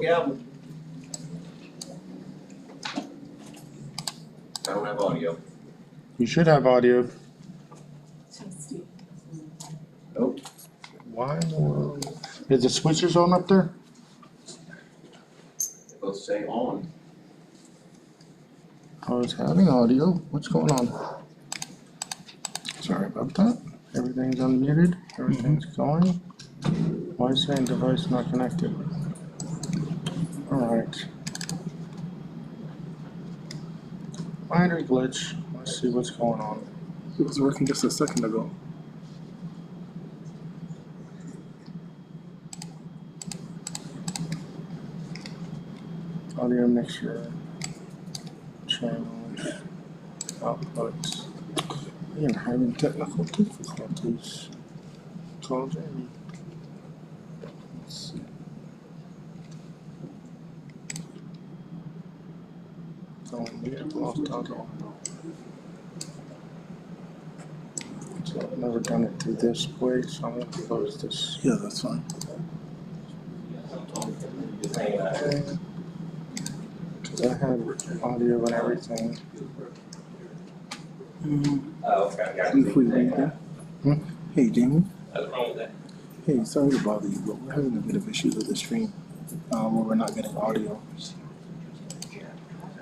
gavel. I don't have audio. You should have audio. Nope. Why in the world? Is the switchers on up there? They both say on. I was having audio. What's going on? Sorry about that. Everything's unmuted. Everything's going. Why is saying device not connected? Alright. Minor glitch. Let's see what's going on. It was working just a second ago. Audio mixture. Channels. Outputs. I am having technical difficulties. Call Jamie. Let's see. Don't need it. Lost audio. So I've never done it through this way, so I'm gonna close this. Yeah, that's fine. Cause I had audio and everything. Oh, okay. Before you leave there. Hmm? Hey, Jamie. What's wrong with that? Hey, sorry to bother you, but we're having a bit of issues with the stream where we're not getting audio.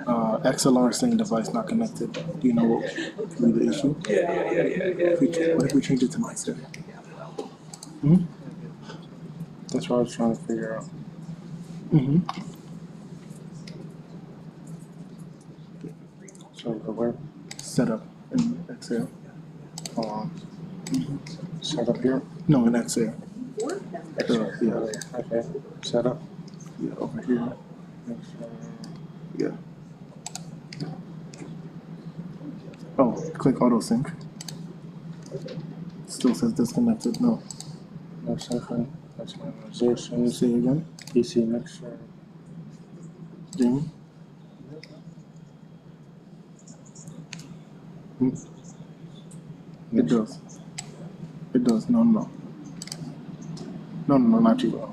XLR is saying device not connected. Do you know what could be the issue? Yeah. What if we change it to mic there? That's what I was trying to figure out. Mm-hmm. So go where? Setup in Excel. Hold on. Set up here? No, in Excel. Yeah, Okay. Set up. yeah, over here. Yeah. Oh, click auto sync. Still says disconnected. No. No second. That's my musician. Say again. PC mixer. Jamie. It does. It does. No, not you.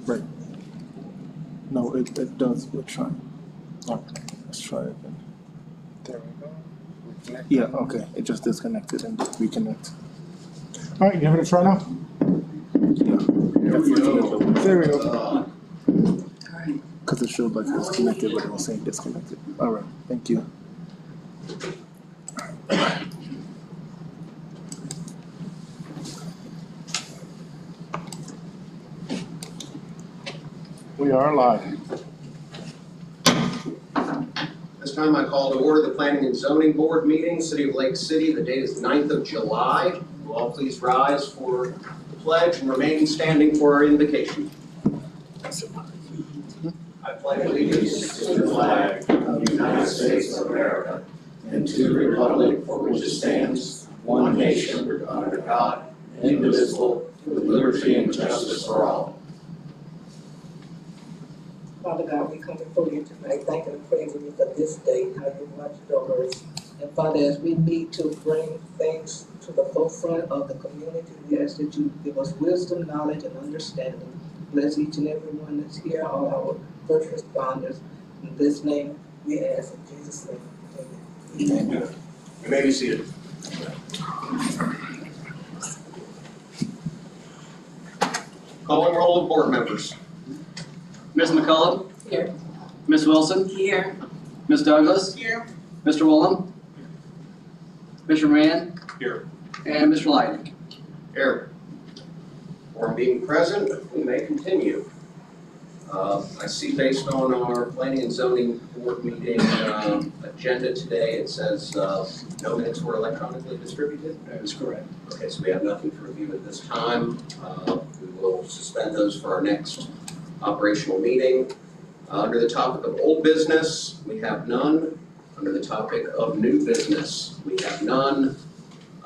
Right. No, it does. We're trying. Okay. Let's try it again. There we go. Reconnect. Yeah, okay. It just disconnected and just reconnect. All right, give it a try now. Yeah. There we go. Because it showed like it was connected, but it was saying disconnected. All right. Thank you. We are live. This time I call to order the Planning and Zoning Board meeting, City of Lake City. The date is 9th of July. Will all please rise for the pledge and remain standing for our invocation. I pledge allegiance to the flag of the United States of America and to the republic for which it stands, one nation, under God, indivisible, with liberty and justice for all. Father God, we come before you tonight, thanking and praising you for this day, how you watched over us. And Father, as we need to bring things to the forefront of the community, we ask that you give us wisdom, knowledge, and understanding. Bless each and every one that's here, all our first responders. In this name, we ask in Jesus' name. Amen. You may be seated. Calling roll of board members. Ms. McCullum? Here. Ms. Wilson? Here. Ms. Douglas? Here. Mr. Woolham? Mr. Moran? Here. And Mr. Leidig. Here. For being present, we may continue. I see based on our Planning and Zoning Board meeting agenda today, it says no minutes were electronically distributed. That is correct. Okay, so we have nothing to review at this time. We will suspend those for our next operational meeting. Under the topic of old business, we have none. Under the topic of new business, we have none.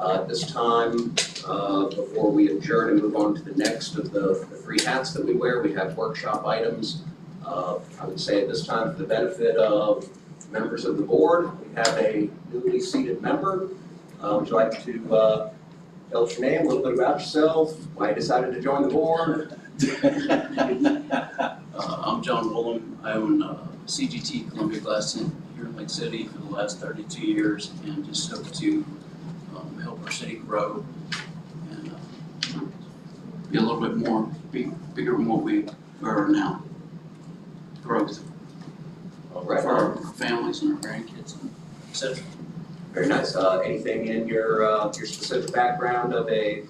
At this time, before we adjourn and move on to the next of the three hats that we wear, we have workshop items. I would say at this time, for the benefit of members of the board, we have a newly seated member. Would you like to tell us your name, a little bit about yourself, why you decided to join the board? I'm John Woolen. I own CGT Columbia Glass here in Lake City for the last 32 years and just hope to help our city grow and be a little bit more, be bigger than what we are now. Growth All right, for our families and our grandkids and et cetera. very nice. Anything in your specific background of a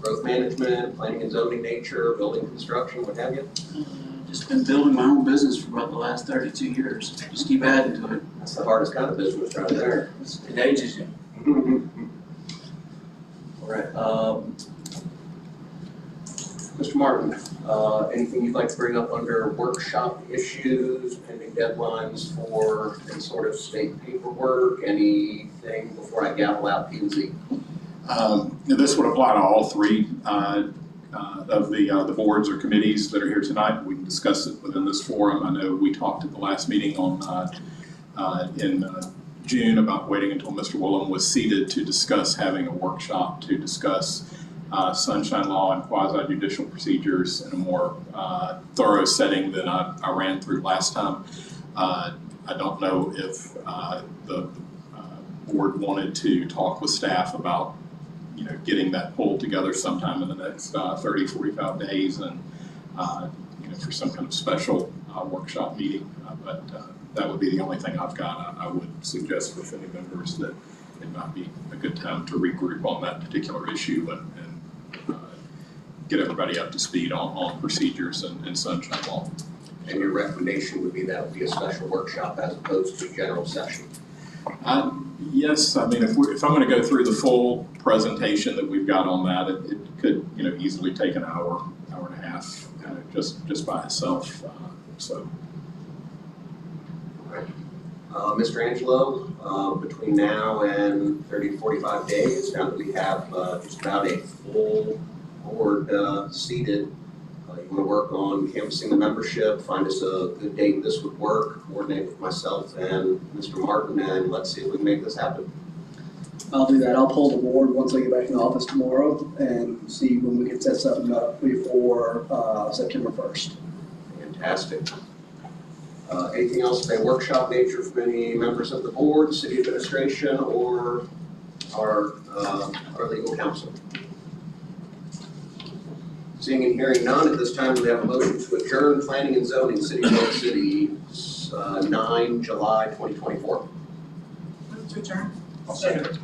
growth management, planning and zoning nature, building construction, what have you? Just been building my own business for about the last 32 years. Just keep adding to it. That's the hardest kind of business right there. It ages you. All right, Mr. Martin, anything you'd like to bring up under workshop issues, pending deadlines for any sort of state paperwork, anything before I gavel out P and Z? This would apply to all three of the boards or committees that are here tonight. We can discuss it within this forum. I know we talked at the last meeting in June about waiting until Mr. Woolen was seated to discuss having a workshop to discuss sunshine law and quasi-judicial procedures in a more thorough setting than I ran through last time. I don't know if the board wanted to talk with staff about getting that pulled together sometime in the next 30, 45 days and for some kind of special workshop meeting. But that would be the only thing I've got. I would suggest with any members that it might be a good time to regroup on that particular issue and get everybody up to speed on procedures and sunshine law. And your recommendation would be that would be a special workshop as opposed to general session? Yes, I mean, if I'm going to go through the full presentation that we've got on that, it could easily take an hour and a half just by itself. So. All right. Mr. Angelo, between now and 30 to 45 days, now that we have just about a full board seated, you want to work on canvassing the membership, find us a good date this would work, coordinate with myself and Mr. Martin, and let's see if we can make this happen. I'll do that. I'll pull the board once I get back in the office tomorrow and see when we can set something up before September 1st. Fantastic. Anything else of a workshop nature from any members of the board, city administration, or our legal counsel? Seeing and hearing none, at this time we have a motion to adjourn planning and zoning, City of Lake City, 9 July 2024. Move to adjourn. I'll second.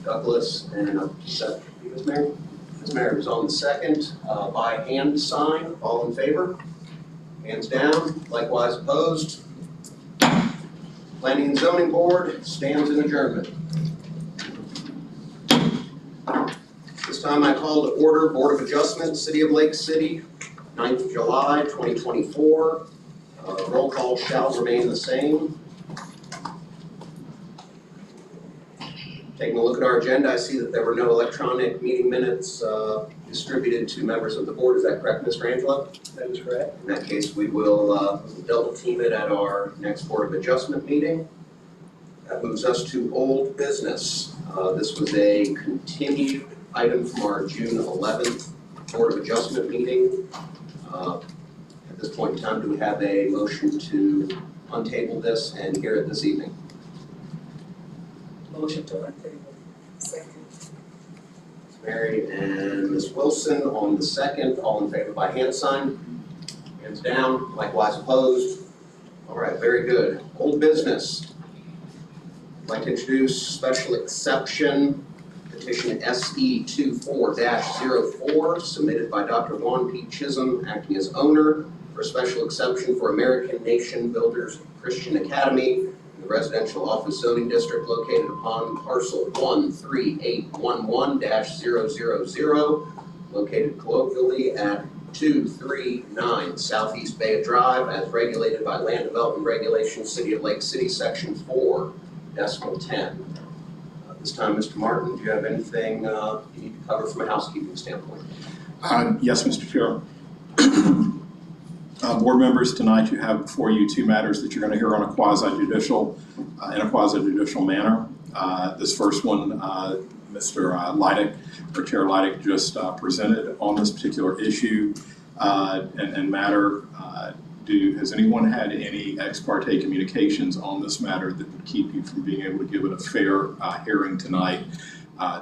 Douglas and Seth, Ms. Mary? Ms. Mary was on the second, by hand sign, all in favor? Hands down, likewise opposed. Planning and Zoning Board stands in adjournment. This time I call to order Board of Adjustment, City of Lake City, 9th July 2024. Roll call shall remain the same. Taking a look at our agenda, I see that there were no electronic meeting minutes distributed to members of the board. Is that correct, Mr. Angelo? That is correct. In that case, we will double team it at our next Board of Adjustment meeting. That moves us to old business. This was a continued item from our June 11th Board of Adjustment meeting. At this point in time, do we have a motion to untable this and hear it this evening? Motion to untable. Second. Ms. Mary and Ms. Wilson on the second. All in favor by hand sign? Hands down, likewise opposed. All right, very good. Old business. I'd like to introduce special exception petition SE 24-04 submitted by Dr. Juan P. Chisholm, acting as owner, for special exception for American Nation Builders Christian Academy in the residential office zoning district located upon parcel 13811-000, located colloquially at 239 Southeast Bay Drive, as regulated by Land Development Regulations, City of Lake City, Section 4.10. This time, Mr. Martin, do you have anything you need to cover from a housekeeping standpoint? Yes, Mr. Chair. Board members, tonight you have before you two matters that you're going to hear on a quasi-judicial, in a quasi-judicial manner. This first one, Mr. Leidick, or Chair Leidick, just presented on this particular issue and matter. has anyone had any ex parte communications on this matter that would keep you from being able to give it a fair hearing tonight,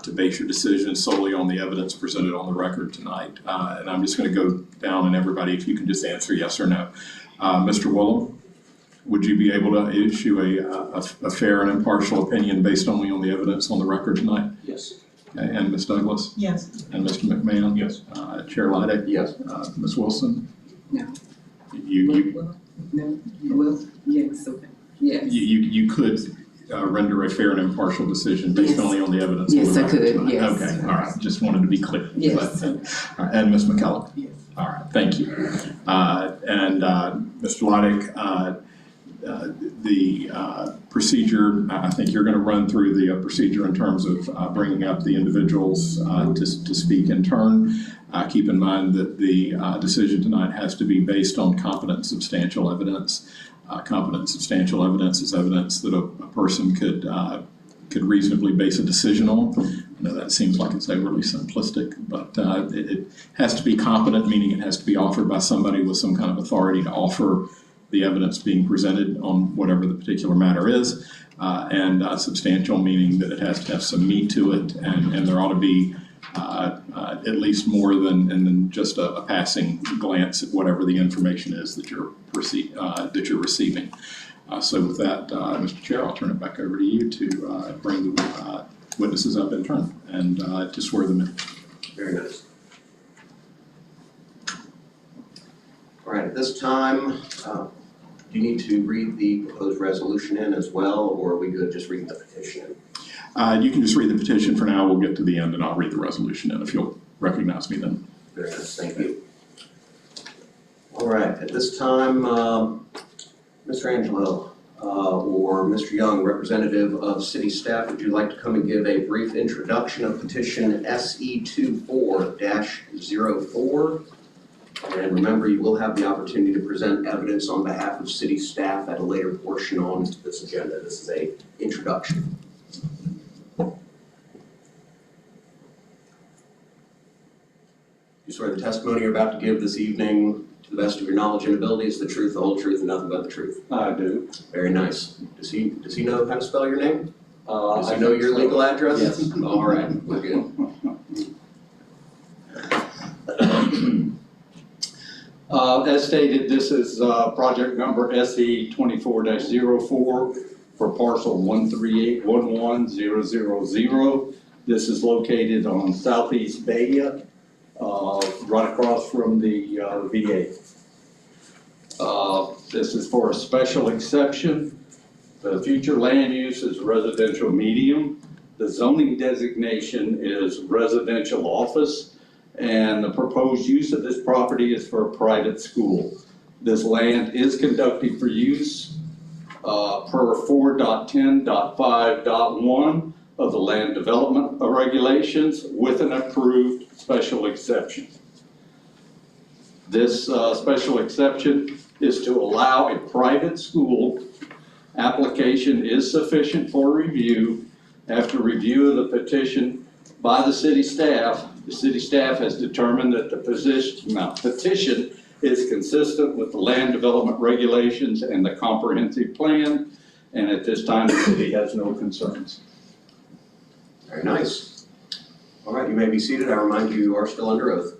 to base your decision solely on the evidence presented on the record tonight? And I'm just going to go down, and everybody, if you can just answer yes or no. Mr. Willem, would you be able to issue a fair and impartial opinion based only on the evidence on the record tonight? Yes. Okay, and Ms. Douglas? Yes. And Mr. McMahon? Yes. Chair Leidig? Yes. Ms. Wilson? No. You No, well, yes, okay, yes. You could render a fair and impartial decision based Yes. only on the evidence. Yes, on the I record could, tonight. yes. Okay, all right, just wanted to be clear. Yes. All right, and Ms. McKellar? Yes. All right, thank you. And Mr. Leidig, the procedure, I think you're going to run through the procedure in terms of bringing up the individuals to speak in turn. Keep in mind that the decision tonight has to be based on competent substantial evidence. Competent substantial evidence is evidence that a person could reasonably base a decision on. I know that seems like it's overly simplistic, but it has to be competent, meaning it has to be offered by somebody with some kind of authority to offer the evidence being presented on whatever the particular matter is, and substantial, meaning that it has to have some meat to it, and there ought to be at least more than just a passing glance at whatever the information is that you're receiving. So with that, Mr. Chair, I'll turn it back over to you to bring the witnesses up in turn and to swear them in. Very nice. All right, at this time, do you need to read the proposed resolution in as well, or are we good just reading the petition in? You can just read the petition for now. We'll get to the end and I'll read the resolution in if you'll recognize me then. Very nice, thank you. All right, at this time, Mr. Angelo or Mr. Young, representative of city staff, would you like to come and give a brief introduction of petition SE 24-04? And remember, you will have the opportunity to present evidence on behalf of city staff at a later portion on this agenda. This is a introduction. You swear the testimony you're about to give this evening, to the best of your knowledge and ability, is the truth, the whole truth, and nothing but the truth? I do. Very nice. Does he know how to spell your name? Does he I know your think so. legal address? Yes. All right, we're good. As stated, this is project number SE 24-04 for parcel 138-11000. This is located on Southeast Bahia, right across from the VA. This is for a special exception. The future land use is residential medium. The zoning designation is residential office. And the proposed use of this property is for a private school. This land is conducted for use per 4.10.5.1 of the land development regulations with an approved special exception. This special exception is to allow a private school. Application is sufficient for review. After review of the petition by the city staff has determined that the petition is consistent with the land development regulations and the comprehensive plan, and at this time, the city has no concerns. Very nice. All right, you may be seated. I remind you, you are still under oath.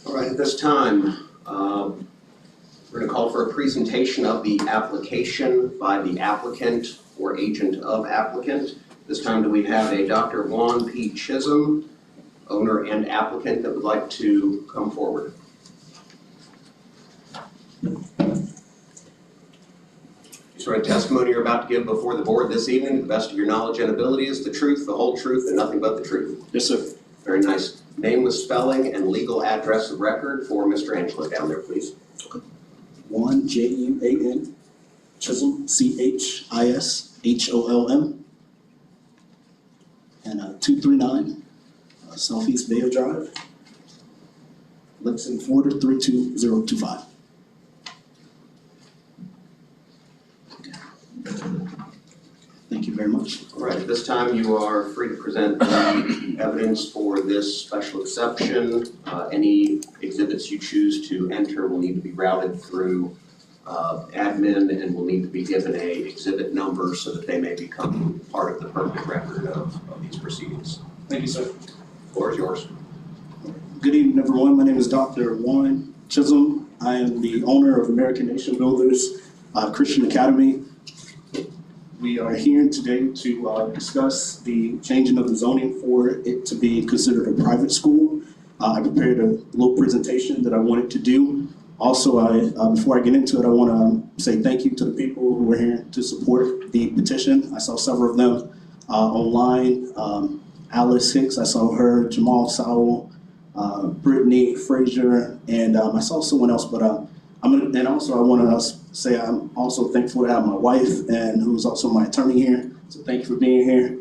All right, at this time, we're going to call for a presentation of the application by the applicant or agent of applicant. This time, do we have a Dr. Juan P. Chisholm, owner and applicant, that would like to come forward? You swear the testimony you're about to give before the board this evening, to the best of your knowledge and ability, is the truth, the whole truth, and nothing but the truth? Yes, sir. Very nice. Name with spelling and legal address of record for Mr. Angelo down there, please. Juan, Juan, Chisholm, Chisholm, and 239 Southeast Bahia Drive, Lexington, Florida 32025. Thank you very much. All right, at this time, you are free to present the evidence for this special exception. Any exhibits you choose to enter will need to be routed through admin and will need to be given a exhibit number so that they may become part of the permanent record of these proceedings. Thank you, sir. Floor is yours. Good evening, everyone. My name is Dr. Warren Chisholm. I am the owner of American Nation Builders Christian Academy. We are here today to discuss the changing of the zoning for it to be considered a private school. I prepared a little presentation that I wanted to do. Also, before I get into it, I want to say thank you to the people who were here to support the petition. I saw several of them online. Alice Hicks, I saw her, Jamal Sowell, Brittany Frazier, and I saw someone else, but I want to say I'm also thankful to have my wife, and who's also my attorney here. So thank you for being here.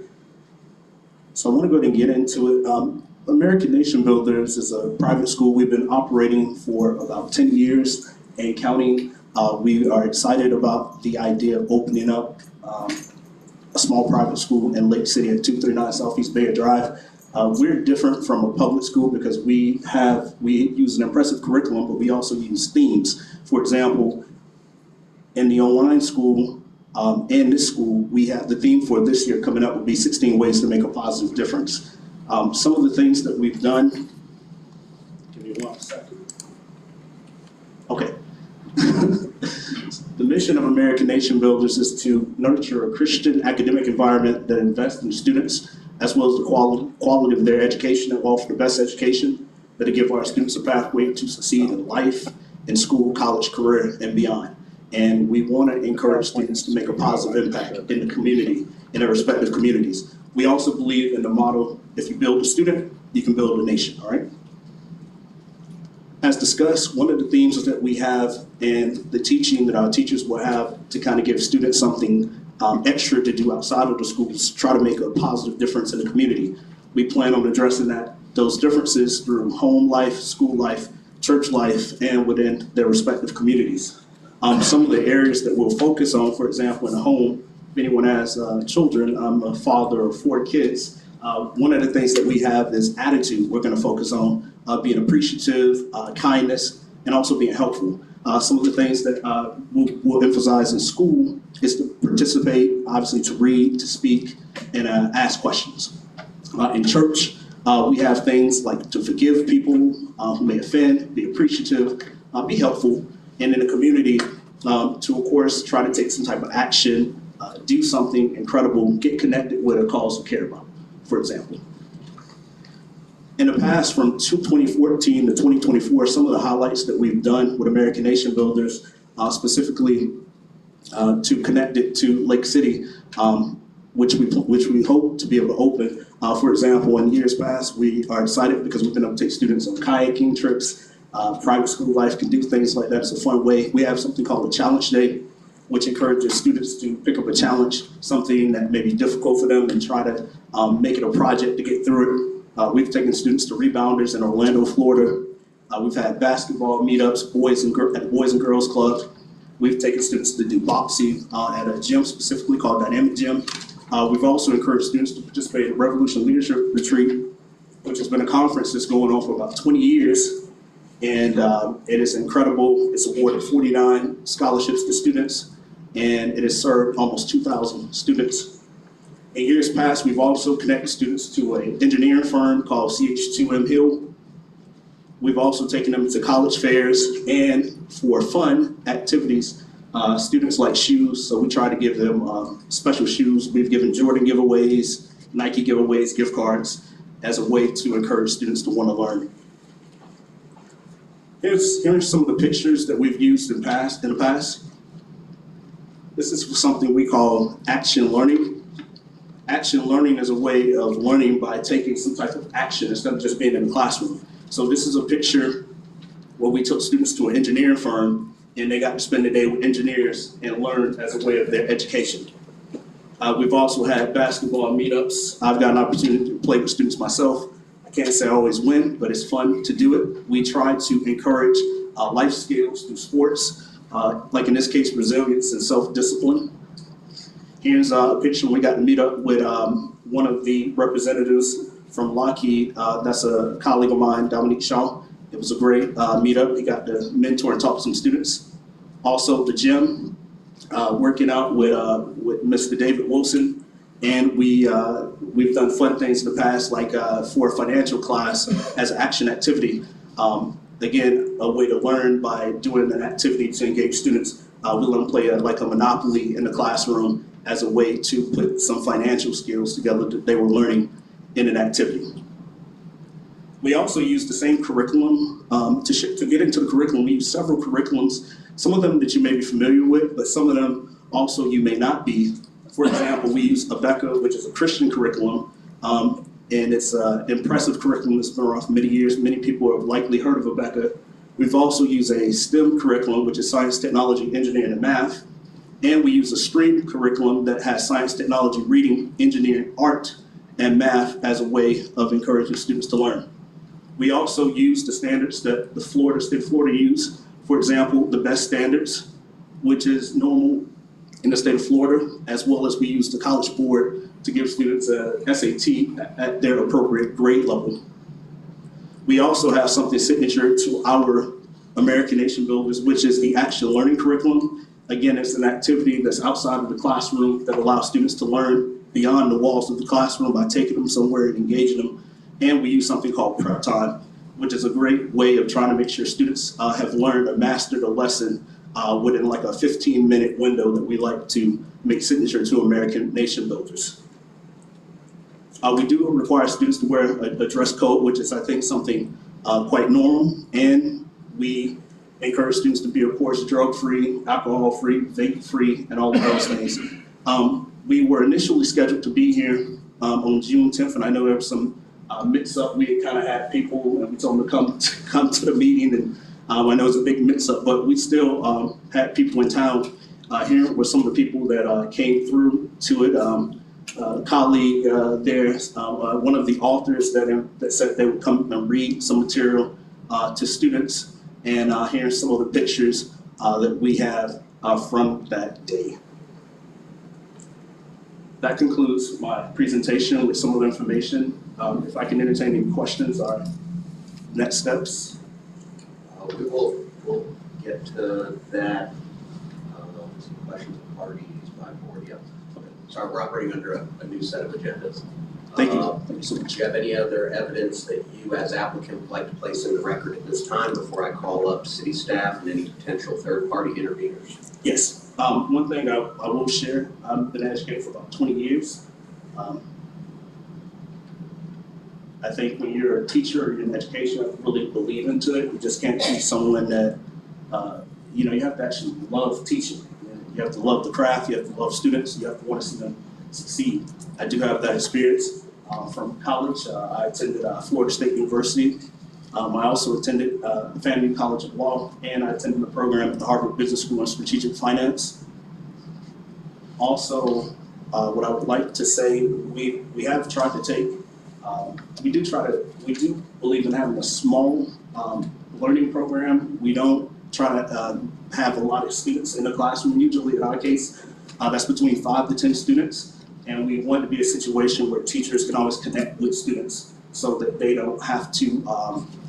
So I want to go ahead and get into it. American Nation Builders is a private school. We've been operating for about 10 years and counting. We are excited about the idea of opening up a small private school in Lake City at 239 Southeast Bayer Drive. We're different from a public school because we use an impressive curriculum, but we also use themes. For example, in the online school, and this school, we have the theme for this year coming up will be 16 ways to make a positive difference. Some of the things that we've done, give me 1 second. Okay. The mission of American Nation Builders is to nurture a Christian academic environment that invests in students as well as the quality of their education and offer the best education that will give our students a pathway to succeed in life, in school, college, career, and beyond. And we want to encourage students to make a positive impact in the community, in their respective communities. We also believe in the motto, if you build a student, you can build a nation, all right? As discussed, one of the themes that we have and the teaching that our teachers will have to kind of give students something extra to do outside of the schools, try to make a positive difference in the community. We plan on addressing those differences through home life, school life, church life, and within their respective communities. Some of the areas that we'll focus on, for example, in a home, if anyone has children, I'm a father of 4 kids. One of the things that we have is attitude. We're going to focus on being appreciative, kindness, and also being helpful. Some of the things that we'll emphasize in school is to participate, obviously to read, to speak, and ask questions. In church, we have things like to forgive people who may offend, be appreciative, be helpful, and in the community, to, of course, try to take some type of action, do something incredible, get connected with a cause we care about, for example. In the past, from 2014 to 2024, some of the highlights that we've done with American Nation Builders, specifically to connect it to Lake City, which we hope to be able to open. For example, in years past, we are excited because we've been able to take students on kayaking trips. Private school life can do things like that. It's a fun way. We have something called a challenge day, which encourages students to pick up a challenge, something that may be difficult for them, and try to make it a project to get through it. We've taken students to Rebounders in Orlando, Florida. We've had basketball meetups, Boys and Girls Club. We've taken students to do boxing at a gym specifically called Dynamic Gym. We've also encouraged students to participate in Revolution Leadership Retreat, which has been a conference that's going on for about 20 years. And it is incredible. It's awarded 49 scholarships to students, and it has served almost 2,000 students. In years past, we've also connected students to an engineering firm called CH2M Hill. We've also taken them to college fairs and for fun activities. Students like shoes, so we try to give them special shoes. We've given Jordan giveaways, Nike giveaways, gift cards as a way to encourage students to want to learn. Here's some of the pictures that we've used in the past. This is something we call action learning. Action learning is a way of learning by taking some type of action instead of just being in the classroom. So this is a picture where we took students to an engineering firm and they got to spend the day with engineers and learn as a way of their education. We've also had basketball meetups. I've got an opportunity to play with students myself. I can't say I always win, but it's fun to do it. We try to encourage life skills through sports, like in this case, resilience and self-discipline. Here's a picture we got to meet up with one of the representatives from Lockheed. That's a colleague of mine, Dominique Shaw. It was a great meetup. We got to mentor and talk to some students. Also, the gym, working out with Mr. David Wilson. And we've done fun things in the past, like for a financial class as an action activity. Again, a way to learn by doing an activity to engage students. We let them play like a Monopoly in the classroom as a way to put some financial skills together that they were learning in an activity. We also use the same curriculum. To get into the curriculum, we use several curriculums, some of them that you may be familiar with, but some of them also you may not be. For example, we use Abeka, which is a Christian curriculum, and it's an impressive curriculum that's been around for many years. Many people have likely heard of Abeka. We've also used a STEM curriculum, which is science, technology, engineering, and math. And we use a STREAM curriculum that has science, technology, reading, engineering, art, and math as a way of encouraging students to learn. We also use the standards that the state of Florida use. For example, the BEST standards, which is normal in the state of Florida, as well as we use the College Board to give students a SAT at their appropriate grade level. We also have something signature to our American Nation Builders, which is the Action Learning Curriculum. Again, it's an activity that's outside of the classroom that allows students to learn beyond the walls of the classroom by taking them somewhere and engaging them. And we use something called prep time, which is a great way of trying to make sure students have learned or mastered a lesson within like a 15-minute window that we like to make signature to American Nation Builders. We do require students to wear a dress code, which is, I think, something quite normal. And we encourage students to be, of course, drug-free, alcohol-free, vape-free, and all of those things. We were initially scheduled to be here on June 10th, and I know there was some mix-up. We had kind of had people, and we told them to come to the meeting, and I know it's a big mix-up, but we still had people in town. Here were some of the people that came through to it. A colleague there, one of the authors that said they would come and read some material to students, and here's some of the pictures that we have from that day. That concludes my presentation with some of the information. If I can entertain any questions or next steps. We'll get to that. Some questions of parties by board, yeah. Okay. Sorry, we're operating under a new set of agendas. Thank you. Thank you so much. Do you have any other evidence that you as applicant would like to place in the record at this time before I call up city staff and any potential third-party interveners? Yes. One thing I will share, I've been educated for about 20 years. I think when you're a teacher in education, you have to really believe into it. You just can't teach someone that, you have to actually love teaching. You have to love the craft, you have to love students, you have to want to see them succeed. I do have that experience from college. I attended Florida State University. I also attended FAMU College of Law, and I attended a program at the Harvard Business School in Strategic Finance. Also, what I would like to say, we have tried to take, we do believe in having a small learning program. We don't try to have a lot of students in the classroom. Usually in our case, that's between 5 to 10 students. And we want it to be a situation where teachers can always connect with students so that they don't have to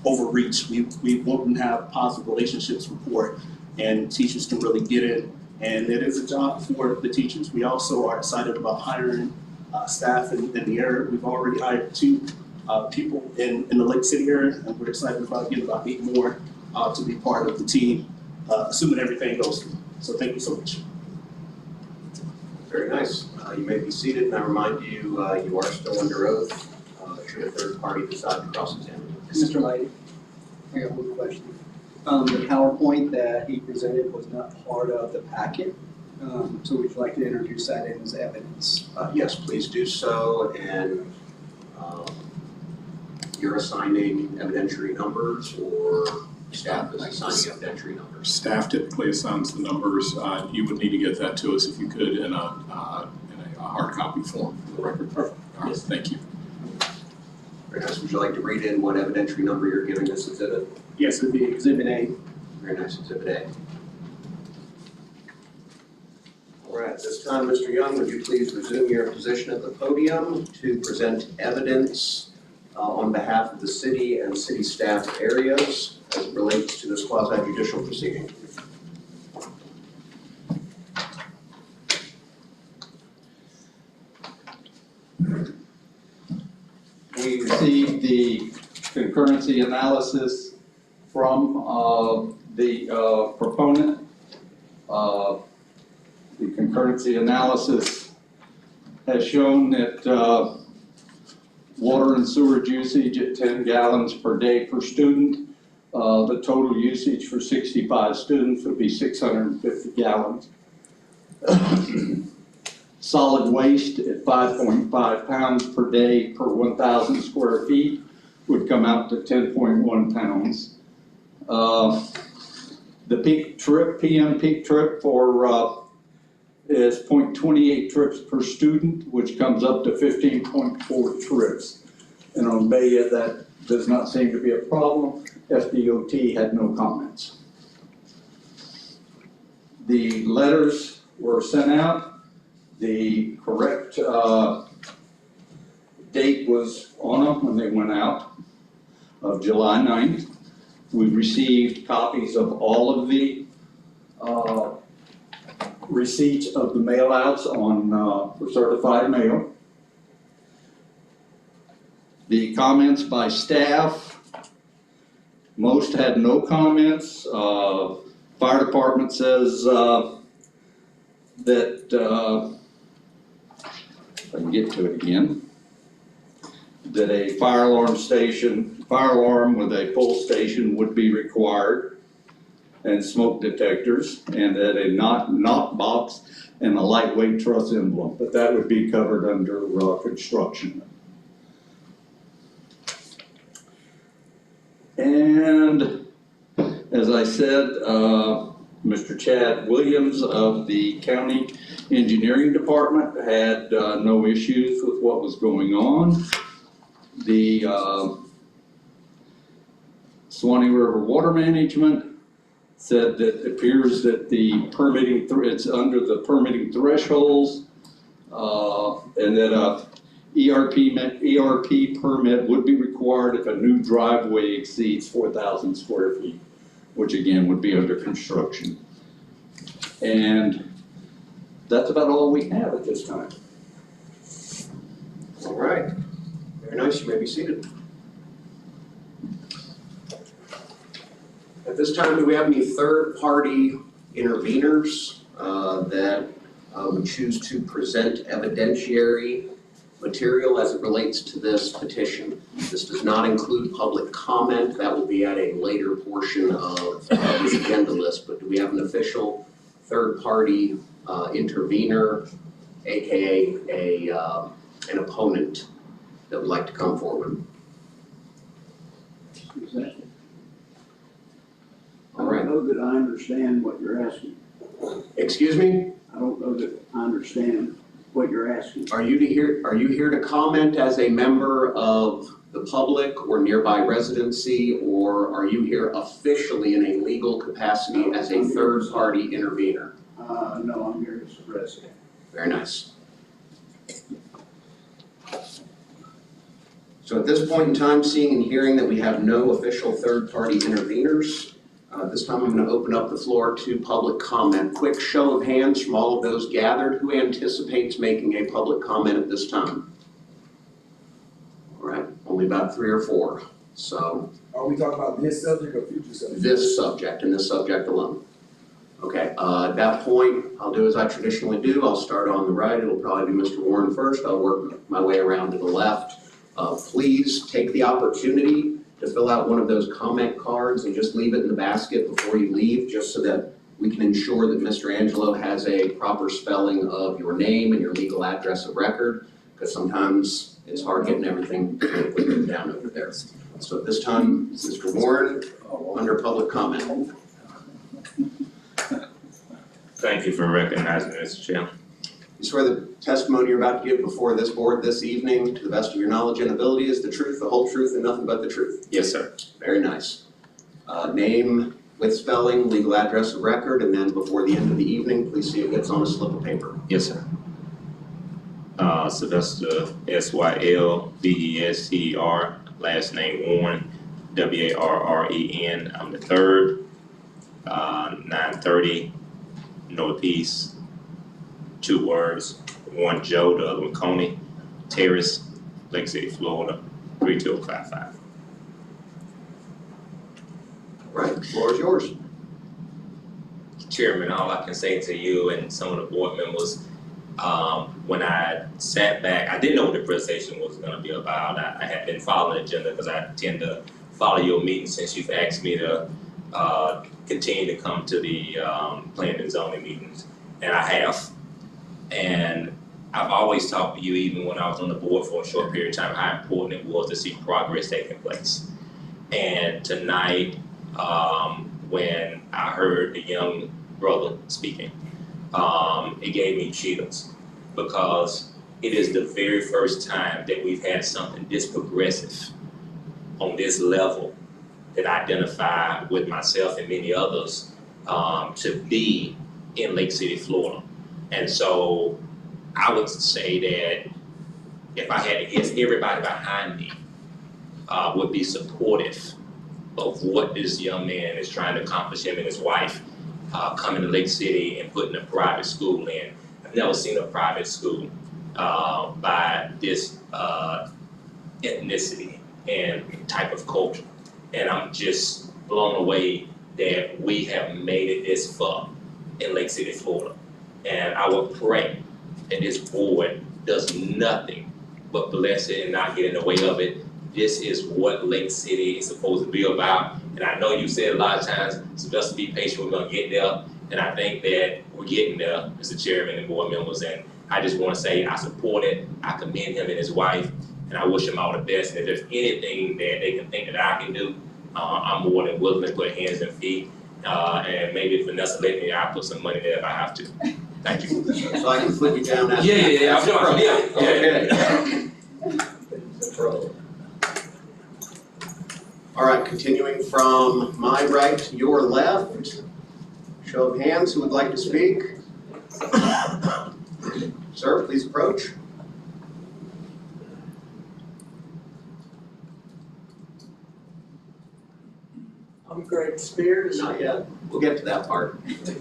overreach. We want them to have positive relationships, rapport, and teachers can really get in. And it is a job for the teachers. We also are excited about hiring staff in the area. We've already hired 2 people in the Lake City area, and we're excited about getting about 8 more to be part of the team, assuming everything goes through. So thank you so much. Very nice. You may be seated, and I remind you, you are still under oath. Should a third party decide to cross-examine you. Mr. Lighty, I got one question. The PowerPoint that he presented was not part of the packet, so would you like to introduce that in as evidence? Yes, please do so, and you're assigning evidentiary numbers, or staff is assigning evidentiary numbers? Staff typically assigns the numbers. You would need to get that to us if you could in a hard copy form for the record. Perfect. All right, thank you. Very nice. Would you like to read in what evidentiary number you're giving this exhibit? Yes, it would be Exhibit A. Very nice, Exhibit A. All right, at this time, Mr. Young, would you please resume your position at the podium to present evidence on behalf of the city and city staff areas as it relates to this quasi-judicial proceeding. We received the concurrency analysis from the proponent. The concurrency analysis has shown that water and sewage usage at 10 gallons per day per student. The total usage for 65 students would be 650 gallons. Solid waste at 5.5 pounds per day per 1,000 square feet would come out to 10.1 pounds. The peak trip, PM peak trip for is 0.28 trips per student, which comes up to 15.4 trips. And on Baya, that does not seem to be a problem. FDOT had no comments. The letters were sent out. The correct date was on them when they went out, of July 9th. We received copies of all of the receipts of the mail-outs on for certified mail. The comments by staff, most had no comments. Fire department says that if I can get to it again, that a fire alarm with a pull station would be required, and smoke detectors, and that a knock box and a lightweight truss emblem, but that would be covered under construction. And as I said, Mr. Chad Williams of the County Engineering Department had no issues with what was going on. The Suwannee River Water Management said that it appears that the permitting, it's under the permitting thresholds, and that a ERP permit would be required if a new driveway exceeds 4,000 square feet, which again would be under construction. And that's about all we have at this time. All right, very nice, you may be seated. At this time, do we have any third-party interveners that would choose to present evidentiary material as it relates to this petition? This does not include public comment. That will be at a later portion of this agenda list, but do we have an official third-party intervener, AKA an opponent that would like to come forward? All right. I don't know that I understand what you're asking. Excuse me? I don't know that I understand what you're asking. Are you here to comment as a member of the public or nearby residency, or are you here officially in a legal capacity as a third-party intervener? No, I'm here as a resident. Very nice. So at this point in time, seeing and hearing that we have no official third-party interveners, this time I'm going to open up the floor to public comment. Quick show of hands from all of those gathered. Who anticipates making a public comment at this time? All right, only about 3 or 4. So. Are we talking about this subject or future subject? This subject and this subject alone. Okay, at that point, I'll do as I traditionally do. I'll start on the right. It'll probably be Mr. Warren first. I'll work my way around to the left. Please take the opportunity to fill out one of those comment cards and just leave it in the basket before you leave, just so that we can ensure that Mr. Angelo has a proper spelling of your name and your legal address of record, because sometimes it's hard getting everything written down over there. So at this time, Mr. Warren, under public comment. Thank you for recognizing me, Mr. Chairman. You swear the testimony you're about to give before this board this evening, to the best of your knowledge and ability, is the truth, the whole truth, and nothing but the truth? Yes, sir. Very nice. Name with spelling, legal address of record, and then before the end of the evening, please see it gets on a slip of paper. Yes, sir. Sylvester, Sylvester, last name Warren, Warren. I'm the third, 930 Northeast, 2 words, one Joe, the other one Coney, Terrace, Lake City, Florida, 32055. Right, floor is yours. Chairman, all I can say to you and some of the board members, when I sat back, I didn't know what the presentation was gonna be about. I had been following the agenda because I tend to follow your meetings since you've asked me to continue to come to the planning and zoning meetings, and I have. And I've always talked to you, even when I was on the board for a short period of time, how important it was to see progress taking place. And tonight, when I heard the young brother speaking, it gave me chills, because it is the very first time that we've had something this progressive on this level that I identify with myself and many others to be in Lake City, Florida. And so I would say that if I had to guess, everybody behind me would be supportive of what this young man is trying to accomplish, him and his wife, coming to Lake City and putting a private school in. I've never seen a private school by this ethnicity and type of culture. And I'm just blown away that we have made it this far in Lake City, Florida. And I would pray that this board does nothing but bless it and not get in the way of it. This is what Lake City is supposed to be about. And I know you said a lot of times, it's best to be patient, we're gonna get there. And I think that we're getting there, Mr. Chairman and board members. And I just wanna say I support it, I commend him and his wife, and I wish them all the best. And if there's anything that they can think that I can do, I'm more than willing to put hands and feet. And maybe if Vanessa let me, I'll put some money there if I have to. Thank you. So I can flip you down as. Yeah, I'm doing it, Okay. All right, continuing from my right to your left. Show of hands, who would like to speak? Sir, please approach. I'm Greg Spears. Not yet. We'll get to that part. Do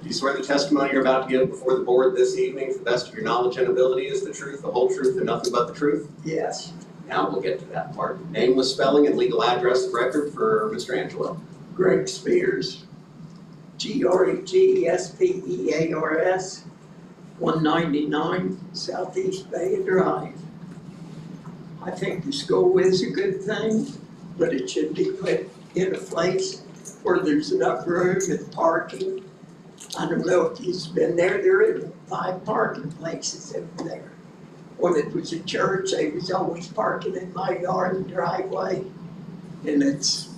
you swear the testimony you're about to give before the board this evening, to the best of your knowledge and ability, is the truth, the whole truth, and nothing but the truth? Yes. Now we'll get to that part. Name with spelling and legal address of record for Mr. Angelo. Greg Spears, Gregspears, 199 Southeast Bay Drive. I think the school is a good thing, but it should be put in a place where there's enough room and parking. I don't know if you've been there, there are 5 parking places over there. When it was a church, they was always parking in my yard and driveway. And there's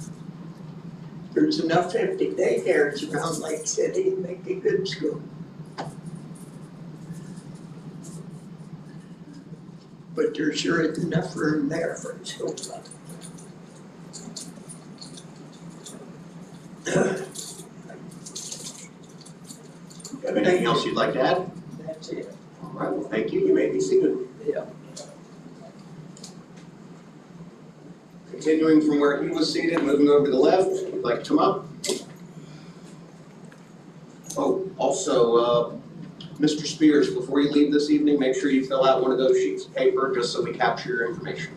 enough empty daycares around Lake City to make a good school. But there sure is enough room there for a school. You have anything else you'd like to add? That's it. All right, well, thank you. You may be seated. Yeah. Continuing from where he was seated, moving over to the left, would like to come up. Oh, also, Mr. Spears, before you leave this evening, make sure you fill out one of those sheets of paper just so we capture your information.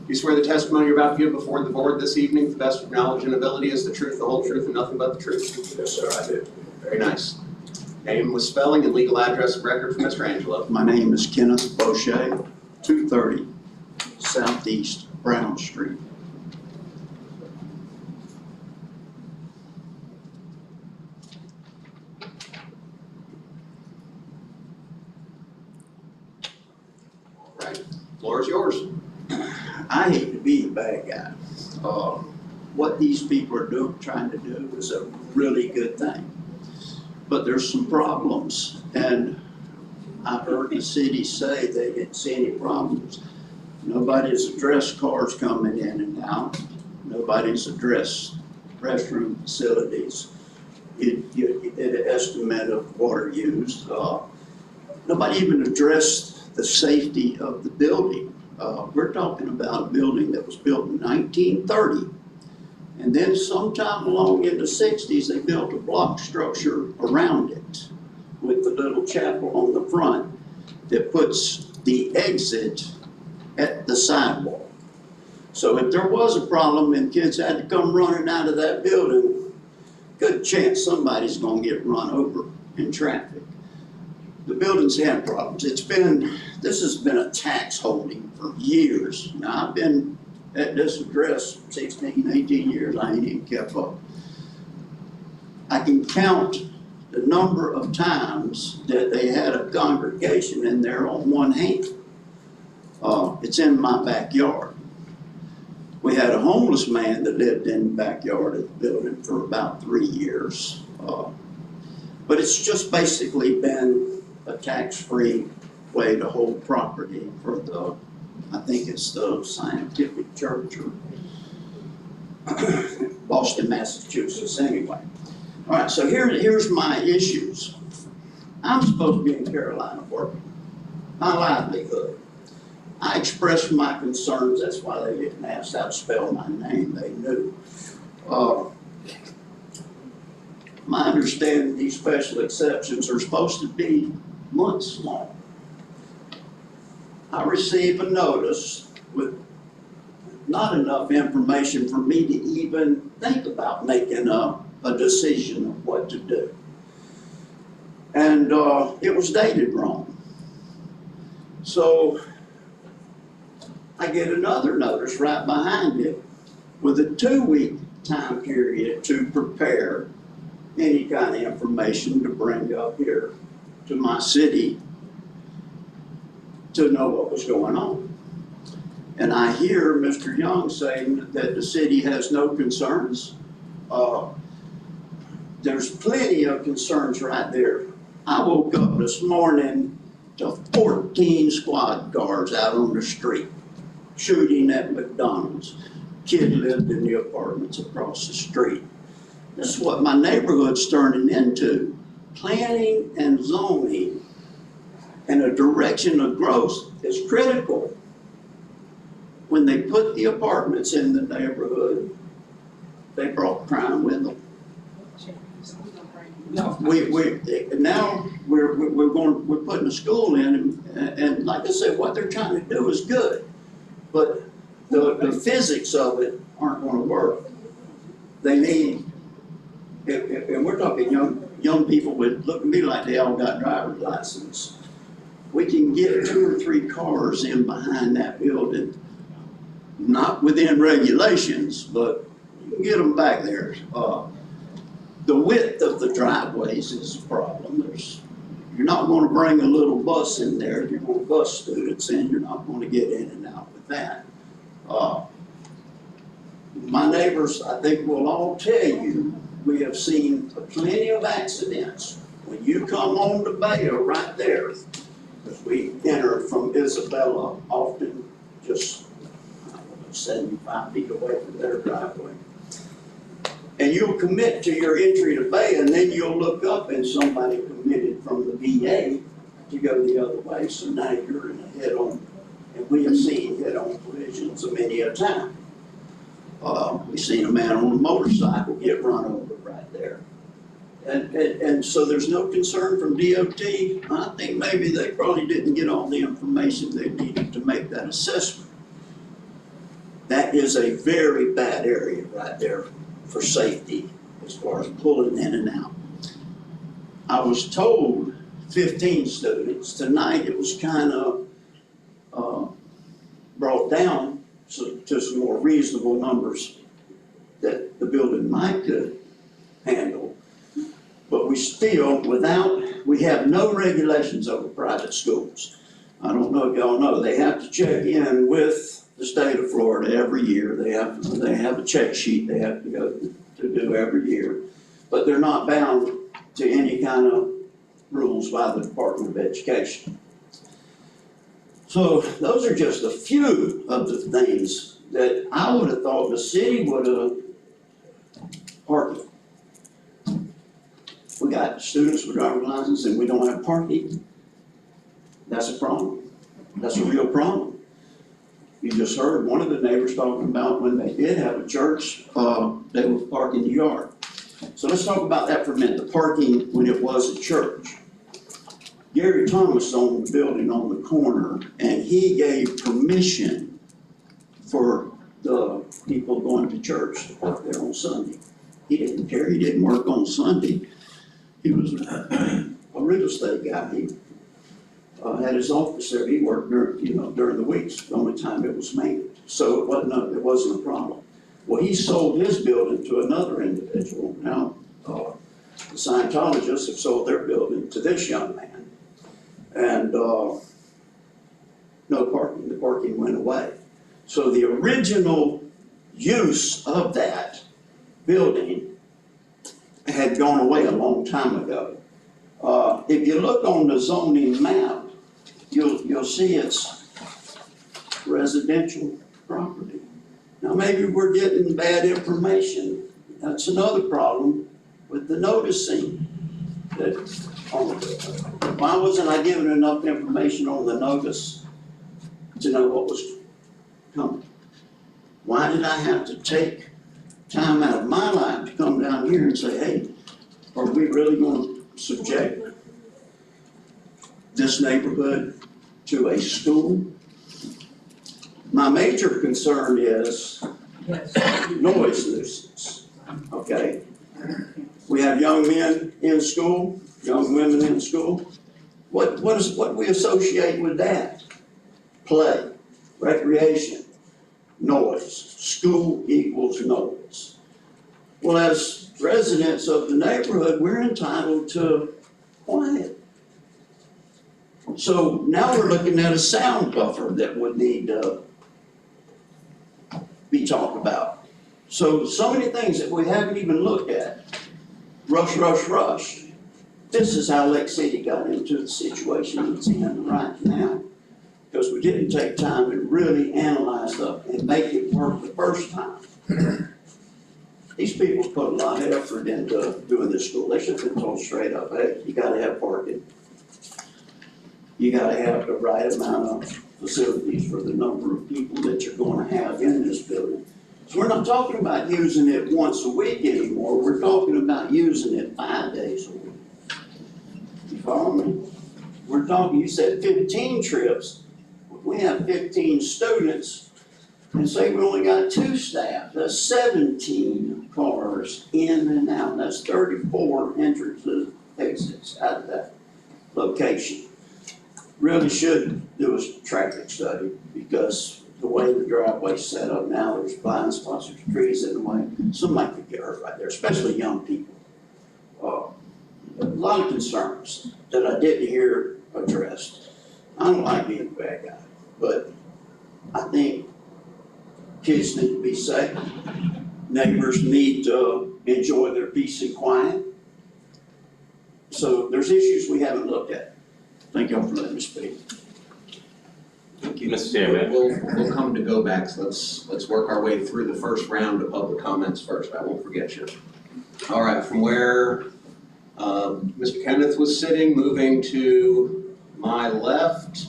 You swear the testimony you're about to give before the board this evening, to the best of your knowledge and ability, is the truth, the whole truth, and nothing but the truth? Yes, sir, I do. Very nice. Name with spelling and legal address of record for Mr. Angelo. My name is Kenneth Boucher, 230 Southeast Brown Street. All right, floor is yours. I hate to be the bad guy. What these people are doing, trying to do is a really good thing. But there's some problems, and I heard the city say they didn't see any problems. Nobody's addressed cars coming in and out. Nobody's addressed restroom facilities. You did an estimate of water used. Nobody even addressed the safety of the building. We're talking about a building that was built in 1930. And then sometime along in the 60s, they built a block structure around it with the little chapel on the front that puts the exit at the sidewalk. So if there was a problem and kids had to come running out of that building, good chance somebody's gonna get run over in traffic. The building's had problems. This has been a tax holding for years. Now, I've been at this address 16, 18 years, I ain't even kept up. I can count the number of times that they had a congregation in there on one hand. It's in my backyard. We had a homeless man that lived in the backyard of the building for about 3 years. But it's just basically been a tax-free way to hold property for I think it's the Scientific Church or Boston, Massachusetts, anyway. All right, so here's my issues. I'm supposed to be in Carolina working, my livelihood. I expressed my concerns, that's why they didn't ask how to spell my name, they knew. My understanding, these special exceptions are supposed to be months long. I received a notice with not enough information for me to even think about making a decision of what to do. And it was dated wrong. So I get another notice right behind it with a 2-week time period to prepare any kind of information to bring up here to my city to know what was going on. And I hear Mr. Young saying that the city has no concerns. There's plenty of concerns right there. I woke up this morning to 14 squad cars out on the street shooting at McDonald's. Kid lived in the apartments across the street. This is what my neighborhood's turning into. Planning and zoning and a direction of growth is critical. When they put the apartments in the neighborhood, they brought crime with them. Now we're putting a school in, and like I said, what they're trying to do is good, but the physics of it aren't going to work. They need, and we're talking young people would look at me like they all got driver's license. We can get 2 or 3 cars in behind that building, not within regulations, but you can get them back there. The width of the driveways is a problem. You're not going to bring a little bus in there. You're going to bus students in. You're not going to get in and out with that. My neighbors, I think, will all tell you, we have seen plenty of accidents. When you come on to Baya right there, because we enter from Isabella often just 75 feet away from their driveway. And you'll commit to your entry to Baya, and then you'll look up and somebody committed from the VA to go the other way. So now you're in a head-on, and we have seen head-on collisions many a time. We've seen a man on a motorcycle get run over right there. And so there's no concern from DOT. I think maybe they probably didn't get all the information they needed to make that assessment. That is a very bad area right there for safety as far as pulling in and out. I was told 15 students. Tonight it was kind of brought down to some more reasonable numbers that the building might could handle. But we still, we have no regulations over private schools. I don't know if y'all know, they have to check in with the state of Florida every year. They have a check sheet they have to go to do every year. But they're not bound to any kind of rules by the Department of Education. So those are just a few of the things that I would have thought the city would have parking. We got students with driver's licenses and we don't have parking. That's a problem. That's a real problem. You just heard one of the neighbors talking about when they did have a church, they would park in the yard. So let's talk about that for a minute, the parking when it was a church. Gary Thomas owned the building on the corner, and he gave permission for the people going to church to park there on Sunday. He didn't care, he didn't work on Sunday. He was a real estate guy. He had his office there. He worked during the weeks, the only time it was manned. So it wasn't a problem. Well, he sold his building to another individual. Now, the Scientologists have sold their building to this young man. And no parking, the parking went away. So the original use of that building had gone away a long time ago. If you look on the zoning map, you'll see it's residential property. Now, maybe we're getting bad information. That's another problem with the noticing. Why wasn't I given enough information on the notice to know what was coming? Why did I have to take time out of my life to come down here and say, hey, are we really going to subject this neighborhood to a school? My major concern is noise nuisance, okay? We have young men in school, young women in school. What we associate with that? Play, recreation, noise. School equals noise. Well, as residents of the neighborhood, we're entitled to quiet. So now we're looking at a sound buffer that would need to be talked about. So many things that we haven't even looked at. Rush. This is how Lake City got into the situation it's in right now. Because we didn't take time and really analyze it and make it work the first time. These people put a lot of effort into doing this school. They should have been told straight up, hey, you gotta have parking. You gotta have the right amount of facilities for the number of people that you're gonna have in this building. So we're not talking about using it once a week anymore. We're talking about using it 5 days a week. You follow me? We're talking, you said 15 trips. We have 15 students, and say we only got 2 staff. That's 17 cars in and out. That's 34 entrances, exits out of that location. Really should do a traffic study, because the way the driveway's set up now, there's blind spots, there's trees in the way. Somebody could get hurt right there, especially young people. A lot of concerns that I didn't hear addressed. I don't like being a bad guy, but I think kids need to be safe. Neighbors need to enjoy their peace and quiet. So there's issues we haven't looked at. Thank y'all for letting me speak. Thank you, Mr. Chairman. We'll come to go backs. Let's work our way through the first round of public comments first. I won't forget you. All right, from where Mr. Kenneth was sitting, moving to my left.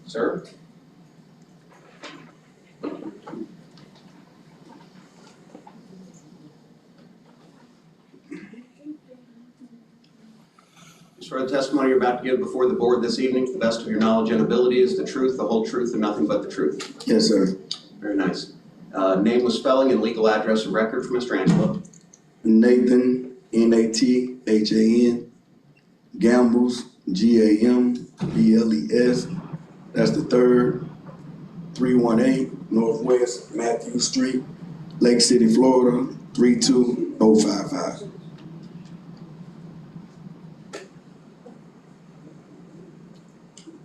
Sir? Swear the testimony you're about to give before the board this evening, to the best of your knowledge and ability, is the truth, the whole truth, and nothing but the truth. Yes, sir. Very nice. Name with spelling and legal address and record for Mr. Angelo. Nathan, Nathan, Gambles, Gambles. That's the 3rd, 318 Northwest Matthew Street, Lake City, Florida, 32055.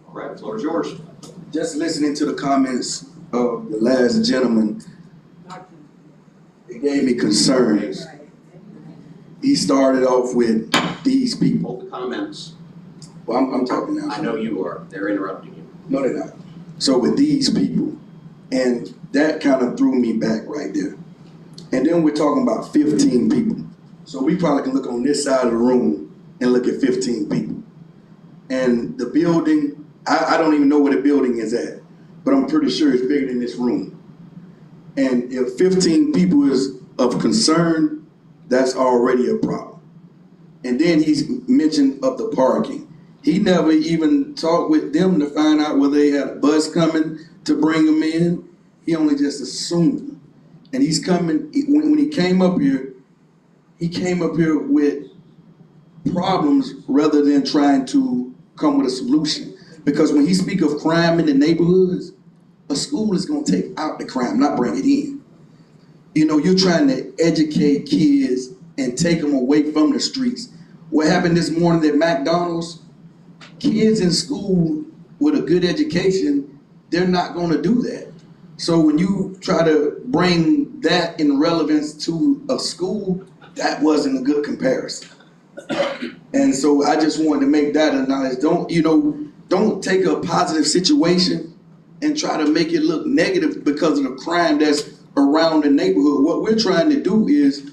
All right, floor is yours. Just listening to the comments of the last gentleman, it gave me concerns. He started off with these people. Hold the comments. Well, I'm talking now. I know you are. They're interrupting you. No, they're not. So with these people, and that kind of threw me back right there. And then we're talking about 15 people. So we probably can look on this side of the room and look at 15 people. And the building, I don't even know where the building is at, but I'm pretty sure it's bigger than this room. And if 15 people is of concern, that's already a problem. And then he's mentioned of the parking. He never even talked with them to find out whether they had a bus coming to bring them in. He only just assumed. And he's coming, when he came up here with problems rather than trying to come with a solution. Because when he speak of crime in the neighborhoods, a school is gonna take out the crime, not bring it in. You know, you're trying to educate kids and take them away from the streets. What happened this morning at McDonald's, kids in school with a good education, they're not gonna do that. So when you try to bring that in relevance to a school, that wasn't a good comparison. And so I just wanted to make that acknowledge. Don't take a positive situation and try to make it look negative because of the crime that's around the neighborhood. What we're trying to do is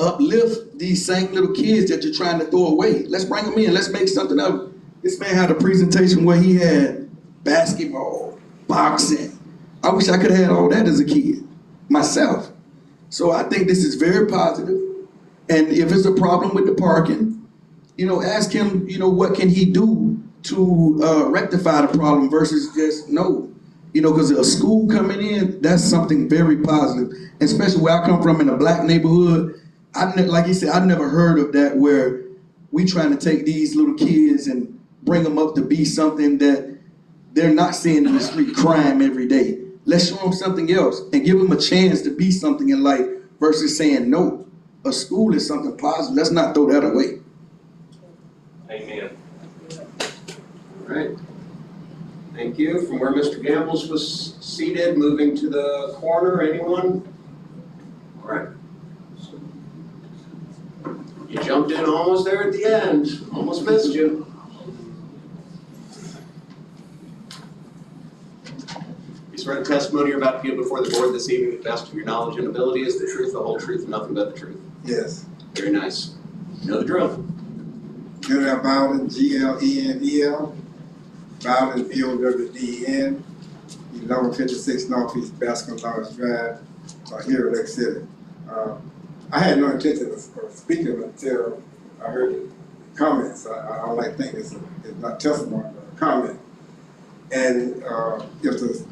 uplift these same little kids that you're trying to throw away. Let's bring them in. Let's make something up. This man had a presentation where he had basketball, boxing. I wish I could have had all that as a kid, myself. So I think this is very positive. And if it's a problem with the parking, ask him, what can he do to rectify the problem versus just no. Because a school coming in, that's something very positive. Especially where I come from in a black neighborhood. Like he said, I've never heard of that where we trying to take these little kids and bring them up to be something that they're not seeing in the street, crime every day. Let's show them something else and give them a chance to be something in life versus saying no. A school is something positive. Let's not throw that away. Amen. All right. Thank you. From where Mr. Gambles was seated, moving to the corner, anyone? All right. You jumped in almost there at the end. Almost missed you. You swear the testimony you're about to give before the board this evening, to the best of your knowledge and ability, is the truth, the whole truth, and nothing but the truth. Yes. Very nice. You know the drill. General Bowden, G-L-E-N-E-L, Bowden, B-O-W-D-E-N, 1156 Northeast Baskin Lodge Drive, here in Lake City. I had no intention of speaking until I heard the comments. I like to think it's not testimony, but a comment. And if the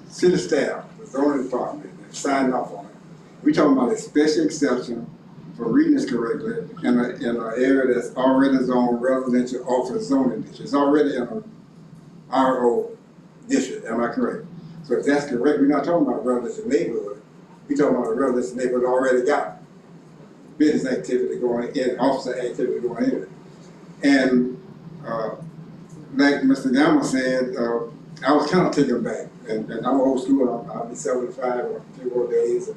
city staff, the zoning department, signed off on it, we're talking about a special exception for reading this correctly in an area that's already zoned residential office zoning district. It's already in a RO district, am I correct? So if that's correct, we're not talking about residential neighborhood. We're talking about a residential neighborhood already got business activity going in, officer activity going in. And like Mr. Gamma said, I was kind of taken back. And I'm old school, I'll be 75 or a few more days, and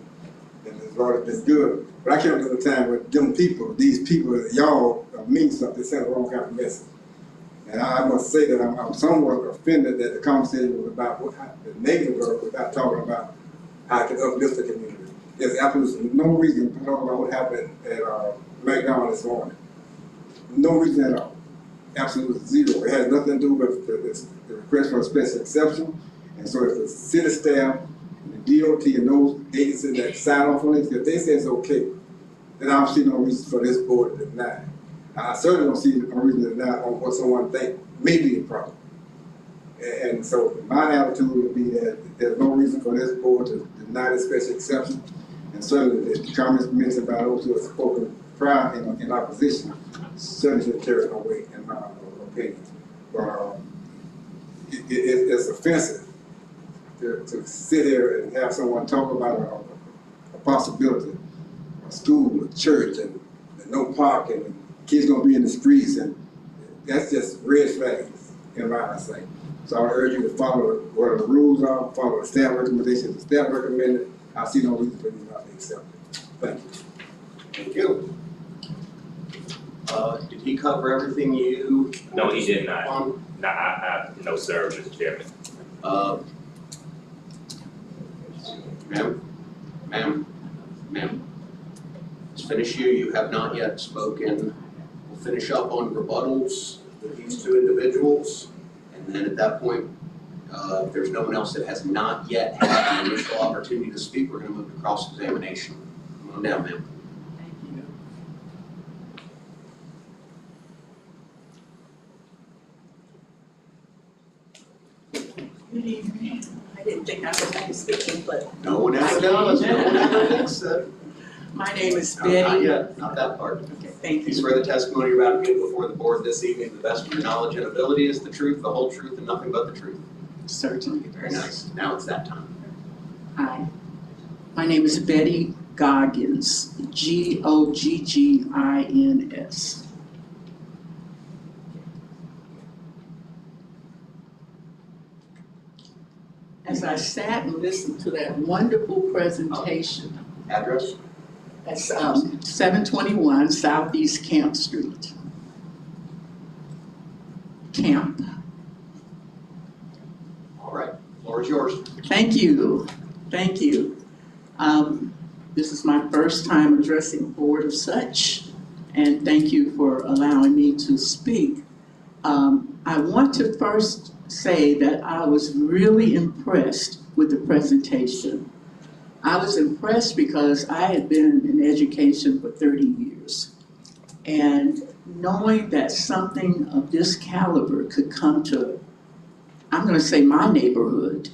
it's already been good. But I came to the time with them people, these people, y'all mean something, they send the wrong kind of message. And I must say that I'm somewhat offended that the conversation was about the negative without talking about how to uplift the community. There's absolutely no reason to talk about what happened at McDonald's this morning. No reason at all. Absolutely zero. It has nothing to do with the request for a special exception. And so if the city staff, and the DOT, and those agencies that sign off on it, if they say it's okay, then I don't see no reason for this board to deny it. I certainly don't see no reason to deny on what someone thinks may be a problem. And so my attitude would be that there's no reason for this board to deny this special exception. And certainly the comments mentioned by those who have spoken prior in opposition certainly should carry no weight in my opinion. But it's offensive to sit here and have someone talk about a possibility, a school, a church, and no parking, and kids gonna be in the streets, and that's just red flags in my eyesight. So I urge you to follow what the rules are, follow the staff recommendations. The staff recommended. I see no reason for you not to accept it. Thank you. Thank you. Did he cover everything you? No, he did not. No, sir, Mr. Chairman. Ma'am. Let's finish you. You have not yet spoken. We'll finish up on rebuttals with these two individuals. And then at that point, If there's no one else that has not yet had the initial opportunity to speak, we're going to move to cross-examination. Come on down, ma'am. Good evening. I didn't think I was be speaking, but No one ever does. No one ever thinks so. my name is No, not Betty. yet. Not that part. Okay, thank You you. swear the testimony you're about to give before the board this evening, to the best of your knowledge and ability, is the truth, the whole truth, and nothing but the truth. Certainly. Very nice. Now it's that time. Hi. My name is Betty Goggins, Goggins. As I sat and listened to that wonderful presentation, Address? that's 721 Southeast Camp Street. Camp. All right. Floor is yours. Thank you. Thank you. This is my first time addressing a board of such, and thank you for allowing me to speak. I want to first say that I was really impressed with the presentation. I was impressed because I had been in education for 30 years. And knowing that something of this caliber could come to, I'm gonna say my neighborhood.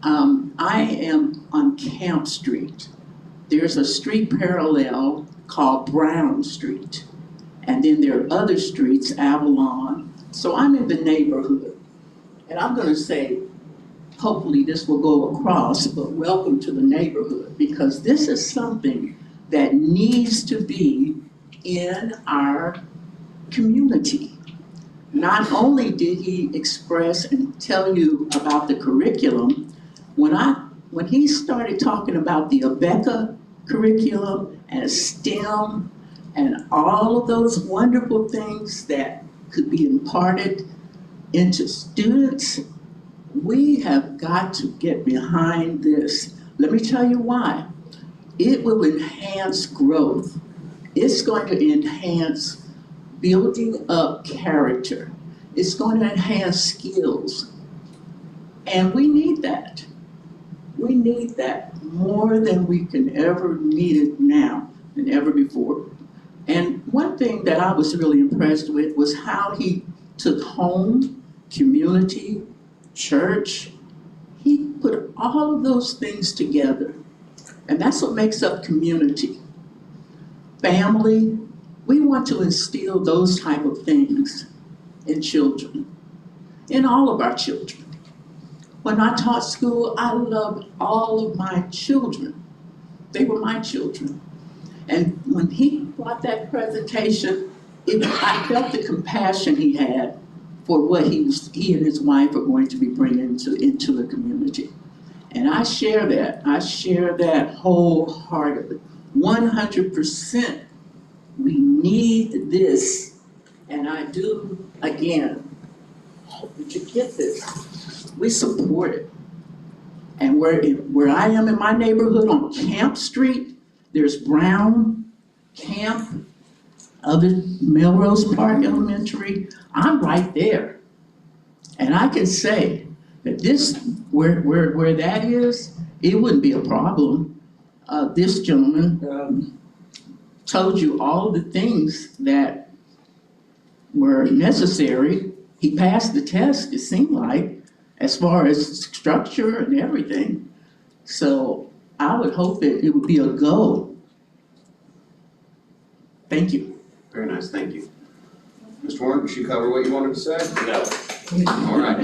I am on Camp Street. There's a street parallel called Brown Street. And then there are other streets, Avalon. So I'm in the neighborhood. And I'm gonna say, hopefully this will go across, but welcome to the neighborhood, because this is something that needs to be in our community. Not only did he express and tell you about the curriculum, when he started talking about the ABECA curriculum and STEM and all of those wonderful things that could be imparted into students, we have got to get behind this. Let me tell you why. It will enhance growth. It's going to enhance building up character. It's going to enhance skills. And we need that. We need that more than we can ever need it now than ever before. And one thing that I was really impressed with was how he took home, community, church. He put all of those things together. And that's what makes up community. Family, we want to instill those type of things in children, in all of our children. When I taught school, I loved all of my children. They were my children. And when he brought that presentation, I felt the compassion he had for what he and his wife are going to be bringing into the community. And I share that wholeheartedly, 100%. We need this, and I do, again, hope that you get this. We support it. And where I am in my neighborhood on Camp Street, there's Brown, Camp, other Melrose Park Elementary. I'm right there. And I can say that this, where that is, it wouldn't be a problem. This gentleman told you all the things that were necessary. He passed the test, it seemed like, as far as structure and everything. So I would hope that it would be a go. Thank you. Very nice, thank you. Mr. Warren, did you cover what you wanted to say? No. All right.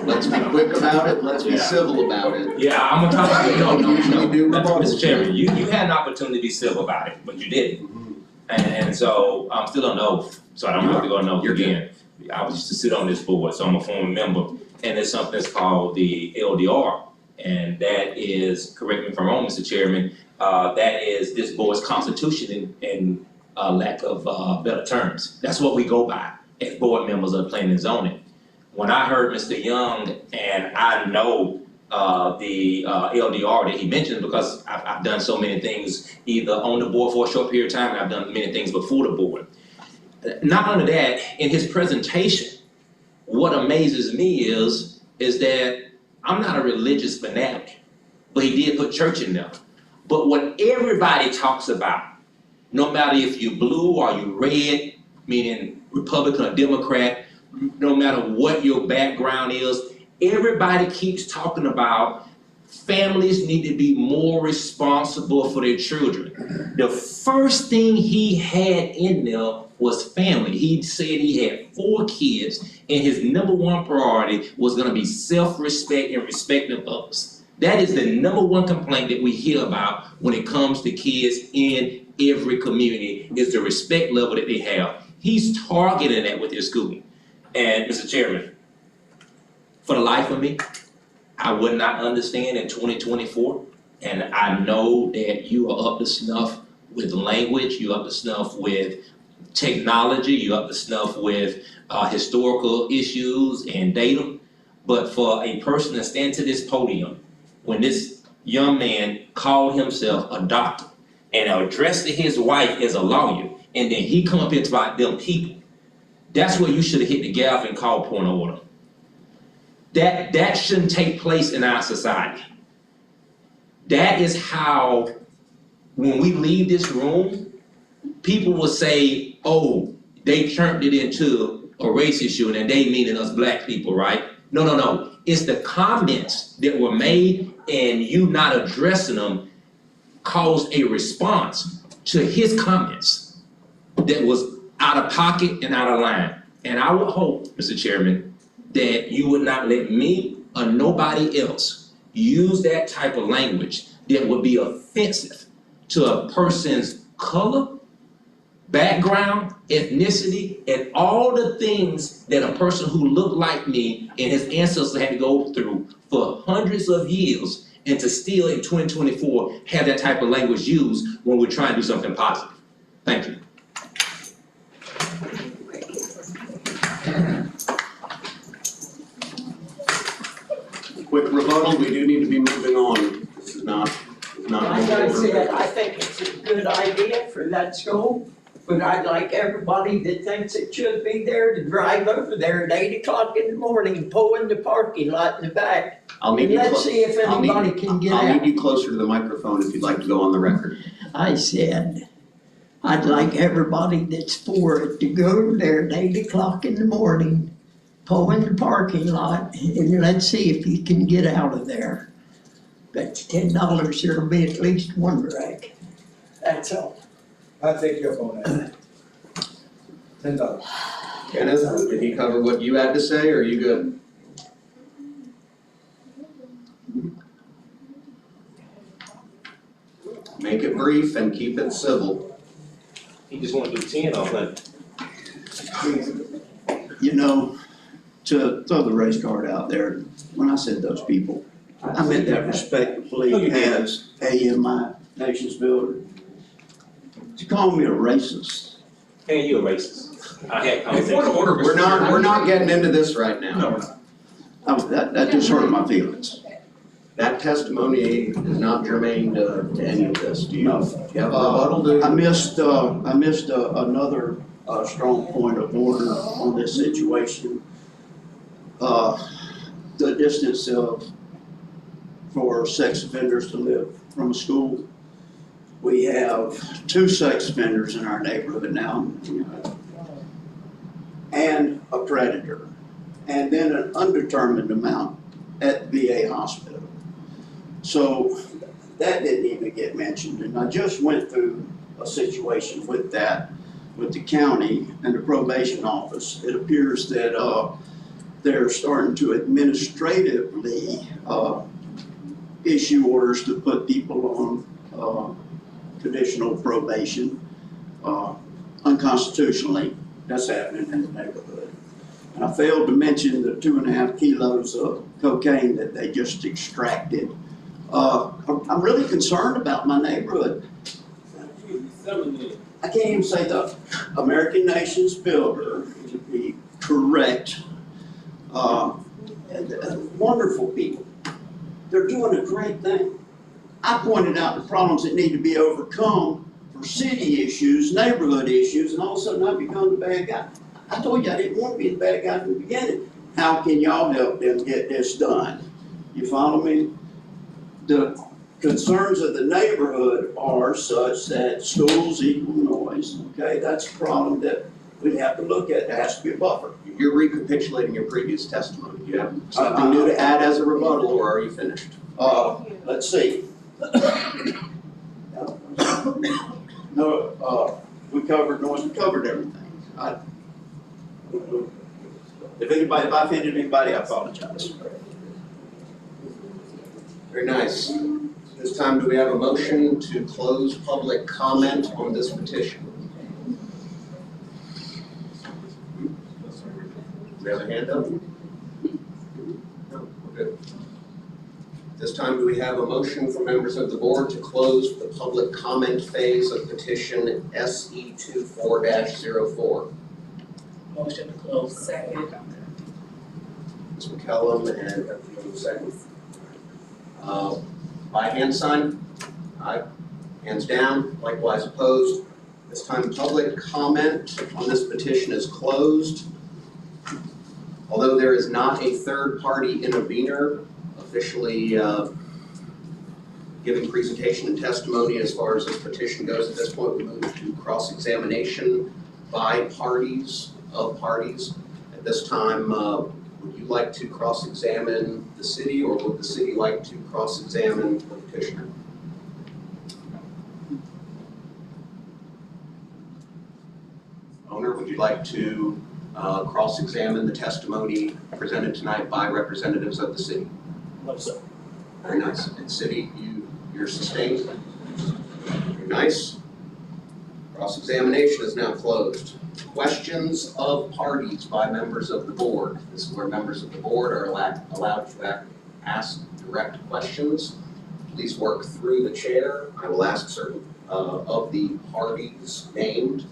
Let's be quick about it, let's be civil about it. Yeah, I'm gonna talk to you. No, do rebuttal. Mr. Chairman, you had an opportunity to be civil about it, but you didn't. And so I'm still on oath, so I don't have to go on oath again. I was used to sit on this board, so I'm a former member, and there's something that's called the LDR. And that is, correct me if I'm wrong, Mr. Chairman, that is this board's constitution in lack of better terms. That's what we go by as board members of planning and zoning. When I heard Mr. Young, and I know the LDR that he mentioned, because I've done so many things either on the board for a short period of time, and I've done many things before the board. Not only that, in his presentation, what amazes me is is that I'm not a religious fanatic, but he did put church in there. But what everybody talks about, no matter if you're blue or you're red, meaning Republican or Democrat, no matter what your background is, everybody keeps talking about families need to be more responsible for their children. The first thing he had in there was family. He said he had 4 kids, and his number one priority was gonna be self-respect and respect of others. That is the number one complaint that we hear about when it comes to kids in every community, is the respect level that they have. He's targeting that with his school. And Mr. Chairman, for the life of me, I would not understand in 2024, and I know that you are up to snuff with language, you're up to snuff with technology, you're up to snuff with historical issues and data, but for a person to stand to this podium, when this young man called himself a doctor and addressed his wife as a lawyer, and then he come up here to about them people, that's where you should have hit the gavel and called point of order. That shouldn't take place in our society. That is how, when we leave this room, people will say, oh, they turned it into a race issue and they meaning us black people, right? No. It's the comments that were made and you not addressing them caused a response to his comments that was out of pocket and out of line. And I would hope, Mr. Chairman, that you would not let me or nobody else use that type of language that would be offensive to a person's color, background, ethnicity, and all the things that a person who looked like me and his ancestors had to go through for hundreds of years, and to still in 2024 have that type of language used when we're trying to do something positive. Thank you. Quick rebuttal, we do need to be moving on. This is not. Like I said, I think it's a good idea for that school, but I'd like everybody that thinks it should be there to drive over there at 8 o'clock in the morning and pull in the parking lot in the back. I'll need you Let's see if anybody can get out. I'll need you closer to the microphone if you'd like to go on the record. I said, I'd like everybody that's for it to go over there at 8 o'clock in the morning, pull in the parking lot, and let's see if you can get out of there. Bet you $10 there'll be at least one wreck. That's all. I'll take you up on that. $10. Kenneth, did he cover what you had to say, or are you good? Make it brief and keep it civil. He just wanted to do 10 on that. You know, to throw the race card out there, when I said those people, I meant that respectfully as AMI Nations Builder. To call me a racist. Hey, you a racist. I had Point of order, we're not getting into this right now. No, we're not. That just hurt my feelings. That testimony is not germane to any of this. Do you No. have a rebuttal to? I missed another strong point of order on this situation. The distance for sex offenders to live from a school. We have 2 sex offenders in our neighborhood now, and a predator, and then an undetermined amount at VA hospital. So that didn't even get mentioned, and I just went through a situation with that, with the county and the probation office. It appears that they're starting to administratively issue orders to put people on conditional probation unconstitutionally. That's happening in the neighborhood. And I failed to mention the 2.5 kilos of cocaine that they just extracted. I'm really concerned about my neighborhood. I can't even say the American Nations Builder, to be correct. Wonderful people. They're doing a great thing. I pointed out the problems that need to be overcome for city issues, neighborhood issues, and all of a sudden I become the bad guy. I told you I didn't want to be the bad guy from the beginning. how can y'all help them get this done? You follow me? The concerns of the neighborhood are such that schools equal noise, okay? That's a problem that we have to look at. There has to be a buffer. You're recapitulating your previous testimony. Do you have something new to add as a rebuttal, or are you finished? Let's see. No, we covered noise, we covered everything. If I offended anybody, I apologize. Very nice. This time, do we have a motion to close public comment on this petition? Do we have a hand up? No, we're good. This time, do we have a motion from members of the board to close the public comment phase of petition SE 24-04? Motion to close. Second. Ms. McCellum and Bethany second. By hand sign? Aye. Hands down, likewise opposed. This time, public comment on this petition is closed. Although there is not a third-party intervener officially giving presentation and testimony as far as this petition goes, at this point we move to cross-examination by parties, of parties. At this time, would you like to cross-examine the city, or would the city like to cross-examine the petitioner? Owner, would you like to cross-examine the testimony presented tonight by representatives of the city? No, sir. Very nice. And city, you're sustained? Very nice. Cross-examination is now closed. Questions of parties by members of the board. This is where members of the board are allowed to ask direct questions. Please work through the chair. I will ask certain of the parties named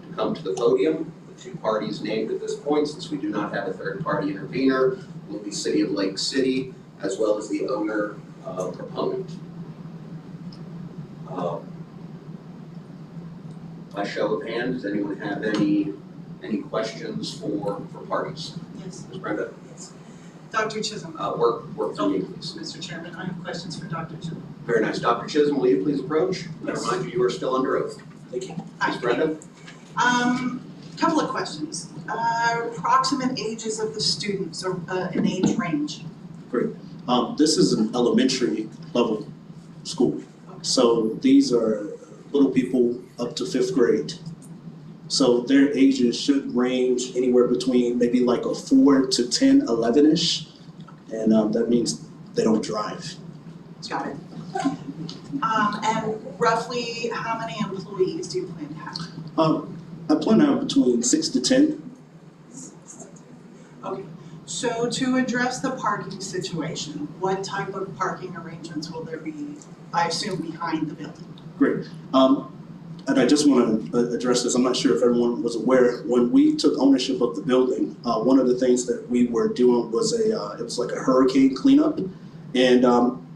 to come to the podium. The two parties named at this point, since we do not have a third-party intervener, will be City of Lake City, as well as the owner proponent. By show of hands, does anyone have any questions for parties? Yes. Ms. Brenda? Yes. Dr. Chisholm. Work for me, please. Mr. Chairman, I have questions for Dr. Chisholm. Very nice. Dr. Chisholm, will you please approach? I remind you, you are still under oath. Thank you. Ms. Brenda? Couple of questions. Approximate ages of the students, or an age range? Great. This is an elementary level school. So these are little people up to 5th grade. So their ages should range anywhere between maybe like a 4 to 10, 11-ish. And that means they don't drive. Got it. And roughly how many employees do you plan to have? I plan to have between 6 to 10. Okay, so to address the parking situation, what type of parking arrangements will there be, I assume, behind the building? Great. And I just want to address this. I'm not sure if everyone was aware. When we took ownership of the building, one of the things that we were doing was it was like a hurricane cleanup. And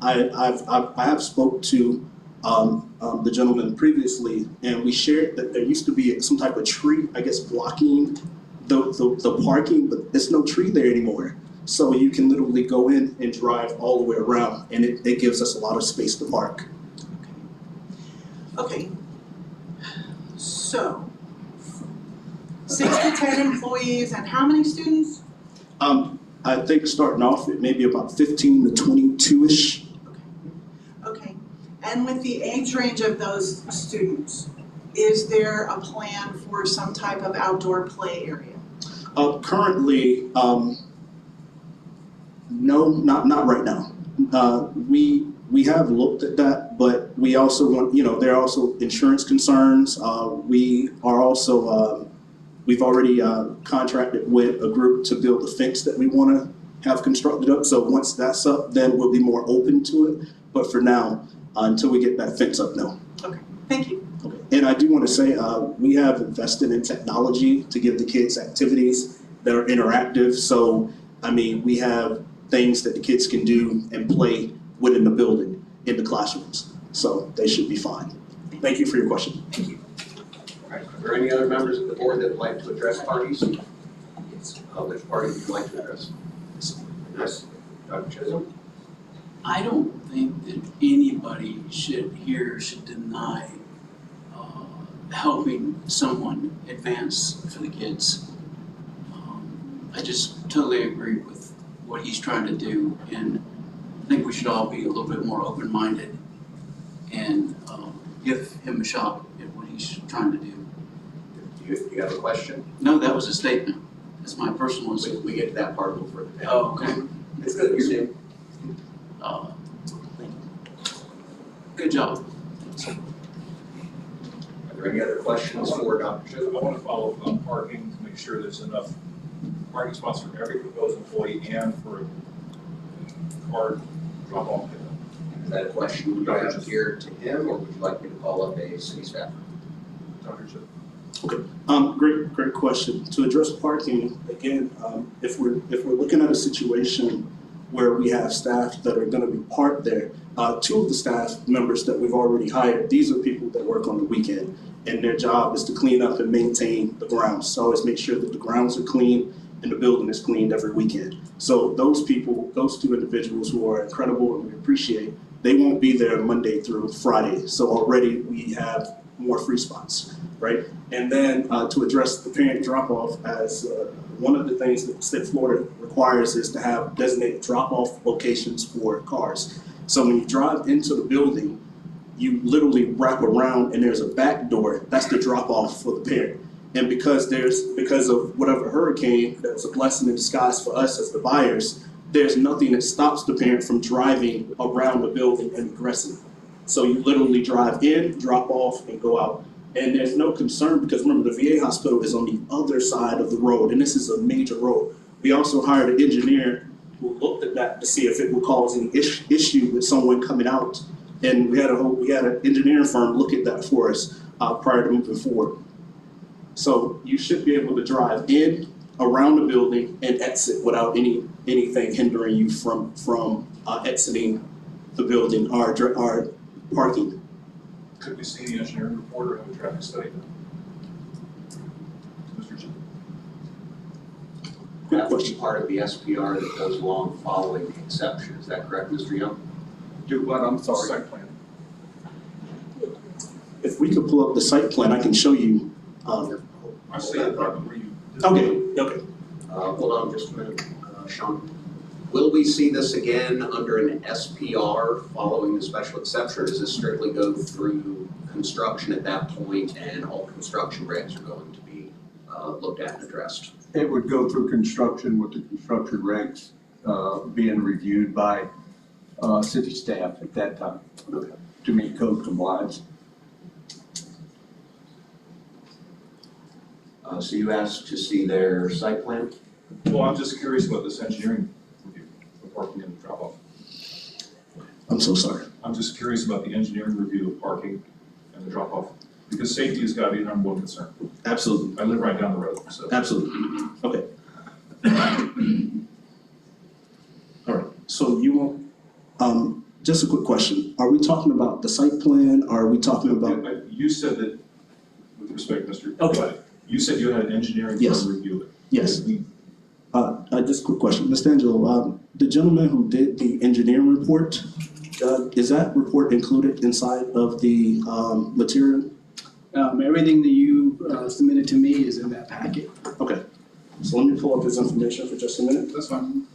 I have spoke to the gentleman previously, and we shared that there used to be some type of tree, I guess, blocking the parking, but there's no tree there anymore. So you can literally go in and drive all the way around, and it gives us a lot of space to park. Okay. So, 6 to 10 employees and how many students? I think starting off at maybe about 15 to 22-ish. Okay. And with the age range of those students, is there a plan for some type of outdoor play area? Currently, no, not right now. We have looked at that, but we also want, there are also insurance concerns. We are also, we've already contracted with a group to build the fence that we want to have constructed up. So once that's up, then we'll be more open to it. But for now, until we get that fence up, no. Okay, thank you. Okay. And I do want to say, we have invested in technology to give the kids activities that are interactive. So, I mean, we have things that the kids can do and play within the building, in the classrooms. So they should be fine. Thank you for your question. Thank you. All right. Are there any other members of the board that would like to address parties? which party would you like to address? Yes, Dr. Chisholm? I don't think that anybody should deny helping someone advance for the kids. I just totally agree with what he's trying to do, and I think we should all be a little bit more open-minded and give him a shot at what he's trying to do. You have a question? No, that was a statement. That's my personal opinion. We get to that part a little further down. Oh, okay. It's good, you're new. Good job. Are there any other questions for Dr. Chisholm? I want to follow up on parking to make sure there's enough parking spots for every proposed employee and for car drop-off pickup. Is that a question you have here to him, or would you like me to call up a city staffer? Dr. Chisholm. Okay, great question. To address parking, again, if we're looking at a situation where we have staff that are gonna be parked there, two of the staff members that we've already hired, these are people that work on the weekend, and their job is to clean up and maintain the grounds. So always make sure that the grounds are clean and the building is cleaned every weekend. So those people, those two individuals who are incredible and we appreciate, they won't be there Monday through Friday. So already we have more free spots, right? And then to address the parent drop-off, as one of the things that the state of Florida requires is to have designated drop-off locations for cars. So when you drive into the building, you literally wrap around and there's a back door. That's the drop-off for the parent. And because of whatever hurricane, that's a blessing in disguise for us as the buyers, there's nothing that stops the parent from driving around the building and egressing. So you literally drive in, drop off, and go out. And there's no concern because remember, the VA hospital is on the other side of the road, and this is a major road. We also hired an engineer who looked at that to see if it would cause any issue with someone coming out. And we had an engineering firm look at that for us prior to moving forward. So you should be able to drive in, around the building, and exit without anything hindering you from exiting the building or parking. Could we see the engineering report or have a traffic study done? Mr. Chisholm. That would be part of the SPR that goes along following the exception. Is that correct, Mr. Young? Do what, I'm sorry? Site plan. If we could pull up the site plan, I can show you. I see it, but were you? Okay. Hold on just a minute, Sean. Will we see this again under an SPR following the special exception, or does this strictly go through construction at that point and all construction regs are going to be looked at and addressed? It would go through construction with the construction regs being reviewed by city staff at that time to meet code compliance. So you asked to see their site plan? Well, I'm just curious about this engineering review of parking and drop-off. I'm so sorry. I'm just curious about the engineering review of parking and the drop-off, because safety has got to be the number one concern. Absolutely. I live right down the road, so. Absolutely. Okay. All right. So you want, just a quick question. Are we talking about the site plan? Or are we talking about? You said that, with respect, Mr. Okay. You said you had an engineering Yes. firm review it. Yes. Just a quick question. Mr. Angelo, the gentleman who did the engineering report, is that report included inside of the material? Everything that you submitted to me is in that packet. Okay. So let me pull up his information for just a minute. That's fine.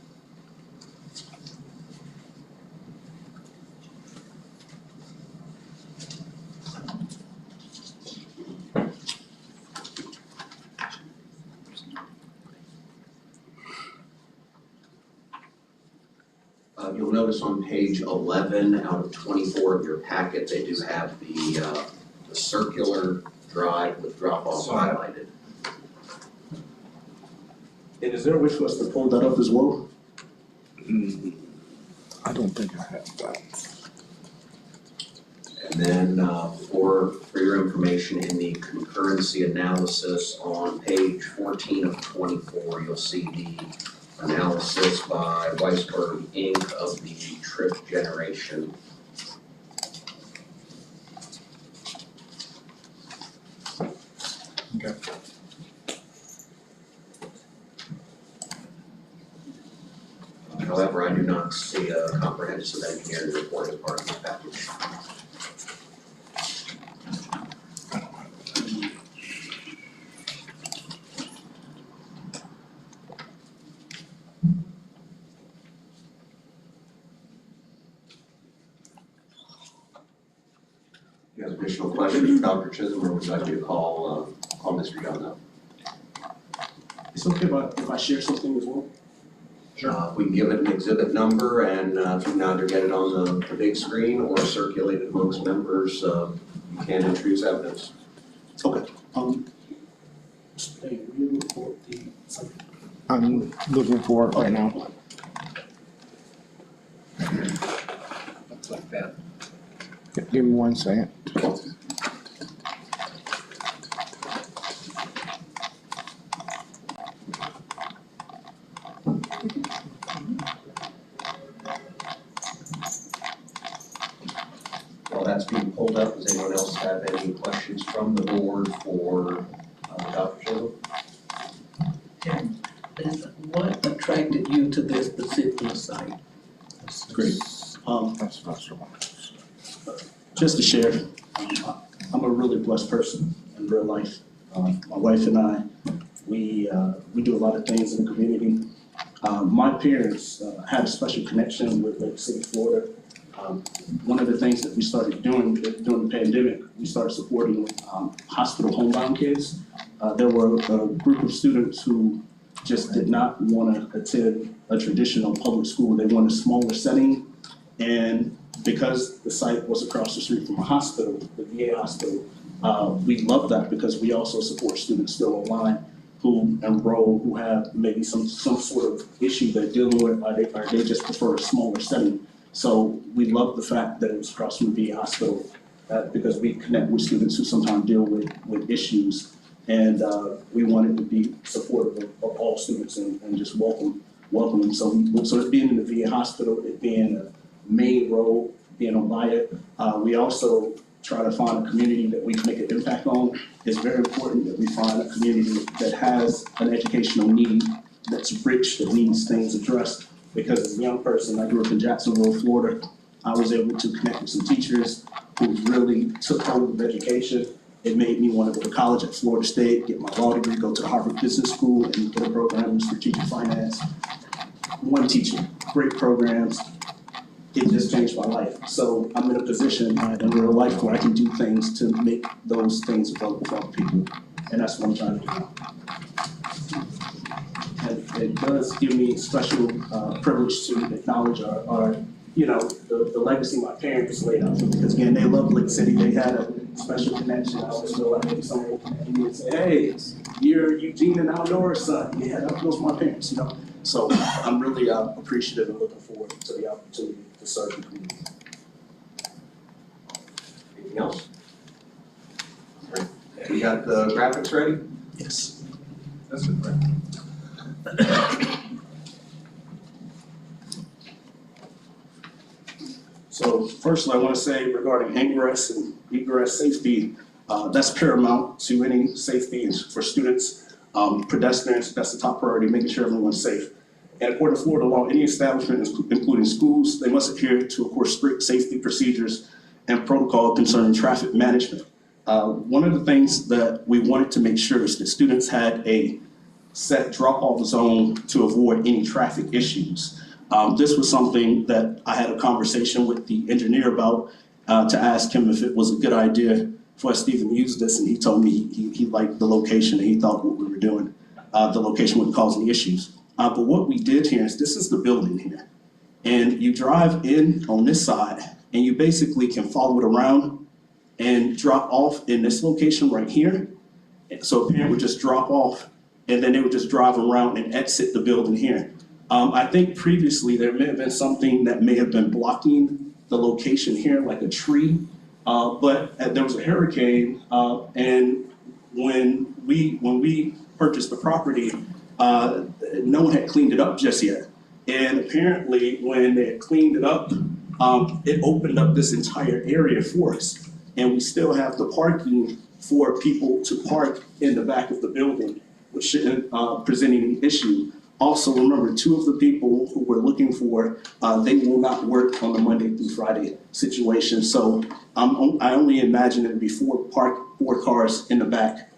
You'll notice on page 11 out of 24 of your packet, they do have the circular drive with drop-off highlighted. And is there a way for us to pull that up as well? I don't think I have that. And then for your information, in the concurrency analysis on page 14 of 24, you'll see the analysis by Weisberg Inc. of the trip generation. Okay. do not see a comprehensive engineering report as part of this package. If you have additional questions, Dr. Chisholm, or would you like me to call Mr. Young up? It's okay if I share something as well? If we can give it an exhibit number, and if you can either get it on the big screen or circulate it amongst members, you can introduce evidence. Okay. Hey, will you report the subject? I'm looking for it right now. Looks like that. Give me 1 second. While that's being pulled up, does anyone else have any questions from the board for Dr. Chisholm? What attracted you to this particular site? Great. Just to share, I'm a really blessed person in real life. My wife and I, we do a lot of things in the community. My parents had a special connection with Lake City, Florida. One of the things that we started doing during the pandemic, we started supporting hospital homebound kids. There were a group of students who just did not want to attend a traditional public school. They wanted a smaller setting, and because the site was across the street from a hospital, the VA hospital, we love that because we also support students still online who enroll, who have maybe some sort of issue they're dealing with, or they just prefer a smaller setting. So we love the fact that it was across from the VA hospital because we connect with students who sometimes deal with issues, and we wanted to be supportive of all students and just welcome them. So it being in the VA hospital, it being a main road, being on Maya, we also try to find a community that we can make an impact on. It's very important that we find a community that has an educational need that's rich, that needs things addressed. Because as a young person, I grew up in Jacksonville, Florida. I was able to connect with some teachers who really took hold of education. It made me want to go to college at Florida State, get my law degree, go to the Harvard Business School, and get a program in strategic finance. One teacher, great programs. It just changed my life. So I'm in a position in real life where I can do things to make those things available for other people. And that's what I'm trying to do now. And it does give me special privilege to acknowledge our the legacy my parents laid out for me. Because again, they loved Lake City. They had a special connection. I always feel like maybe someone will connect me and say, hey, you're Eugene and Aldora's son. Yeah, those were my parents, So I'm really appreciative and looking forward to the opportunity to serve the community. Anything else? All right. We got the graphics ready? Yes. That's good, right? So firstly, I want to say regarding ingress and egress safety, that's paramount to any safety for students, pedestrians. That's the top priority, making sure everyone's safe. And according to Florida law, any establishment, including schools, they must adhere to, of course, strict safety procedures and protocol concerning traffic management. One of the things that we wanted to make sure is that students had a set drop-off zone to avoid any traffic issues. This was something that I had a conversation with the engineer about to ask him if it was a good idea for us to even use this, and he told me he liked the location and he thought what we were doing, the location wouldn't cause any issues. But what we did here is this is the building here. And you drive in on this side and you basically can follow it around and drop off in this location right here. So a parent would just drop off and then they would just drive around and exit the building here. I think previously there may have been something that may have been blocking the location here, like a tree. But there was a hurricane, and when we purchased the property, no one had cleaned it up just yet. And apparently when they had cleaned it up, it opened up this entire area for us. And we still have the parking for people to park in the back of the building, which shouldn't present any issue. Also, remember, 2 of the people who we're looking for, they will not work on the Monday through Friday situation. So I only imagine it'd be 4 cars in the back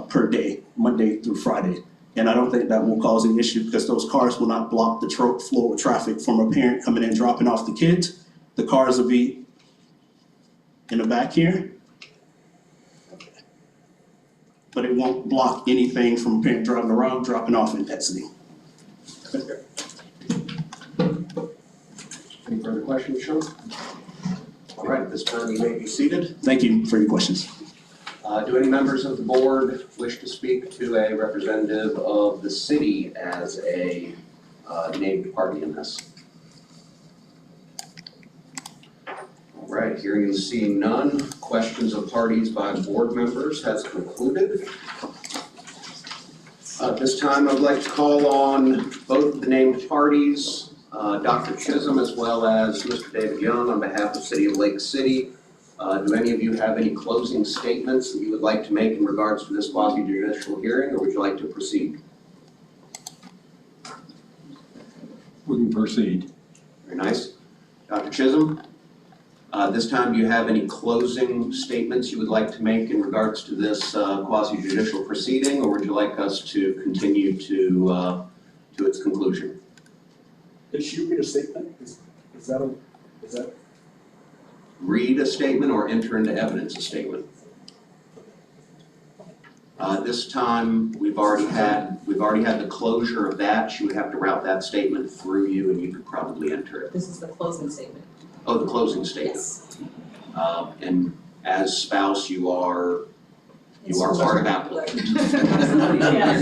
per day, Monday through Friday. And I don't think that will cause an issue because those cars will not block the flow of traffic from a parent coming in, dropping off the kids. The cars will be in the back here. But it won't block anything from a parent driving around, dropping off in Petsy. Any further questions, Sean? All right, at this time you may be seated. Thank you for your questions. Do any members of the board wish to speak to a representative of the city as a named party in this? All right, hearing and seeing none, questions of parties by board members has concluded. At this time, I would like to call on both of the named parties, Dr. Chisholm as well as Mr. David Young on behalf of the City of Lake City. Do any of you have any closing statements that you would like to make in regards to this quasi-judicial hearing, or would you like to proceed? We can proceed. Very nice. Dr. Chisholm, this time, do you have any closing statements you would like to make in regards to this quasi-judicial proceeding, or would you like us to continue to its conclusion? Did she read a statement? Is that? Read a statement or enter into evidence a statement? This time, we've already had the closure of that. She would have to route that statement through you, and you could probably enter it. This is the closing statement. Oh, the closing statement. Yes. And as spouse, you are part of applicant. Yes,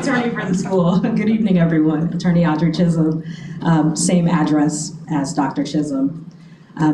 attorney for the school. Good evening, everyone. Attorney Audrey Chisholm, same address as Dr. Chisholm.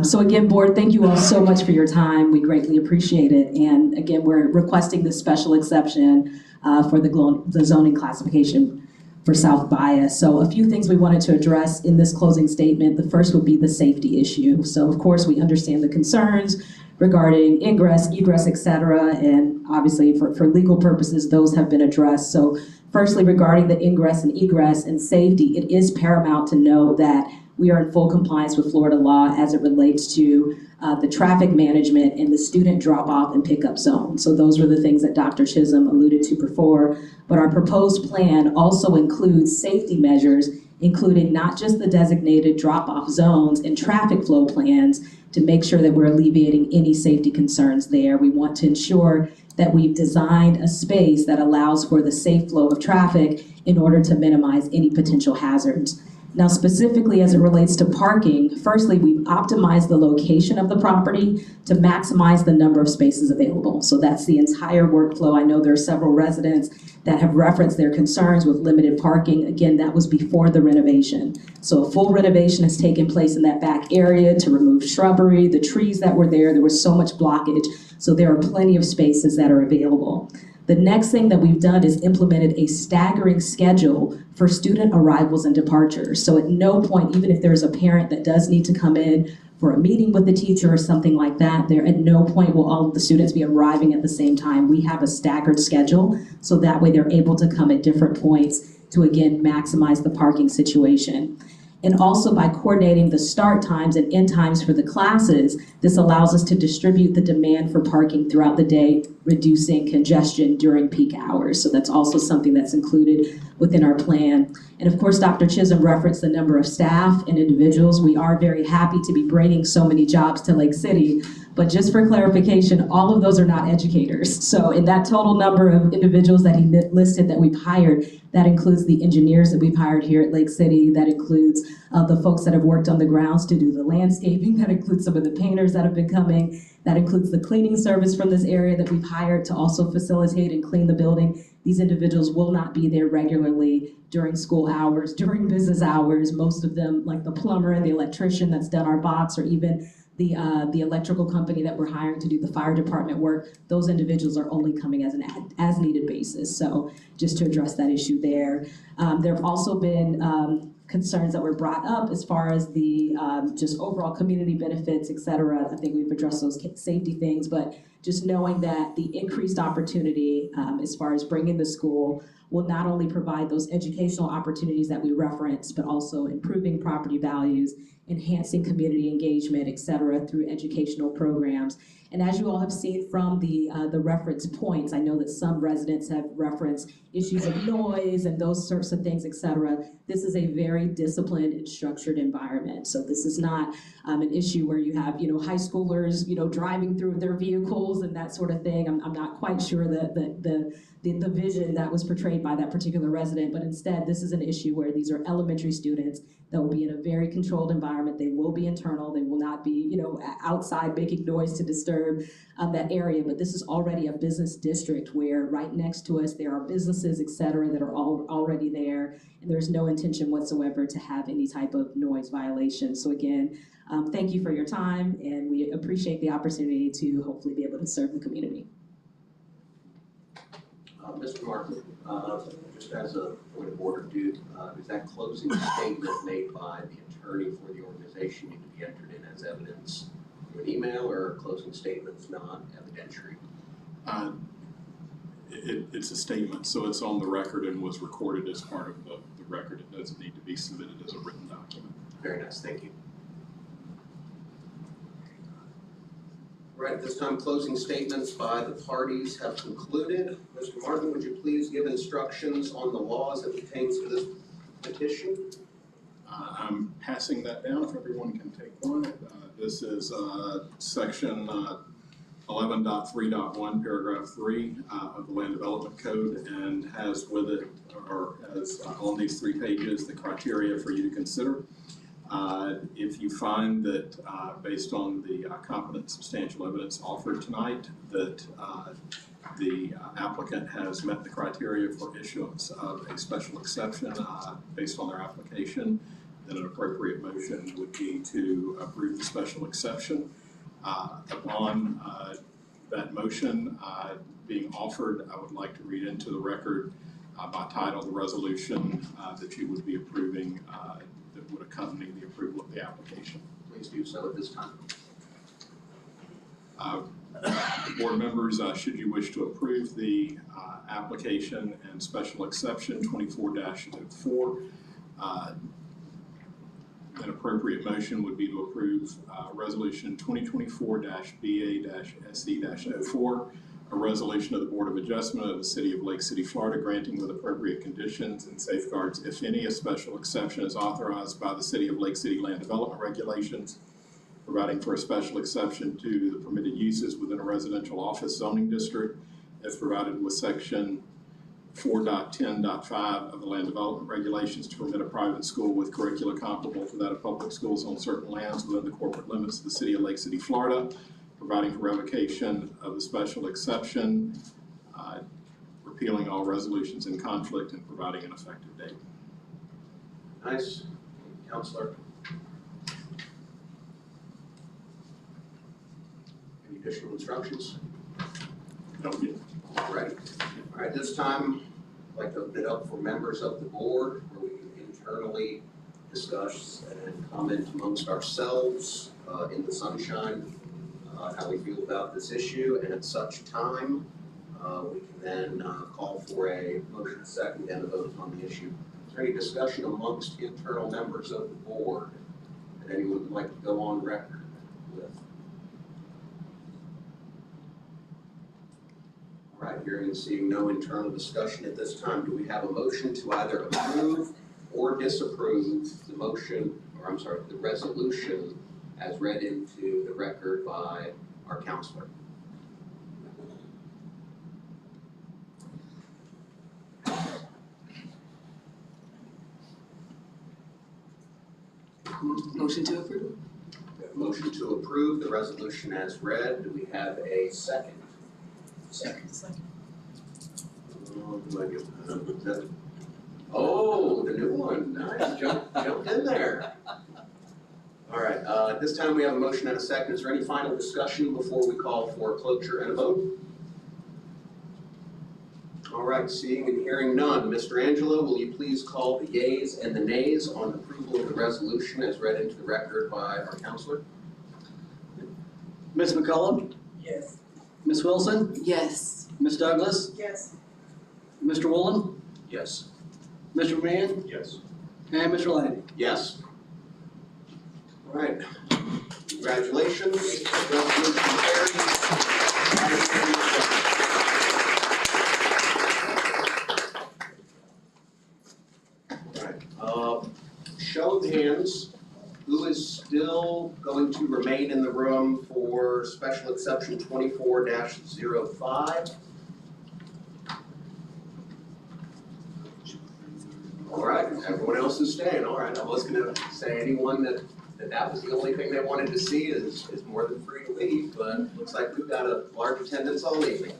So again, board, thank you all so much for your time. We greatly appreciate it. And again, we're requesting this special exception for the zoning classification for South Bias. So a few things we wanted to address in this closing statement. The first would be the safety issue. So of course, we understand the concerns regarding ingress, egress, et cetera. And obviously for legal purposes, those have been addressed. So firstly, regarding the ingress and egress and safety, it is paramount to know that we are in full compliance with Florida law as it relates to the traffic management and the student drop-off and pickup zone. So those were the things that Dr. Chisholm alluded to before. But our proposed plan also includes safety measures, including not just the designated drop-off zones and traffic flow plans to make sure that we're alleviating any safety concerns there. We want to ensure that we've designed a space that allows for the safe flow of traffic in order to minimize any potential hazards. Now, specifically as it relates to parking, firstly, we've optimized the location of the property to maximize the number of spaces available. So that's the entire workflow. I know there are several residents that have referenced their concerns with limited parking. Again, that was before the renovation. So a full renovation has taken place in that back area to remove shrubbery, the trees that were there. There was so much blockage. So there are plenty of spaces that are available. The next thing that we've done is implemented a staggering schedule for student arrivals and departures. So at no point, even if there's a parent that does need to come in for a meeting with the teacher or something like that, there at no point will all of the students be arriving at the same time. We have a staggered schedule, so that way they're able to come at different points to, again, maximize the parking situation. And also by coordinating the start times and end times for the classes, this allows us to distribute the demand for parking throughout the day, reducing congestion during peak hours. So that's also something that's included within our plan. And of course, Dr. Chisholm referenced the number of staff and individuals. We are very happy to be bringing so many jobs to Lake City. But just for clarification, all of those are not educators. So in that total number of individuals that he listed that we've hired, that includes the engineers that we've hired here at Lake City, that includes the folks that have worked on the grounds to do the landscaping, that includes some of the painters that have been coming, that includes the cleaning service from this area that we've hired to also facilitate and clean the building. These individuals will not be there regularly during school hours, during business hours. Most of them, like the plumber and the electrician that's done our box, or even the electrical company that we're hiring to do the fire department work, those individuals are only coming as an as needed basis. So just to address that issue there. There have also been concerns that were brought up as far as the just overall community benefits, et cetera. I think we've addressed those safety things, but just knowing that the increased opportunity as far as bringing the school will not only provide those educational opportunities that we referenced, but also improving property values, enhancing community engagement, et cetera, through educational programs. And as you all have seen from the reference points, I know that some residents have referenced issues of noise and those sorts of things, et cetera. This is a very disciplined and structured environment. So this is not an issue where you have, high schoolers, driving through their vehicles and that sort of thing. I'm not quite sure the vision that was portrayed by that particular resident, but instead this is an issue where these are elementary students that will be in a very controlled environment. They will be internal. They will not be, outside making noise to disturb that area. But this is already a business district where right next to us there are businesses, et cetera, that are already there, and there's no intention whatsoever to have any type of noise violation. So again, thank you for your time, and we appreciate the opportunity to hopefully be able to serve the community. Mr. Martin, just as a point of order, is that closing statement made by the attorney for the organization need to be entered in as evidence through an email, or closing statements not evidentiary? It's a statement, so it's on the record and was recorded as part of the record. It doesn't need to be submitted as a written document. Very nice, thank you. Right, at this time, closing statements by the parties have concluded. Mr. Martin, would you please give instructions on the laws that pertains to this petition? I'm passing that down if everyone can take one. This is section 11.3.1, paragraph 3 of the Land Development Code, and has with it, or has on these 3 pages, the criteria for you to consider. If you find that based on the competent substantial evidence offered tonight that the applicant has met the criteria for issuance of a special exception based on their application, then an appropriate motion would be to approve the special exception. Upon that motion being offered, I would like to read into the record by title the resolution that you would be approving that would accompany the approval of the application. Please do so at this time. Board members, should you wish to approve the application and special exception 24-04, an appropriate motion would be to approve resolution 2024-BA-SE-04, a resolution of the Board of Adjustment of the City of Lake City, Florida, granting with appropriate conditions and safeguards, if any, a special exception is authorized by the City of Lake City Land Development Regulations, providing for a special exception to the permitted uses within a residential office zoning district as provided with section 4.10.5 of the Land Development Regulations to permit a private school with curricula comparable to that of public schools on certain lands within the corporate limits of the City of Lake City, Florida, providing for revocation of the special exception, repealing all resolutions in conflict, and providing an effective date. Nice. Counselor. Any additional instructions? No. All right. All right, this time, I'd like to open it up for members of the board where we can internally discuss and comment amongst ourselves in the sunshine how we feel about this issue, and at such time we can then call for a motion second and a vote on the issue. Is there any discussion amongst internal members of the board that anyone would like to go on record with? All right, hearing and seeing no internal discussion at this time, do we have a motion to either approve or disapprove the motion, or I'm sorry, the resolution as read into the record by our counselor? Motion to approve? We have a motion to approve the resolution as read. Do we have a second? Second. Oh, the new one. Nice. Jumped in there. All right. At this time, we have a motion and a second. Is there any final discussion before we call for closure and a vote? All right. Seeing and hearing none. Mr. Angelo, will you please call the yeas and the nays on approval of the resolution as read into the record by our counselor? Ms. McCollum? Yes. Ms. Wilson? Yes. Ms. Douglas? Yes. Mr. Woolen? Yes. Mr. Mann? Yes. And Mr. Lady? Yes. All right. Congratulations. Resolution carries. All right. Show of hands, who is still going to remain in the room for special exception 24-05? All right, everyone else is staying. All right, I was gonna say anyone that was the only thing they wanted to see is more than free to leave, but looks like we've got a large attendance all evening.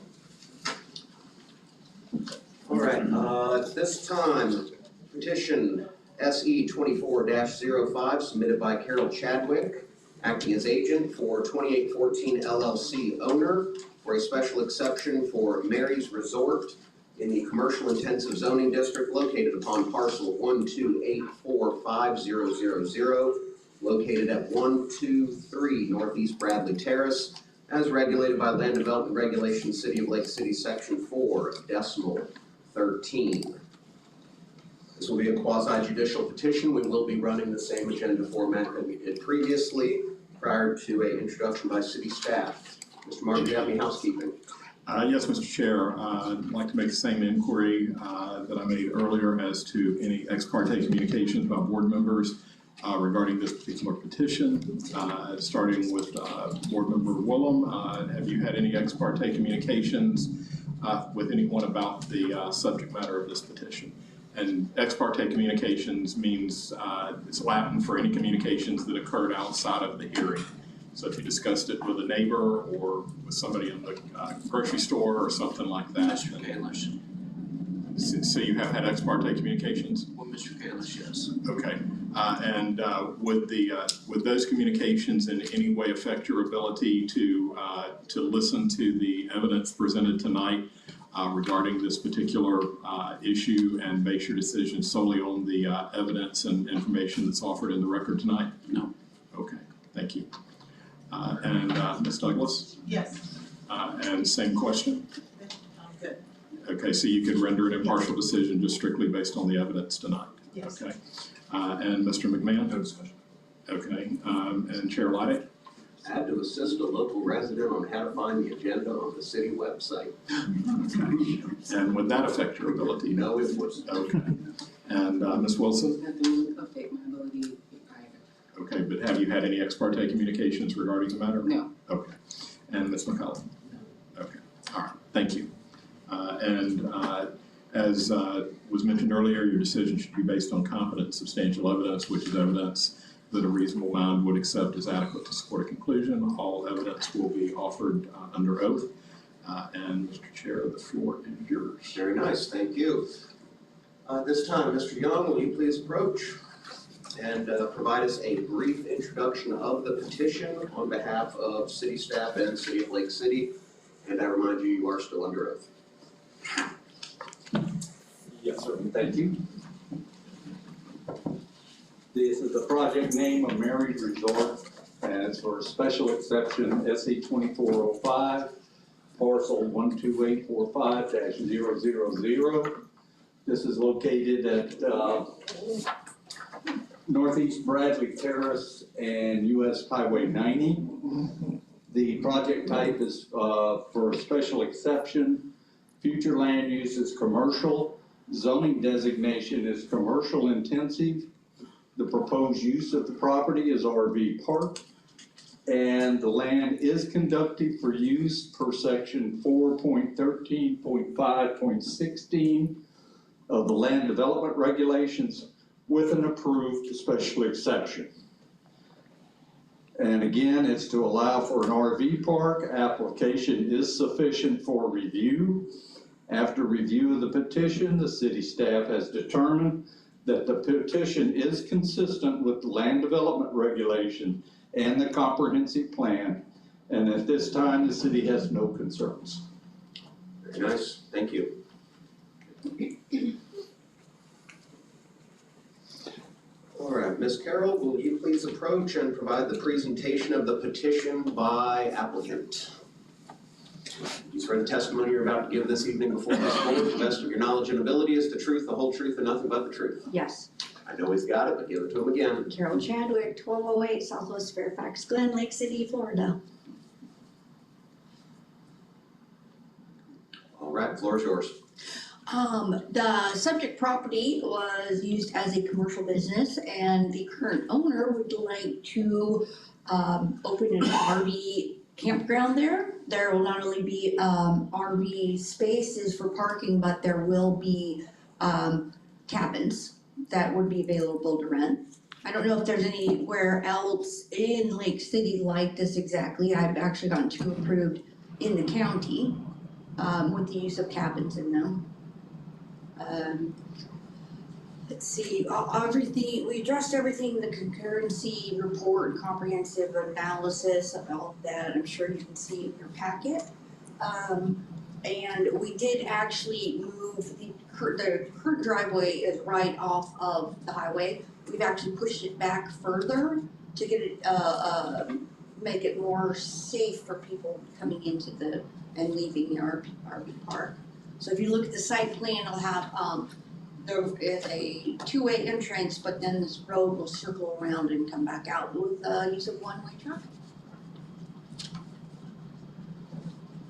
All right, at this time, petition SE 24-05 submitted by Carol Chadwick, acting as agent for 2814 LLC owner for a special exception for Mary's Resort in the commercial intensive zoning district located upon parcel 1284500, located at 123 Northeast Bradley Terrace, as regulated by Land Development Regulations, City of Lake City, Section 4.13. This will be a quasi-judicial petition. We will be running the same agenda format that we did previously prior to an introduction by city staff. Mr. Martin, do you have any housekeeping? Yes, Mr. Chair. I'd like to make the same inquiry that I made earlier as to any ex parte communications by board members regarding this particular petition. Starting with Board Member Willem, have you had any ex parte communications with anyone about the subject matter of this petition? And ex parte communications means it's Latin for any communications that occurred outside of the hearing. So if you discussed it with a neighbor or with somebody in the grocery store or something like that. Mr. Kalish. So you have had ex parte communications? Well, Mr. Kalish, yes. Okay. And would those communications in any way affect your ability to listen to the evidence presented tonight regarding this particular issue and base your decision solely on the evidence and information that's offered in the record tonight? No. Okay, thank you. And Ms. Douglas? Yes. And same question? I'm good. Okay, so you could render an impartial decision just strictly based on the evidence tonight? Yes. Okay. And Mr. McMahon? No discussion. Okay, and Chair Leidy? I had to assist a local resident on how to find the agenda on the city website. Okay. And would that affect your ability? No, it wouldn't. Okay. And Ms. Wilson? That doesn't affect my ability either. Okay, but have you had any ex parte communications regarding the matter? No. Okay. And Ms. McCullough? Okay, all right, thank you. As was mentioned earlier, your decision should be based on competent substantial evidence, which is evidence that a reasonable mind would accept as adequate to support a conclusion. All evidence will be offered under oath. And Mr. Chair, the floor is yours. Very nice, thank you. This time, Mr. Young, will you please approach and provide us a brief introduction of the petition on behalf of city staff and City of Lake City. And I remind you, you are still under oath. Yes, sir. Thank you. This is the project name of Mary's Resort, and it's for a special exception SE 2405, parcel 12845-000. This is located at Northeast Bradley Terrace and US Highway 90. The project type is for a special exception. Future land use is commercial. Zoning designation is commercial intensive. The proposed use of the property is RV park. And the land is conducted for use per section 4.13.5.16 of the land development regulations with an approved special exception. And again, it's to allow for an RV park. Application is sufficient for review. After review of the petition, the city staff has determined that the petition is consistent with the land development regulation and the comprehensive plan. And at this time, the city has no concerns. Very nice, thank you. All right, Ms. Carroll, will you please approach and provide the presentation of the petition by applicant? You swear the testimony you're about to give this evening before this board, to the best of your knowledge and ability, is the truth, the whole truth, and nothing but the truth? Yes. I know he's got it, but give it to him again. Carol Chadwick, 1208 Southwest Fairfax Glen, Lake City, Florida. All right, floor is yours. The subject property was used as a commercial business, and the current owner would like to open an RV campground there. There will not only be RV spaces for parking, but there will be cabins that would be available to rent. I don't know if there's anywhere else in Lake City like this exactly. I've actually gotten 2 approved in the county with the use of cabins in them. Let's see, everything, we addressed everything, the concurrency report, comprehensive analysis of all of that, I'm sure you can see in your packet. And we did actually move the current driveway is right off of the highway. We've actually pushed it back further to get it, make it more safe for people coming into and leaving the RV park. So if you look at the site plan, it'll have, there is a 2-way entrance, but then this road will circle around and come back out with use of one-way traffic.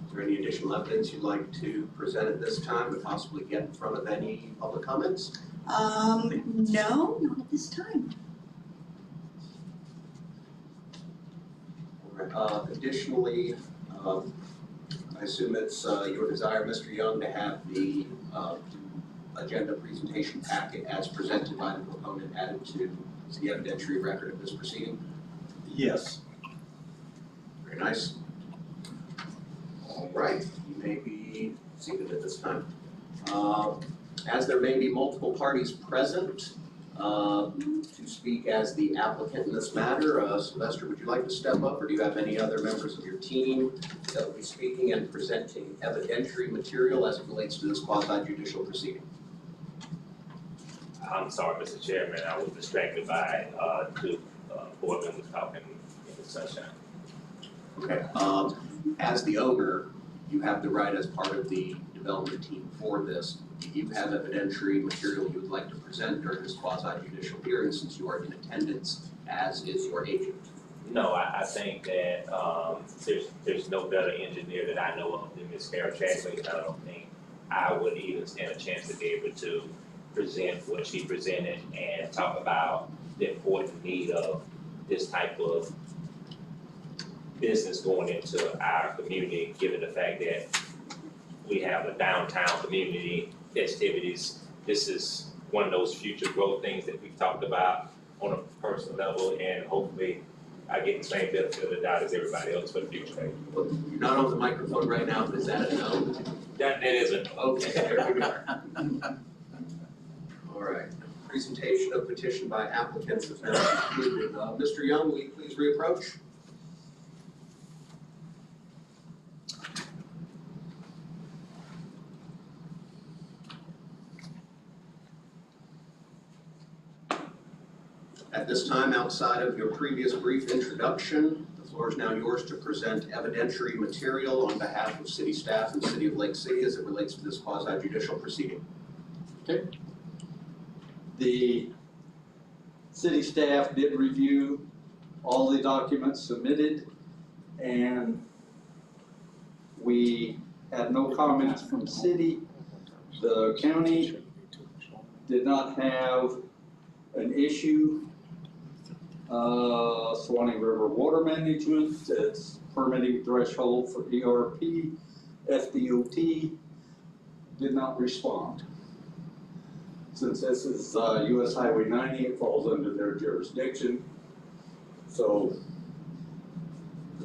Is there any additional evidence you'd like to present at this time to possibly get in front of any public comments? No, not at this time. All right, additionally, I assume it's your desire, Mr. Young, to have the agenda presentation packet as presented by the proponent added to the evidentiary record of this proceeding? Yes. Very nice. All right, you may be seated at this time. As there may be multiple parties present to speak as the applicant in this matter, Sylvester, would you like to step up, or do you have any other members of your team that will be speaking and presenting evidentiary material as it relates to this quasi-judicial proceeding? I'm sorry, Mr. Chairman, I was distracted by 2 board members talking in the sunshine. Okay, as the owner, you have the right as part of the development team for this. Do you have evidentiary material you would like to present during this quasi-judicial hearing since you are in attendance, as is your agent? No, I think that there's no better engineer that I know of than Ms. Carol Chadwick. I don't think I would even stand a chance to be able to present what she presented and talk about the important need of this type of business going into our community, given the fact that we have a downtown community festivities. This is one of those future growth things that we've talked about on a personal level, and hopefully I get the same benefit of the doubt as everybody else for the future. Well, you're not on the microphone right now, but is that a no? That is a no. Okay, there we are. All right, presentation of petition by applicants is now concluded. Mr. Young, will you please reapproach? At this time, outside of your previous brief introduction, the floor is now yours to present evidentiary material on behalf of city staff and the City of Lake City as it relates to this quasi-judicial proceeding. Okay. The city staff did review all the documents submitted, and we had no comments from the city. The county did not have an issue. Suwannee River Water Management, its permitting threshold for ERP, FDOT did not respond. Since this is US Highway 90, it falls under their jurisdiction. So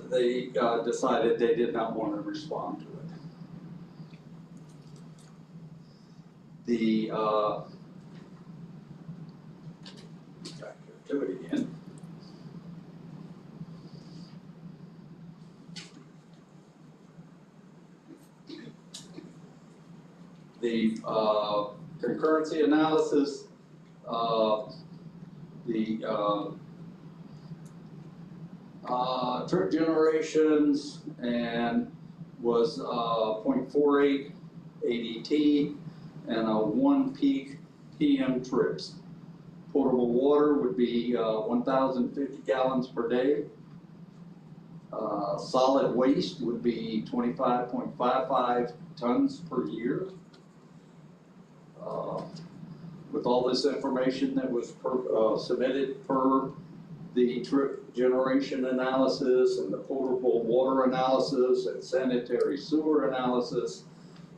they decided they did not want to respond to it. The back here to it again. The concurrency analysis, trip generations, and was 0.48 ADT and a 1 peak PM trips. Potable water would be 1,050 gallons per day. Solid waste would be 25.55 tons per year. With all this information that was submitted per the trip generation analysis and the potable water analysis and sanitary sewer analysis,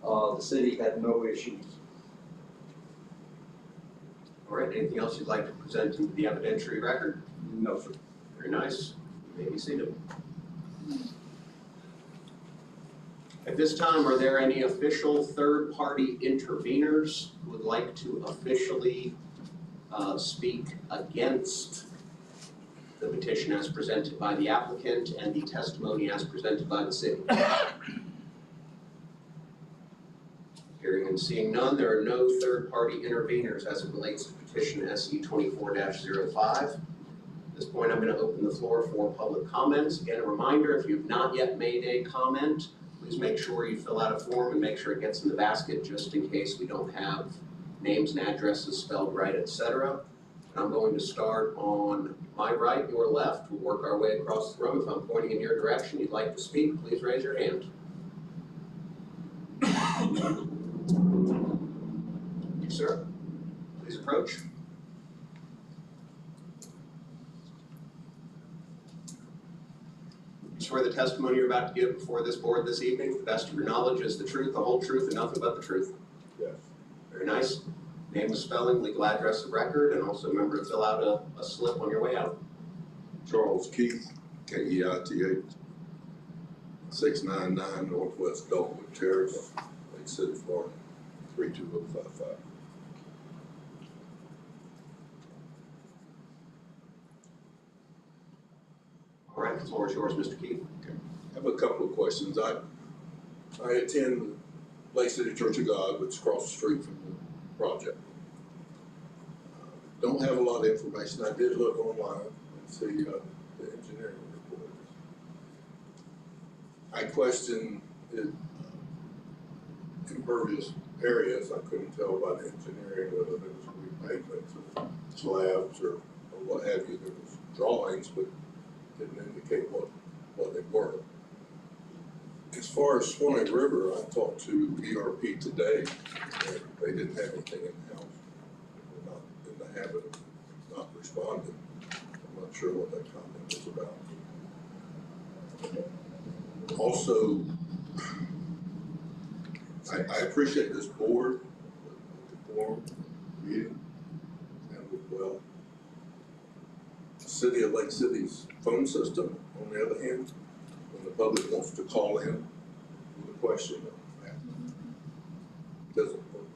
the city had no issues. All right, anything else you'd like to present into the evidentiary record? No, sir. Very nice. You may be seated. At this time, are there any official third-party interveners who would like to officially speak against the petition as presented by the applicant and the testimony as presented by the city? Hearing and seeing none, there are no third-party interveners as it relates to petition SE 24-05. At this point, I'm going to open the floor for public comments. Again, a reminder, if you've not yet made a comment, please make sure you fill out a form and make sure it gets in the basket just in case we don't have names and addresses spelled right, etc. And I'm going to start on my right, your left. We'll work our way across the room. If I'm pointing in your direction, you'd like to speak, please raise your hand. You, sir, please approach. Swear the testimony you're about to give before this board this evening, to the best of your knowledge, is the truth, the whole truth, and nothing but the truth. Yes. Very nice. Name and spelling, legal address of record, and also remember to fill out a slip on your way out. Charles Keith, Keith, 699 Northwest Dogwood Terrace, Lake City, Florida, 32055. All right, the floor is yours, Mr. Keith. Okay. I have a couple of questions. I attend Lake City Church of God, which is across the street from the project. Don't have a lot of information. I did look online and see the engineering report. I question it, impervious areas. I couldn't tell by the engineering whether there was repavements or slabs or what have you. There was drawings, but didn't indicate what they were. As far as Swanee River, I talked to ERP today, and they didn't have anything in-house. They're not in the habit of not responding. I'm not sure what that comment was about. Also, I appreciate this board, the forum, meeting, handled well. The City of Lake City's phone system, on the other hand, when the public wants to call in with a question, it doesn't work.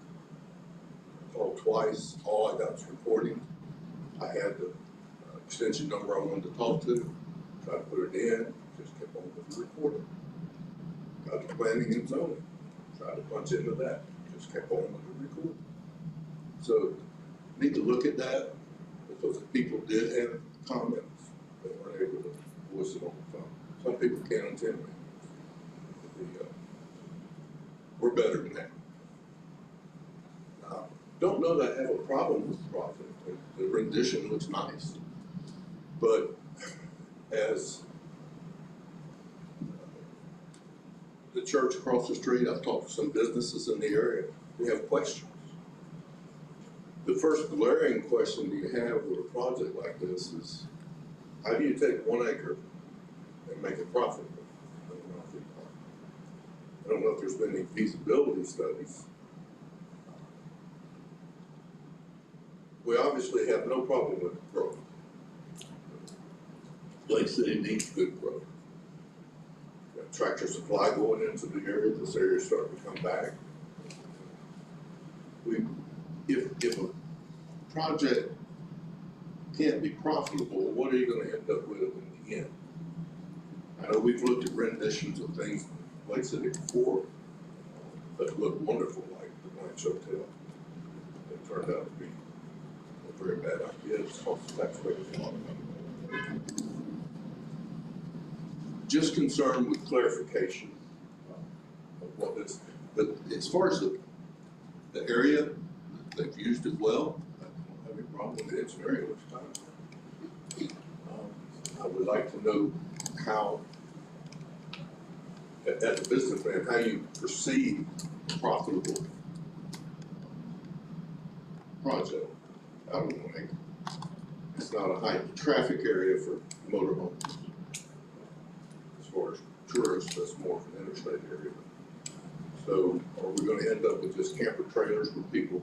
I called twice, all I got was recording. I had the extension number I wanted to talk to, tried to put it in, just kept on with the recording. Got to planning and zoning, tried to punch into that, just kept on with the recording. So, need to look at that, because if people did have comments, they weren't able to voice it on the phone. Some people can't attend me. We're better than that. Don't know that I have a problem with the project. The rendition looks nice. But as the church across the street, I've talked to some businesses in the area, we have questions. The first glaring question you have with a project like this is, how do you take 1 acre and make it profitable? I don't know if there's been any feasibility studies. We obviously have no problem with growth. Lake City needs good growth. Tractor Supply going into the area, this area is starting to come back. If a project can't be profitable, what are you going to end up with in the end? I know we've looked at renditions of things in Lake City before that looked wonderful, like the Blanche Hotel. It turned out to be a very bad idea. It's cost the taxpayers a lot of money. Just concerned with clarification. what this, but as far as the area, they've used it well. I don't have any problem with it. It's very much time. I would like to know how, as a businessman, how you perceive profitable project. I don't know, it's not a high traffic area for motorhomes. As far as tourists, that's more of an interstate area. So are we gonna end up with just camper trailers with people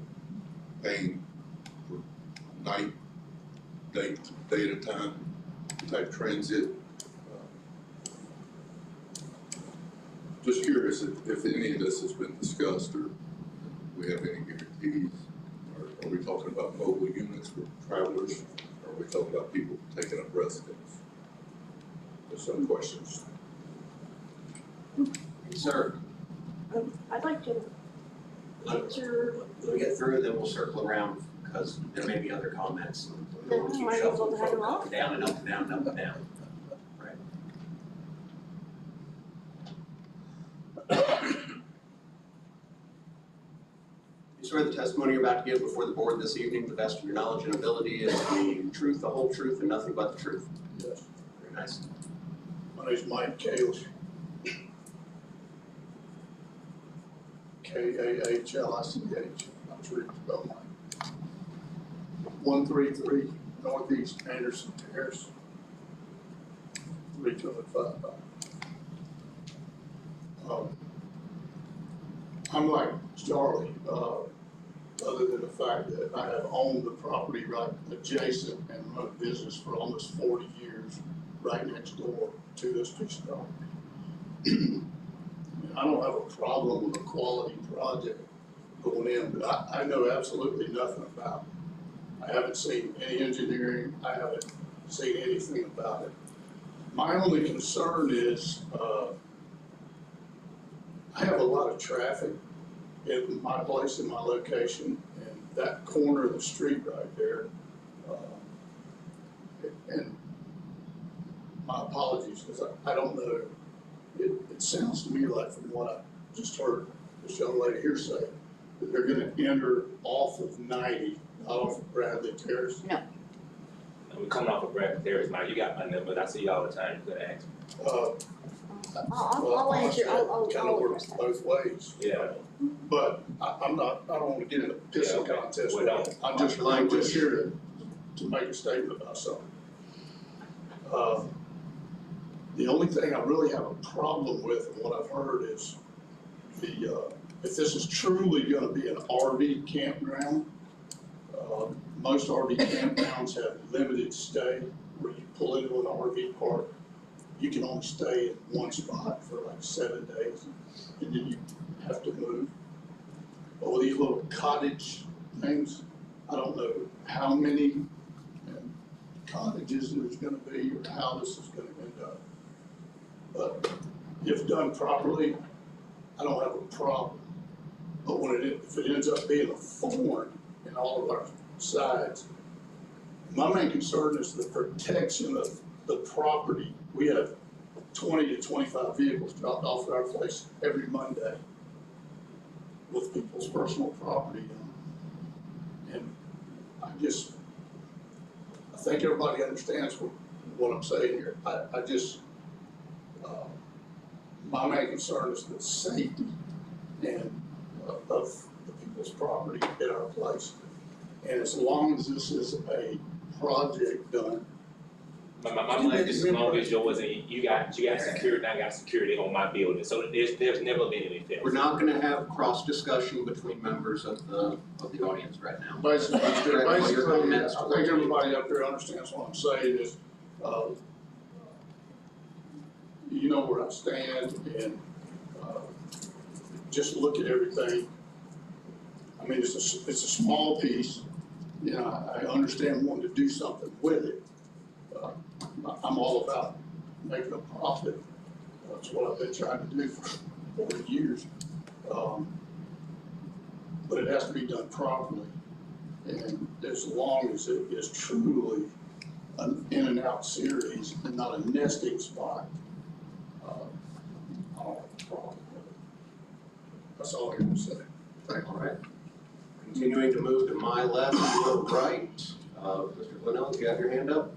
paying for night, day at a time type transit? Just curious if any of this has been discussed or we have any guarantees. Are we talking about mobile units for travelers? Or are we talking about people taking up residence? There's some questions. Sir, I'd like to answer. let me get through, then we'll circle around, because there may be other comments. No, Keep might as well shuffling have them from all. up and down and up and down and up and down. Right. You swear the testimony you're about to give before the board this evening, to the best of your knowledge and ability, is the truth, the whole truth, and nothing but the truth? Yes. Very nice. My name's Mike Kalish. K-A-H-L-I-C-H. I'm sure you can spell mine. 133 Northeast Anderson Terrace. 32555. I'm like Charlie, other than the fact that I have owned the property right adjacent and run a business for almost 40 years right next door to this piece of property. I don't have a problem with a quality project going in, but I know absolutely nothing about it. I haven't seen any engineering, I haven't seen anything about it. My only concern is, I have a lot of traffic in my place, in my location, and that corner of the street right there. And my apologies, because I don't know. It sounds to me like, from what I just heard this young lady here say, that they're gonna enter off of 90, not off of Bradley Terrace. No. We're coming off of Bradley Terrace now. You got my number. I see you all the time. You could ask. I'll answer, I'll Kind of works both ways. Yeah. But I don't wanna get in a pissing contest Well, with it. I'm just here to make a statement about something. The only thing I really have a problem with, and what I've heard, is if this is truly gonna be an RV campground, most RV campgrounds have limited stay, where you pull into an RV park, you can only stay in one spot for like 7 days, and then you have to move. But with these little cottage things, I don't know how many cottages there's gonna be, or how this is gonna end up. But if done properly, I don't have a problem. But if it ends up being a thorn in all of our sides, my main concern is the protection of the property. We have 20 to 25 vehicles dropped off at our place every Monday with people's personal property. And I think everybody understands what I'm saying here. My main concern is the safety of the people's property at our place. And as long as this is a project done. My money is as long as yours, and you got security, I got security on my building, so there's never been anything. We're not gonna have cross discussion between members of the audience right now. Basically, I comments think everybody up there understands what I'm saying is, you know where I stand, and just look at everything. I mean, it's a small piece, you know, I understand wanting to do something with it. I'm all about making a profit. That's what I've been trying to do for 40 years. But it has to be done properly. And as long as it is truly an in and out series and not a nesting spot, I don't have a problem with it. That's all I can say. Thank All you. right. Continuing to move to my left, your right. Mr. Glenelg, you have your hand up?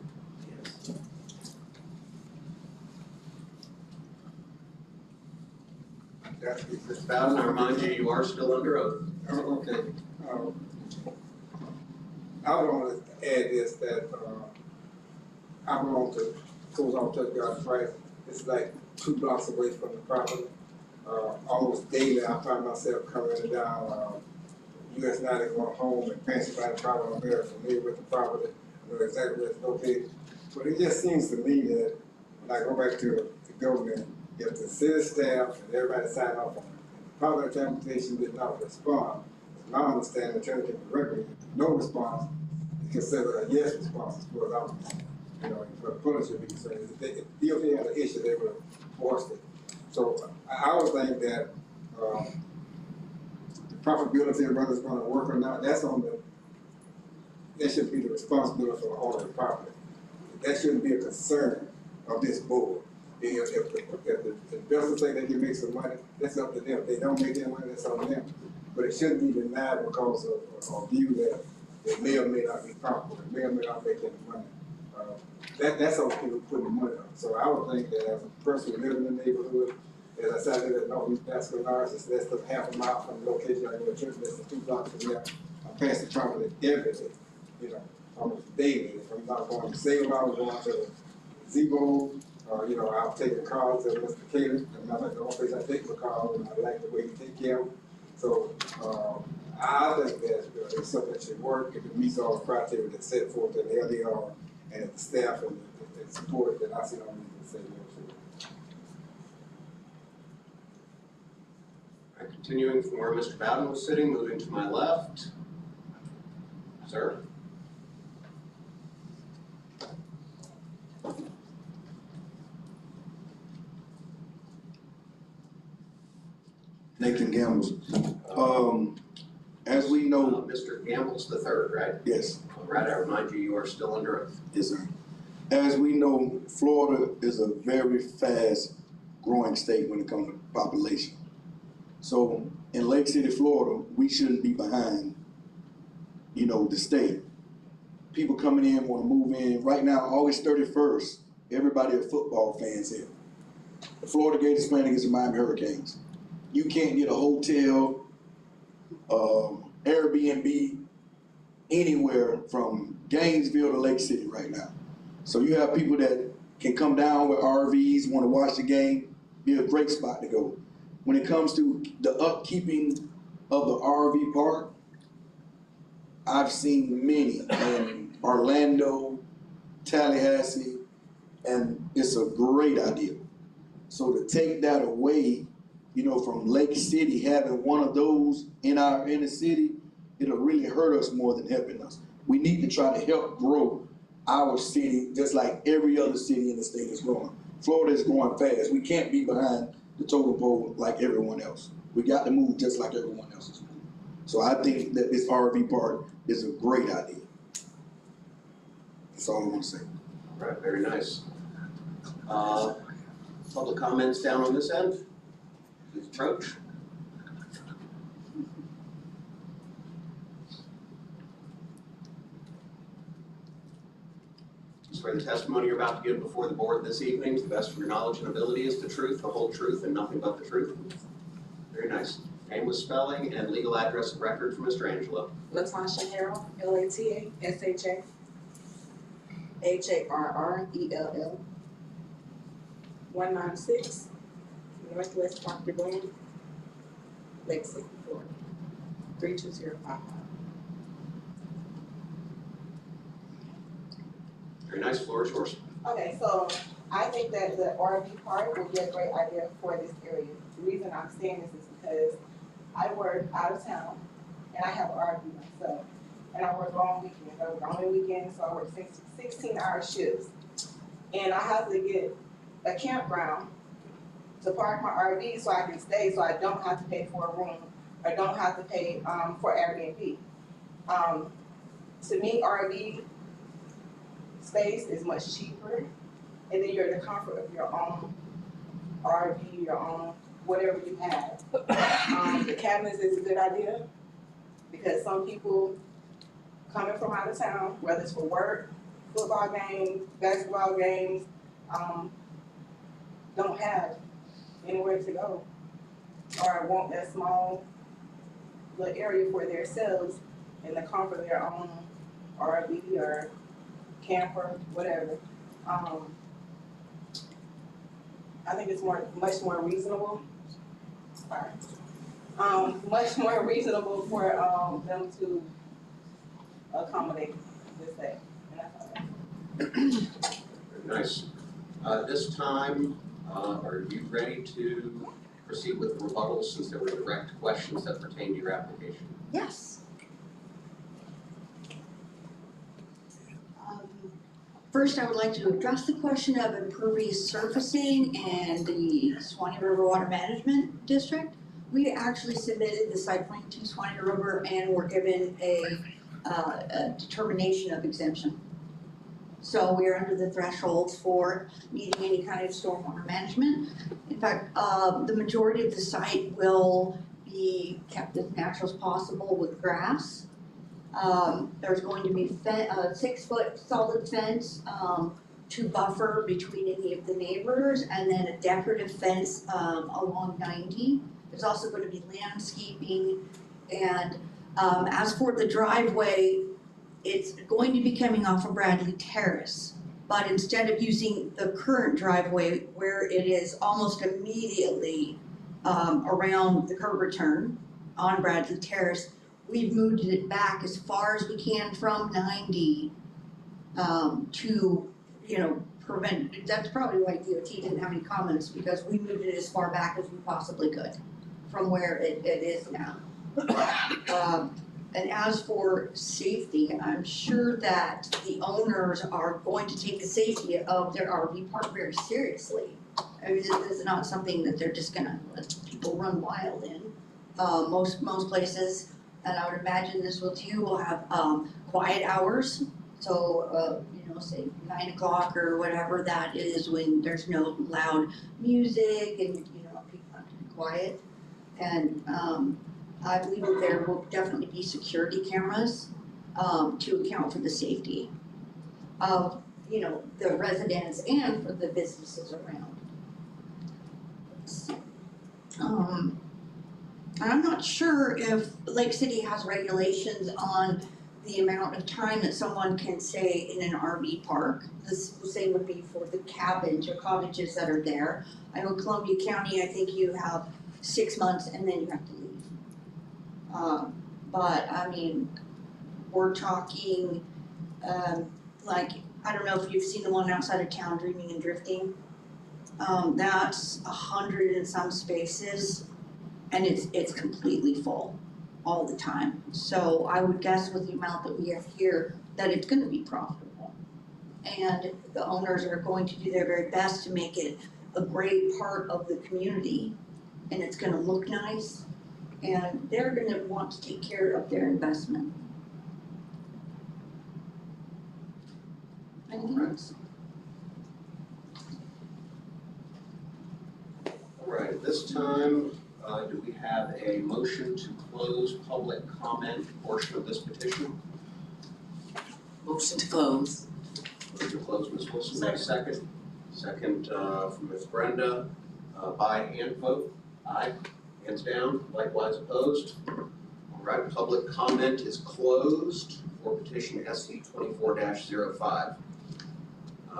Mr. Bowden, I remind you, you are still under oath. Okay. I would want to add this, that, I belong to Cool Church God Christ. It's like 2 blocks away from the property. Almost daily, I find myself coming down, US 90 going home and passing by the property. I'm very familiar with the property. I know exactly where it's located. But it just seems to me that when I go back to the government, if the city staff and everybody sign off on it, and the public transportation did not respond, as my understanding, attorney can correct me, no response is considered a yes response as far as I'm concerned. You know, for the police should be concerned. If DOT had an issue, they would have forced it. So I would think that the profitability of whether it's going to work or not, that should be the responsibility for the owner of the property. That shouldn't be a concern of this board. If the investors say they can make some money, that's up to them. If they don't make any money, that's on them. But it shouldn't be denied because of a view that it may or may not be profitable, it may or may not make any money. That's how people put the money on. So I would think that as a person who lives in the neighborhood, as I said, I live at Northeast Baskin Lars, it's less than half a mile from the location I go to church, less than 2 blocks from there. I pass the property every day, you know, almost daily. If I'm not going to Salem, I was going to Zebo, you know, I'll take a call to Mr. Caleb. I'm not the only place I take my call, and I like the way he take care of them. So I think that it's something that should work if it meets all the criteria that's set forth in the LDR and if the staff and the support that I see no reason to say no to. All right, continuing from where Mr. Bowden was sitting, moving to my left. Sir? Nathan Gambles. As we know, Mr. Gambles the third, right? Yes. All right, I remind you, you are still under oath. Yes, sir. As we know, Florida is a very fast growing state when it comes to population. So in Lake City, Florida, we shouldn't be behind, you know, the state. People coming in want to move in. Right now, August 31st, everybody are football fans here. The Florida Gators playing against the Miami Hurricanes. You can't get a hotel, Airbnb, anywhere from Gainesville to Lake City right now. So you have people that can come down with RVs, want to watch the game, be a great spot to go. When it comes to the upkeeping of the RV park, I've seen many in Orlando, Tallahassee, and it's a great idea. So to take that away, you know, from Lake City, having one of those in our inner city, it'll really hurt us more than helping us. We need to try to help grow our city just like every other city in the state is growing. Florida is growing fast. We can't be behind the totem pole like everyone else. We got to move just like everyone else is moving. So I think that this RV park is a great idea. That's all I want to say. All right, very nice. Public comments down on this end? Please approach. Swear the testimony you're about to give before the board this evening, to the best of your knowledge and ability, is the truth, the whole truth, and nothing but the truth. Very nice. Name with spelling and legal address and record for Mr. Angelo. Latasha Harrell, LATASHA, HARRELL, 196 Northwest Proctor Glen, Lake City, Florida, 32055. Very nice. Floor is yours. Okay, so I think that the RV park would be a great idea for this area. The reason I'm saying this is because I work out of town and I have an RV myself. And I work long weekends. I work only weekends, so I work 16-hour shifts. And I have to get a campground to park my RV so I can stay, so I don't have to pay for a room or don't have to pay for Airbnb. To me, RV space is much cheaper, and then you're in the comfort of your own RV, your own whatever you have. The cabinets is a good idea, because some people coming from out of town, whether it's for work, football games, basketball games, don't have anywhere to go, or want that small little area for themselves in the comfort of their own RV or camper, whatever. I think it's much more reasonable. Sorry. Much more reasonable for them to accommodate this day. And that's all. Very nice. This time, are you ready to proceed with rebuttals since there were direct questions that pertain to your application? Yes. First, I would like to address the question of impervious surfacing and the Swanee River Water Management District. We actually submitted the site plan to Swanee River and were given a determination of exemption. So we are under the thresholds for needing any kind of stormwater management. In fact, the majority of the site will be kept as natural as possible with grass. There's going to be a 6-foot solid fence to buffer between any of the neighbors, and then a decorative fence along 90. There's also going to be landscaping, and as for the driveway, it's going to be coming off of Bradley Terrace. But instead of using the current driveway where it is almost immediately around the curb return on Bradley Terrace, we've moved it back as far as we can from 90 to, prevent, that's probably why DOT didn't have any comments, because we moved it as far back as we possibly could from where it is now. And as for safety, I'm sure that the owners are going to take the safety of their RV park very seriously. I mean, this is not something that they're just gonna let people run wild in. Most places, and I would imagine this will too, will have quiet hours. So, say 9 o'clock or whatever that is, when there's no loud music and, people have to be quiet. And I believe that there will definitely be security cameras to account for the safety of, the residents and for the businesses around. I'm not sure if Lake City has regulations on the amount of time that someone can stay in an RV park. The same would be for the cabins or cottages that are there. I know Columbia County, I think you have 6 months and then you have to leave. But I mean, we're talking, like, I don't know if you've seen the one outside of town, Dreaming and Drifting. That's 100 and some spaces, and it's completely full all the time. So I would guess with the amount that we have here, that it's gonna be profitable. And the owners are going to do their very best to make it a great part of the community, and it's gonna look nice. And they're gonna want to take care of their investment. Anything else? All right, at this time, do we have a motion to close public comment portion of this petition? Motion to close. Motion to close, Ms. Wilson, may I second? Second from Ms. Brenda, by hand vote, aye. Hands down, likewise opposed. All right, public comment is closed for petition SC 24-05.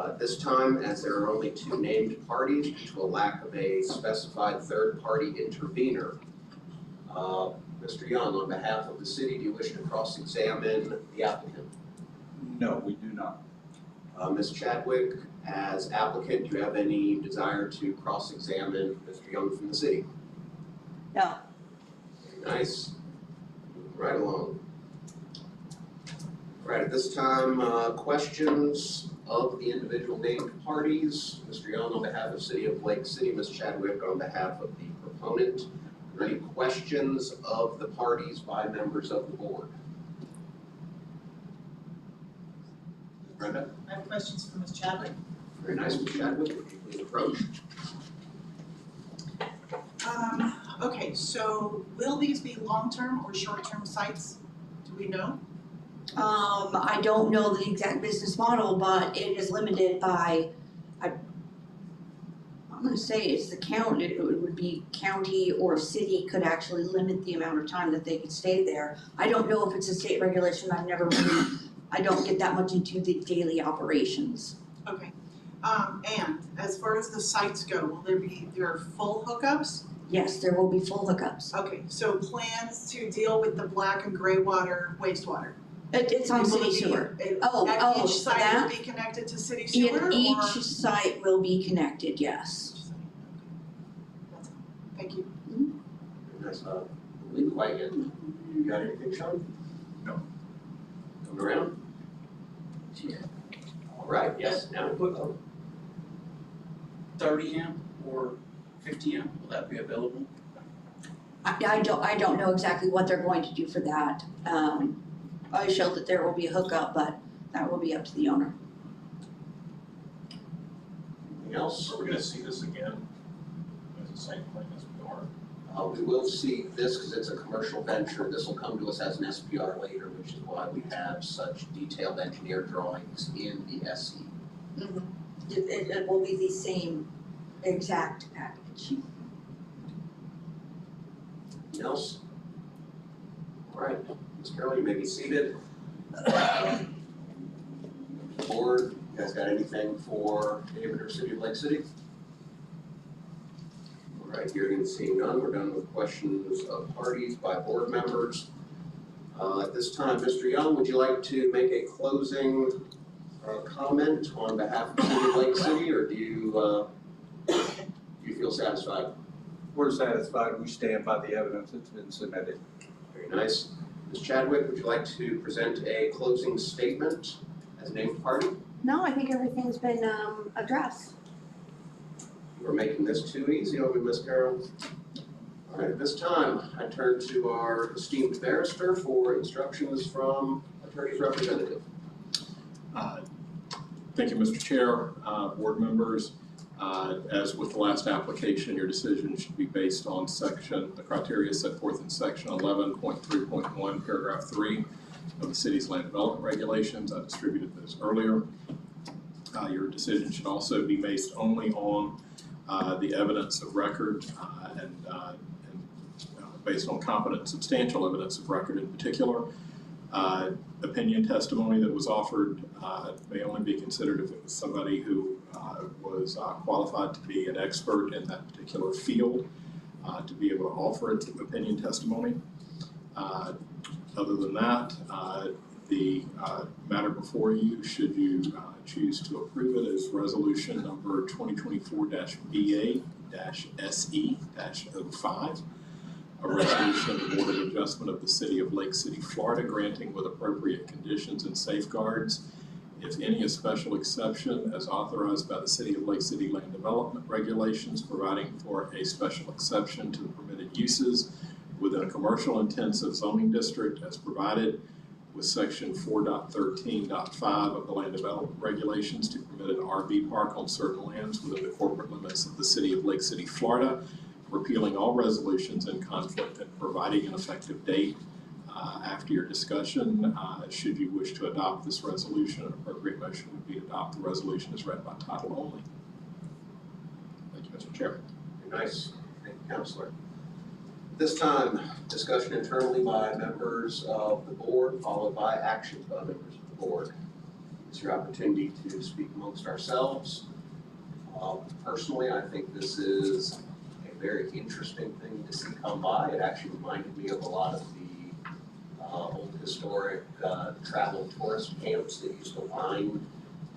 At this time, as there are only 2 named parties due to a lack of a specified third-party intervener, Mr. Young, on behalf of the city, do you wish to cross-examine the applicant? No, we do not. Ms. Chadwick, as applicant, do you have any desire to cross-examine Mr. Young from the city? No. Very nice. Moving right along. All right, at this time, questions of the individual named parties. Mr. Young on behalf of City of Lake City, Ms. Chadwick on behalf of the proponent. Are there any questions of the parties by members of the board? Brenda? I have questions for Ms. Chadwick. Very nice, Ms. Chadwick. Would you please approach? Okay, so will these be long-term or short-term sites? Do we know? I don't know the exact business model, but it is limited by, I'm gonna say it's the county, it would be county or city could actually limit the amount of time that they could stay there. I don't know if it's a state regulation, I don't get that much into the daily operations. Okay, and as far as the sites go, will there are full hookups? Yes, there will be full hookups. Okay, so plans to deal with the black and gray water wastewater? It's on Will city it be- sewer. it- Oh, At each site that? will be connected to city sewer, or? Each site will be connected, yes. Thank you. Nice, leave it like it. You got anything, Sean? No. Coming around? All right, yes, now we put 30 amp or 50 amp, will that be available? I don't know exactly what they're going to do for that. I showed that there will be a hookup, but that will be up to the owner. anything else? Are we gonna see this again as a site plan SPR? We will see this because it's a commercial venture. This will come to us as an SPR later, which is why we have such detailed engineer drawings in the SE. It will be the same exact package. Anything else? All right, Ms. Carroll, you may be seated. Board, you guys got anything for David or City of Lake City? All right, hearing and seeing none, we're done with questions of parties by board members. At this time, Mr. Young, would you like to make a closing comment on behalf of the City of Lake City, or do you feel satisfied? We're satisfied. We stand by the evidence that's been submitted. Very nice. Ms. Chadwick, would you like to present a closing statement as a named party? No, I think everything's been addressed. We're making this too easy, are we, Ms. Carroll? All right, at this time, I turn to our esteemed barrister for instructions from attorney's representative. Thank you, Mr. Chair, board members. As with the last application, your decision should be based on the criteria set forth in section 11.3.1, paragraph 3 of the city's land development regulations. I distributed those earlier. Your decision should also be based only on the evidence of record and based on competent and substantial evidence of record in particular. Opinion testimony that was offered may only be considered if it was somebody who was qualified to be an expert in that particular field to be able to offer its opinion testimony. Other than that, the matter before you, should you choose to approve it, is resolution number 2024-BA-SE-05. A resolution of the Board of Adjustment of the City of Lake City, Florida, granting with appropriate conditions and safeguards, if any, a special exception as authorized by the City of Lake City Land Development Regulations, providing for a special exception to the permitted uses within a commercial intensive zoning district as provided with section 4.13.5 of the Land Development Regulations to permit an RV park on certain lands within the corporate limits of the City of Lake City, Florida, repealing all resolutions in conflict and providing an effective date. After your discussion, should you wish to adopt this resolution, an appropriate motion would be to adopt the resolution as read by title only. Thank you, Mr. Chair. Very nice. Thank you, Councilor. This time, discussion internally by members of the board, followed by actions by members of the board. It's your opportunity to speak amongst ourselves. Personally, I think this is a very interesting thing to see come by. It actually reminded me of a lot of the old historic travel tourist camps that used to line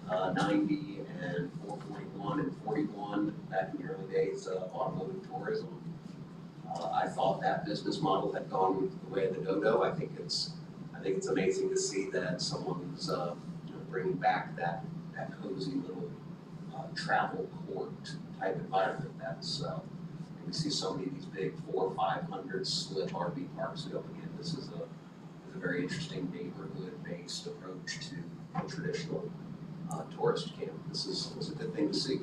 90 and 441 and 41 back in the early days of automotive tourism. I thought that business model had gone the way of the dodo. I think it's amazing to see that someone's bringing back that cozy little travel court type environment. That's we see so many of these big 400 or 500 slip RV parks going in. This is a very interesting neighborhood-based approach to a traditional tourist camp. This is a good thing to see.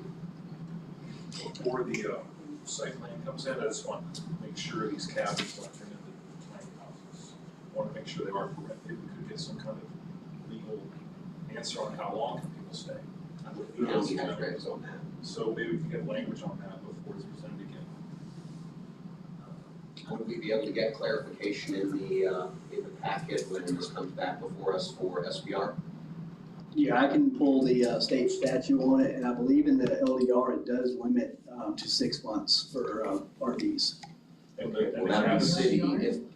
For the site plan comes in, I just want to make sure these cabins don't turn into tiny houses. I want to make sure they are correct, maybe we could get some kind of legal answer on how long can people stay. The county has regs on that. So maybe we can get language on that before it's presented again. Would we be able to get clarification in the packet when this comes back before us for SBR? Yeah, I can pull the state statute on it, and I believe in the LDR, it does limit to 6 months for RVs. Will that be city,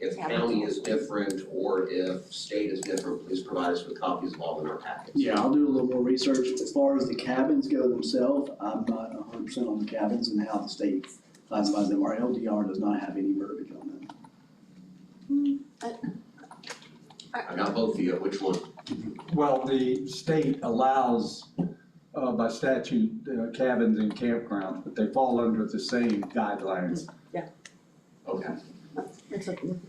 if county is different or if state is different, please provide us with copies of all in our packets. Yeah, I'll do a little more research. As far as the cabins go themselves, I'm not 100% on the cabins and how the state classifies them. Our LDR does not have any verbiage on them. I got both of you, which one? Well, the state allows, by statute, cabins and campgrounds, but they fall under the same guidelines. Okay.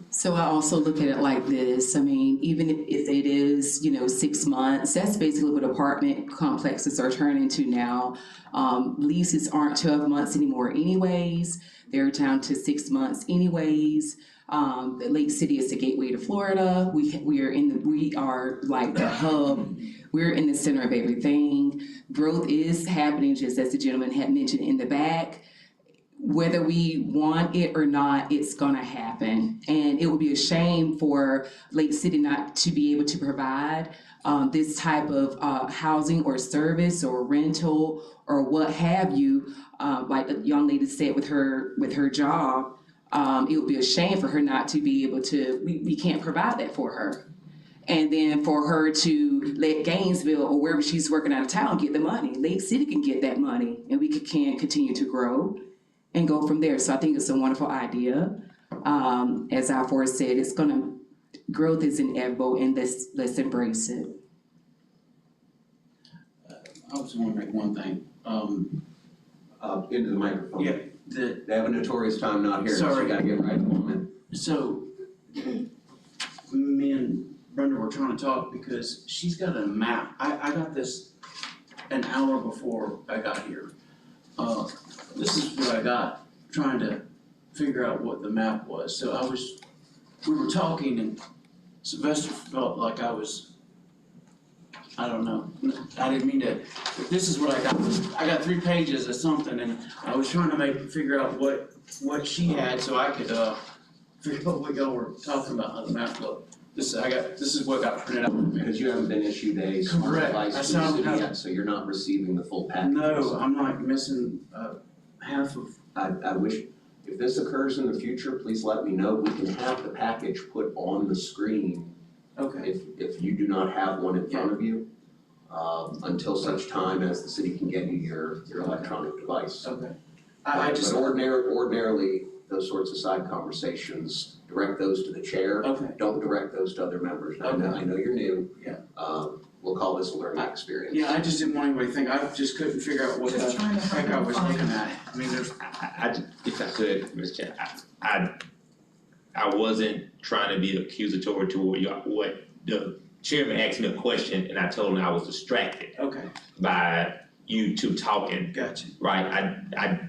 So I also look at it like this, I mean, even if it is, 6 months, that's basically what apartment complexes are turning into now. Leases aren't 12 months anymore anyways, they're down to 6 months anyways. The Lake City is the gateway to Florida, we are like the hub, we're in the center of everything. Growth is happening, just as the gentleman had mentioned in the back. Whether we want it or not, it's gonna happen. And it would be a shame for Lake City not to be able to provide this type of housing or service or rental or what have you. Like the young lady said with her job, it would be a shame for her not to be able to, we can't provide that for her. And then for her to let Gainesville or wherever she's working out of town get the money. Lake City can get that money and we can continue to grow and go from there. So I think it's a wonderful idea. As Alfred said, growth is inevitable and let's embrace it. I was wondering one thing. Into the microphone. Yeah, They have a notorious time not here, so Sorry. you gotta get right in the moment. So, me and Brenda were trying to talk because she's got a map. I got this an hour before I got here. This is what I got, trying to figure out what the map was. So we were talking and Sylvester felt like I don't know, I didn't mean to, this is what I got. I got 3 pages of something and I was trying to figure out what she had so I could figure out what y'all were talking about, how the map looked. This is what got printed out. Because you haven't been issued a smart Correct. device from the city yet, so you're not receiving the full package. No, I'm like missing half of. I wish, if this occurs in the future, please let me know. We can have the package put on the screen Okay. if you do not have one in front of you, until such time as the city can get you your electronic device. Okay. But ordinarily, those sorts of side conversations, direct those to the chair. Okay. Don't direct those to other members. I know you're new. Yeah. We'll call this a learning experience. Yeah, I just didn't want anybody to think, I just couldn't figure out what the heck I was looking at. I mean, there's. If I could, Mr. Chair, I wasn't trying to be accusatory toward what the chairman asked me a question and I told him I was distracted Okay. by you two talking. Gotcha. Right, I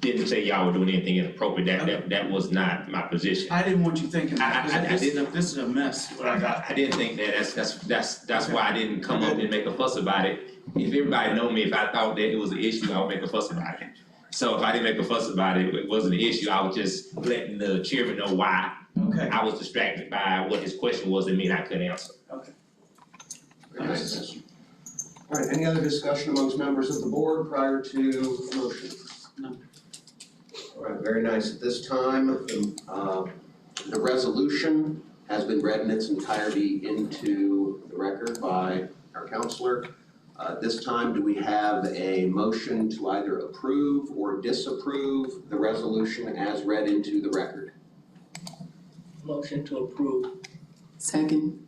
didn't say y'all were doing anything inappropriate, that was not my position. I didn't want you thinking that, I because didn't. this is a mess, what I got. I didn't think that, that's why I didn't come up and make a fuss about it. If everybody know me, if I thought that it was an issue, I would make a fuss about it. So if I didn't make a fuss about it, it wasn't an issue, I was just letting the chairman know why Okay. I was distracted by what his question was and mean I couldn't answer. Okay. Very nice. All right, any other discussion amongst members of the board prior to motion? No. All right, very nice. At this time, the resolution has been read in its entirety into the record by our counselor. This time, do we have a motion to either approve or disapprove the resolution as read into the record? Motion to approve. Second.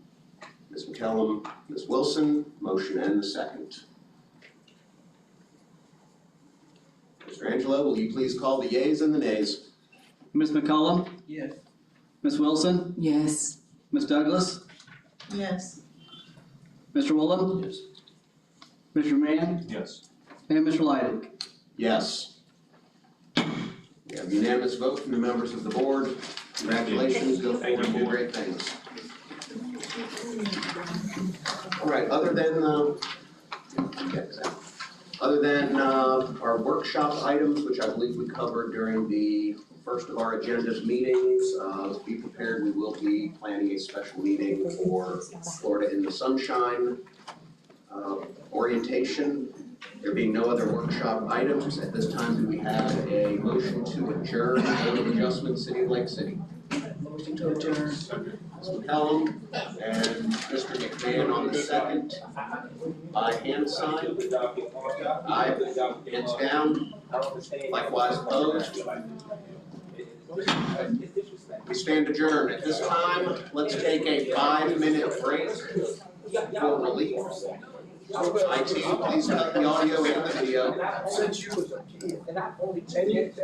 Ms. McCellum, Ms. Wilson, motion and the second. Mr. Angelo, will you please call the yeas and the nays? Ms. McCollum? Yes. Ms. Wilson? Yes. Ms. Douglas? Yes. Mr. Woolen? Yes. Mr. Mann? Yes. And Mr. Leidig? Yes. We have unanimous vote from the members of the board. Congratulations, go forward and do great things. All right, other than our workshop items, which I believe we covered during the first of our agenda's meetings, be prepared, we will be planning a special meeting for Florida in the Sunshine orientation. There being no other workshop items, at this time, do we have a motion to adjourn Board of Adjustment, City of Lake City? Motion to adjourn. Ms. McCellum and Mr. McMahon on the second. By hand sign. Aye. Hands down. Likewise opposed. We stand adjourned. At this time, let's take a 5-minute break for relief. IT, please cut the audio and the video. Since you was a kid, and I only 10 years.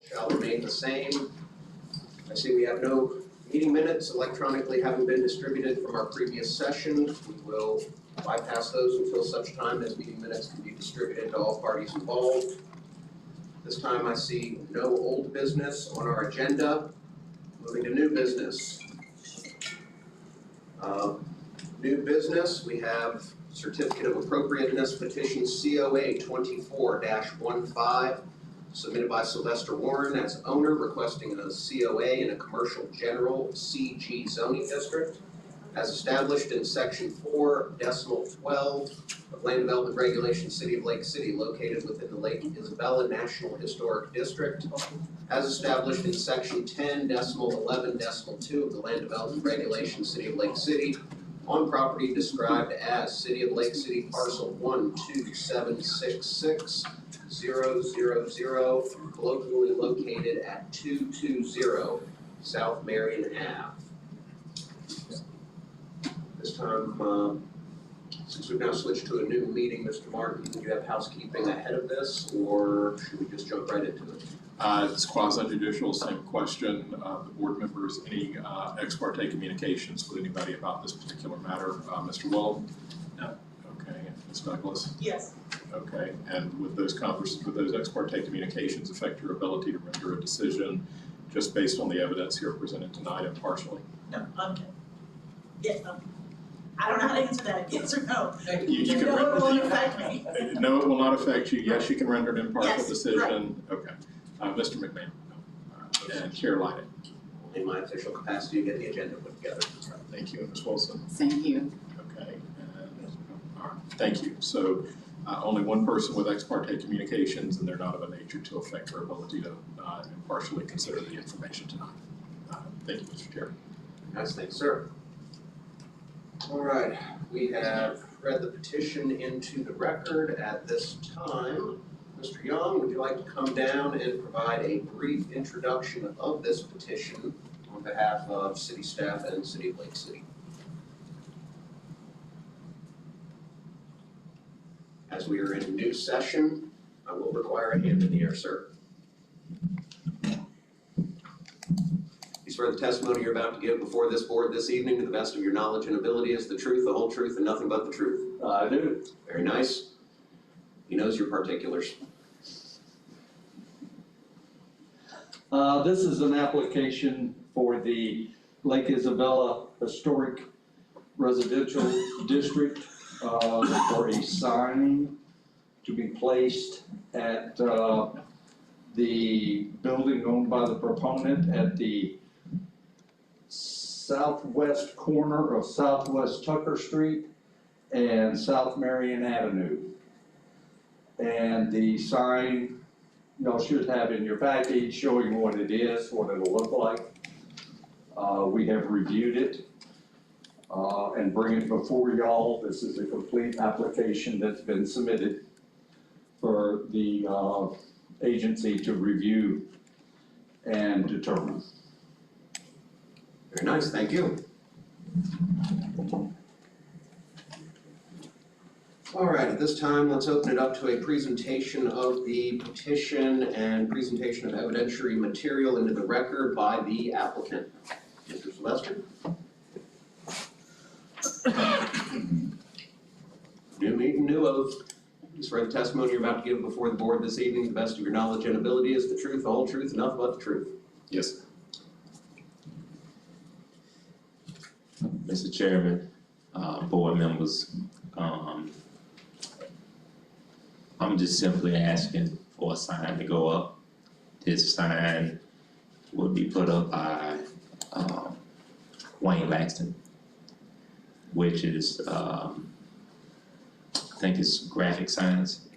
Shall remain the same. I see we have no meeting minutes electronically having been distributed from our previous session. We will bypass those until such time as meeting minutes can be distributed to all parties involved. This time I see no old business on our agenda. Moving to new business. New business, we have certificate of appropriateness petition COA 24-15 submitted by Sylvester Warren as owner requesting a COA in a commercial general CG zoning district as established in section 4.12 of Land Development Regulation City of Lake City located within the Lake Isabella National Historic District as established in section 10.11.2 of the Land Development Regulation City of Lake City on property described as City of Lake City parcel 127660000, colloquially located at 220 South Marion Ave. This time, since we've now switched to a new meeting, Mr. Martin, do you have housekeeping ahead of this, or should we just jump right into it? It's quasi judicial, same question. The board members, any ex parte communications with anybody about this particular matter? Mr. Willow? No. Okay, Ms. Douglas? Yes. Okay, and would those ex parte communications affect your ability to render a decision just based on the evidence here presented tonight impartially? No, okay. Yes, no. I don't know how to answer that, yes or no. You can No, render- it won't affect me. No, it will not affect you. Yes, you can render an impartial Yes, decision. Okay. Mr. McMahon? And Chair Lighting? In my official capacity to get the agenda put together. Thank you, and Ms. Wilson? Thank you. Okay, and, all right, thank you. So, only one person with ex parte communications, and they're not of a nature to affect her ability to impartially consider the information tonight. Thank you, Mr. Chair. Nice, thanks, sir. All right, we have read the petition into the record. At this time, Mr. Young, would you like to come down and provide a brief introduction of this petition on behalf of city staff and City of Lake City? As we are in a new session, I will require a hand in the air, sir. You swear the testimony you're about to give before this board this evening to the best of your knowledge and ability is the truth, the whole truth, and nothing but the truth? I do. Very nice. He knows your particulars. This is an application for the Lake Isabella Historic Residential District for a sign to be placed at the building owned by the proponent at the southwest corner of Southwest Tucker Street and South Marion Avenue. And the sign y'all should have in your package showing what it is, what it'll look like. We have reviewed it and bring it before y'all. This is a complete application that's been submitted for the agency to review and determine. Very nice, thank you. All right, at this time, let's open it up to a presentation of the petition and presentation of evidentiary material into the record by the applicant. Mr. Sylvester? New meeting, new oath. You swear the testimony you're about to give before the board this evening, to the best of your knowledge and ability, is the truth, the whole truth, and nothing but the truth. Yes. Mr. Chairman, board members, I'm just simply asking for a sign to go up. This sign will be put up by Wayne Laxton, which is, I think it's graphic signs.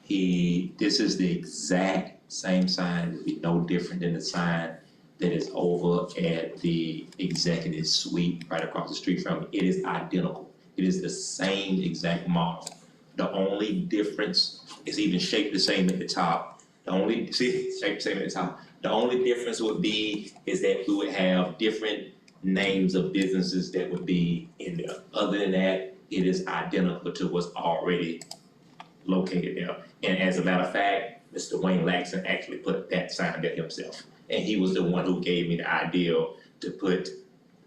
This is the exact same sign, it'll be no different than the sign that is over at the executive suite right across the street from me. It is identical. It is the same exact model. The only difference is even shaped the same at the top. Shaped the same at the top. The only difference would be is that we would have different names of businesses that would be in there. Other than that, it is identical to what's already located there. And as a matter of fact, Mr. Wayne Laxton actually put that sign there himself. And he was the one who gave me the idea to put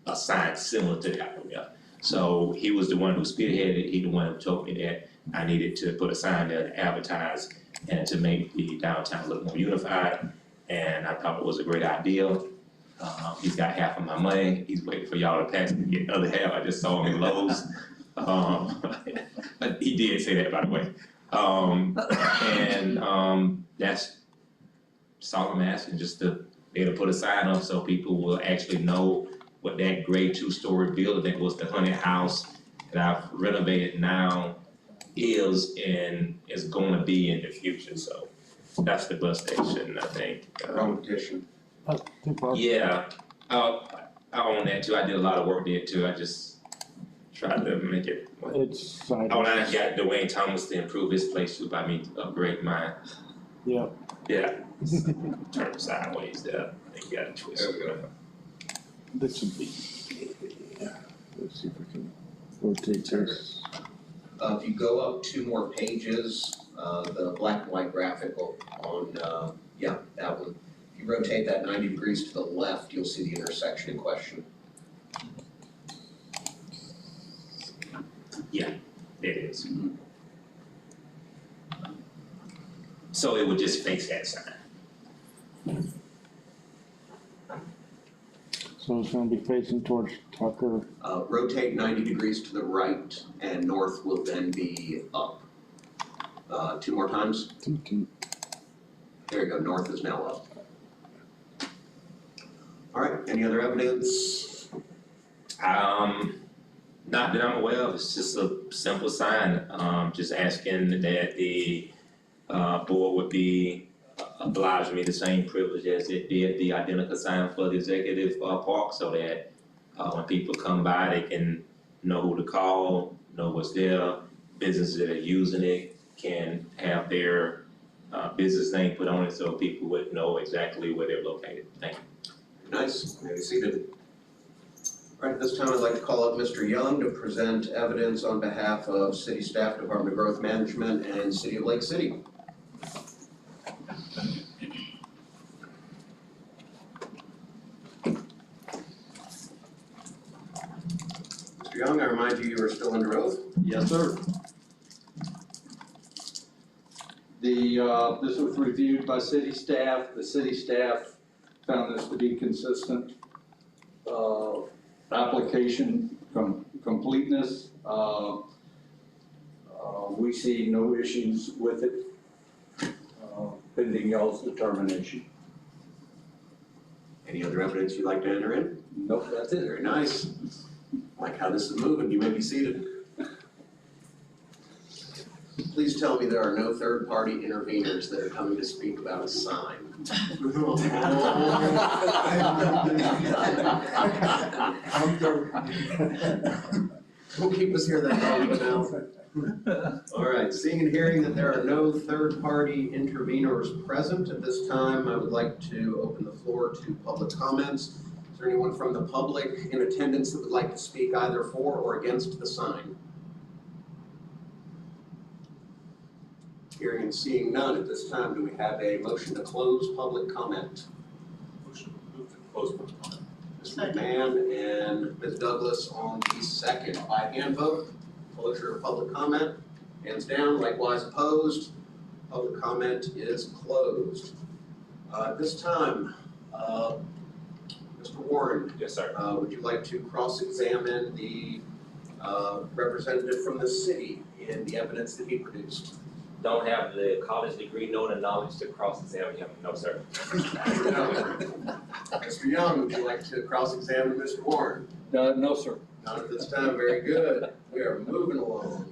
a sign similar to that one there. So he was the one who spearheaded it. He the one who told me that I needed to put a sign there to advertise and to make the downtown look more unified. And I thought it was a great idea. He's got half of my money. He's waiting for y'all to pass me the other half. I just saw him in Lowe's. He did say that, by the way. That's all I'm asking, just to be able to put a sign up so people will actually know what that gray 2-story building that was the haunted house that I've renovated now is and is going to be in the future. So that's the bus station, I think. Competition. Yeah, I own that too. I did a lot of work there too. I just tried to make it. It's. I got Dwayne Thomas to improve his place too by me to upgrade mine. Yeah. Yeah. Turn sideways there. I think you got a twist. This would be. Let's see if we can rotate this. If you go up 2 more pages, the black and white graphical on, that one. If you rotate that 90 degrees to the left, you'll see the intersection in question. Yeah, it is. So it would just face that sign. So it's gonna be facing towards Tucker. Rotate 90 degrees to the right, and north will then be up. 2 more times. There you go, north is now up. All right, any other evidence? Not that I'm aware of, it's just a simple sign, just asking that the board would be obliging me the same privilege as it did the identical sign for the executive park, so that when people come by, they can know who to call, know what's there. Businesses that are using it can have their business name put on it, so people would know exactly where they're located. Thank you. Nice, may be seated. All right, at this time, I'd like to call up Mr. Young to present evidence on behalf of City Staff, Department of Growth Management, and City of Lake City. Mr. Young, I remind you, you are still under oath. Yes, sir. This was reviewed by city staff. The city staff found this to be consistent. Application completeness. We see no issues with it, pending y'all's determination. Any other evidence you'd like to enter in? Nope, that's it. Very nice. Like how this is moving, you may be seated. Please tell me there are no third-party interveners that are coming to speak about a sign. We'll keep us here that long for now. All right, seeing and hearing that there are no third-party interveners present at this time, I would like to open the floor to public comments. Is there anyone from the public in attendance that would like to speak either for or against the sign? hearing and seeing none at this time, do we have a motion to close public comment? Motion move to close public comment. Mr. McMahon and Ms. Douglas on the second. By hand vote, closure of public comment. Hands down, likewise opposed. Public comment is closed. At this time, Mr. Warren. Yes, sir. Would you like to cross-examine the representative from the city in the evidence that he produced? Don't have the college degree nor the knowledge to cross-examine him, no, sir. Mr. Young, would you like to cross-examine Mr. Warren? No, sir. Not at this time, very good. We are moving along.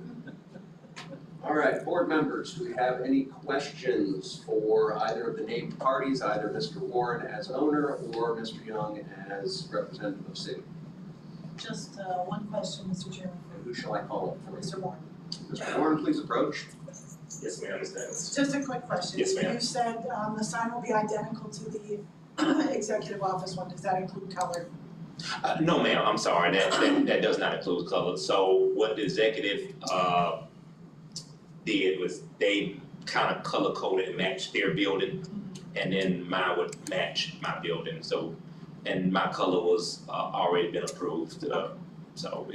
All right, board members, do we have any questions for either of the named parties, either Mr. Warren as owner or Mr. Young as representative of city? Just one question, Mr. Chairman, And who shall I call for up Mr. Warren. Mr. Warren, please approach. Yes, ma'am, Ms. Douglas. Just a quick question. Yes, ma'am. You said the sign will be identical to the executive office one. Does that include color? No, ma'am, I'm sorry, that does not include color. So what the executive, did was they kind of color coded and matched their building, and then mine would match my building, so, and my color was, already been approved, so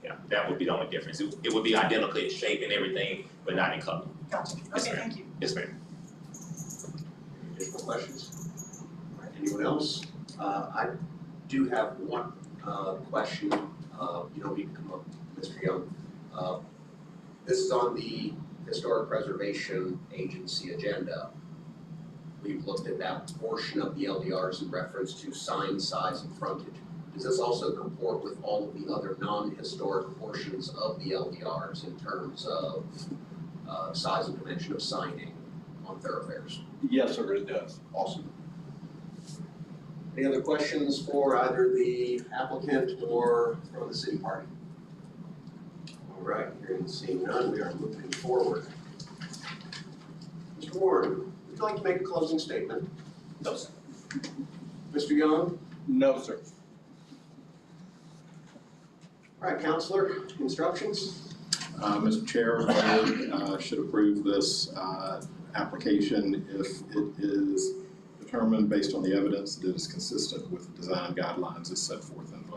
yeah, that would be the only difference. It would be identical in shape and everything, but not in color. Gotcha. Yes, Okay, ma'am. thank you. Yes, ma'am. Additional questions? All right, anyone else? I do have one question. You don't need to come up, Mr. Young. This is on the Historic Preservation Agency agenda. We've looked at that portion of the LDRs in reference to sign size and frontage. Does this also comport with all of the other non-historic portions of the LDRs in terms of size and dimension of signing on thoroughfares? Yes, sir, it does. Awesome. Any other questions for either the applicant or from the city party? All right, hearing and seeing none, we are moving forward. Mr. Warren, would you like to make a closing statement? No, sir. Mr. Young? No, sir. All right, Counselor, instructions? Mr. Chair, the board should approve this application if it is determined based on the evidence that it is consistent with the design guidelines as set forth in the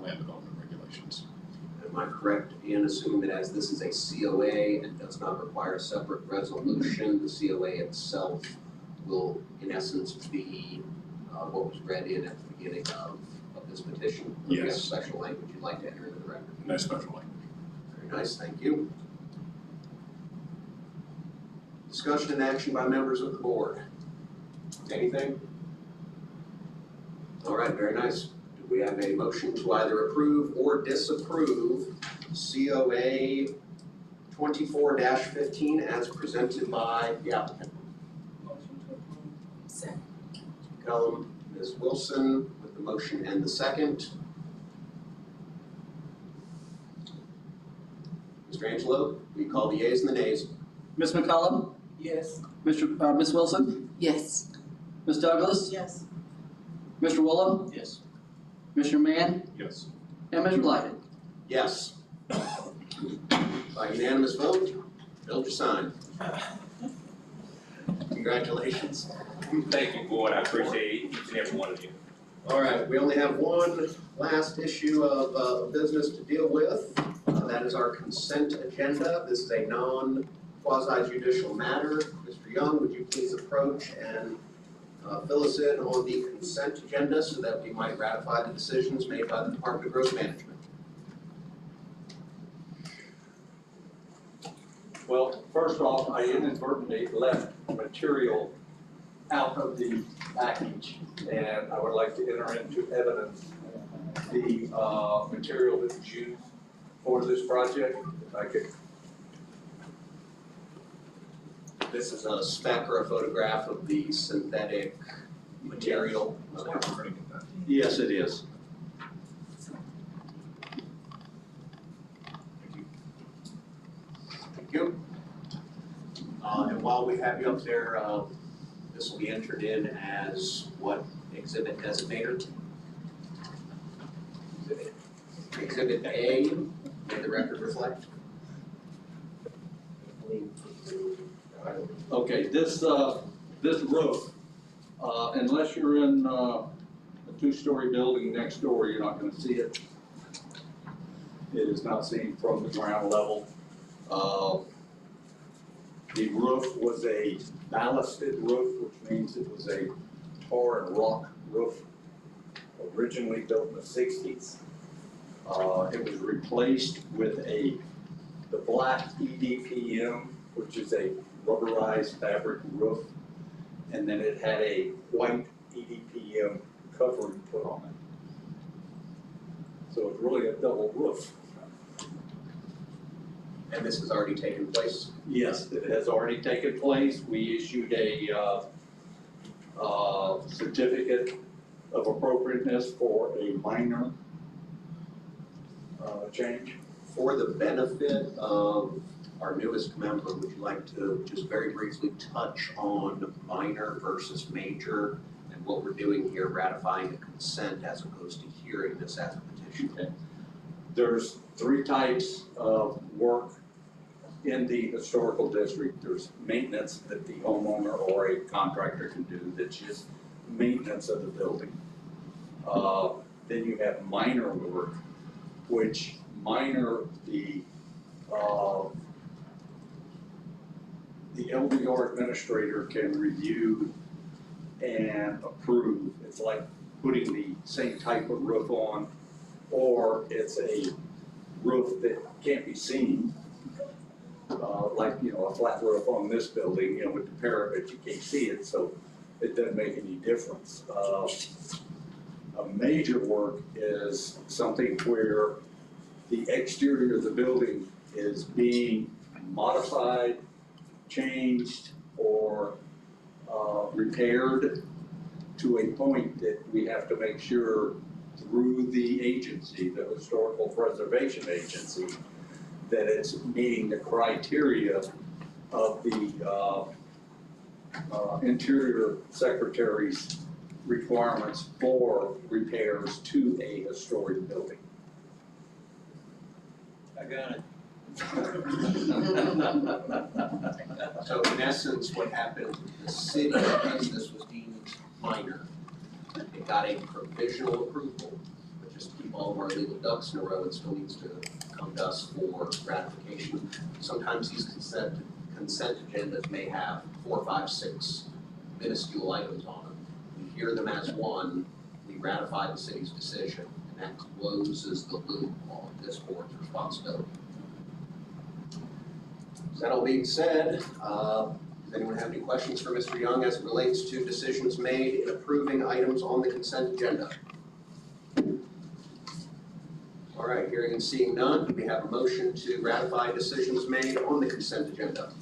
land development regulations. Am I correct in assuming that as this is a COA and does not require a separate resolution, the COA itself will in essence be what was read in at the beginning of this petition? Or do you have Yes. special language you'd like to enter into the record? No special language. Very nice, thank you. Discussion and action by members of the board. Anything? All right, very nice. Do we have a motion to either approve or disapprove COA 24-15 as presented by the applicant? Motion to approve. Second. McCollum, Ms. Wilson with the motion and the second. Mr. Angelo, we call the yeas and the nays. Ms. McCollum? Yes. Ms. Wilson? Yes. Ms. Douglas? Yes. Mr. Willem? Yes. Mr. Mann? Yes. And Mr. Lighted? Yes. By unanimous vote, bill to sign. Congratulations. Thank you, board, I appreciate each and every one of you. All right, we only have one last issue of business to deal with. That is our consent agenda. This is a non-quasi judicial matter. Mr. Young, would you please approach and fill us in on the consent agenda so that we might ratify the decisions made by the Department of Growth Management? Well, first off, I inadvertently left material out of the package, and I would like to enter into evidence the material that was used for this project. If I could. This is a spec or a photograph of the synthetic material. Okay. Yes, it is. Thank you. And while we have you up there, this will be entered in as what exhibit designator? Exhibit A, may the record reflect. Okay, this roof, unless you're in a two-story building next door, you're not gonna see it. It is not seen from the ground level. The roof was a ballasted roof, which means it was a tar and rock roof, originally built in the 60s. It was replaced with the black EDPM, which is a rubberized fabric roof, and then it had a white EDPM covering put on it. So it's really a double roof. And this has already taken place? Yes, it has already taken place. We issued a certificate of appropriateness for a minor change. For the benefit of our newest member, would you like to just very briefly touch on minor versus major and what we're doing here, ratifying a consent as opposed to hearing this as a petition? Okay. There's 3 types of work in the historical district. There's maintenance that the homeowner or a contractor can do, that's just maintenance of the building. Then you have minor work, which the LDR administrator can review and approve. It's like putting the same type of roof on, or it's a roof that can't be seen. Like, a flat roof on this building, with the parapet, you can't see it, so it doesn't make any difference. A major work is something where the exterior of the building is being modified, changed, or repaired to a point that we have to make sure through the agency, the Historical Preservation Agency, that it's meeting the criteria of the Interior Secretary's requirements for repairs to a historic building. I got it. So in essence, what happened, the city, because this was deemed minor, it got a provisional approval, but just to keep all of our legal ducks in a row, it still needs to come to us for ratification. Sometimes these consent agendas may have 4, 5, 6 minuscule items on them. We hear them as one, we ratify the city's decision, and that closes the loop on this board's responsibility. That all being said, does anyone have any questions for Mr. Young as it relates to decisions made in approving items on the consent agenda? All right, hearing and seeing none, do we have a motion to ratify decisions made on the consent agenda?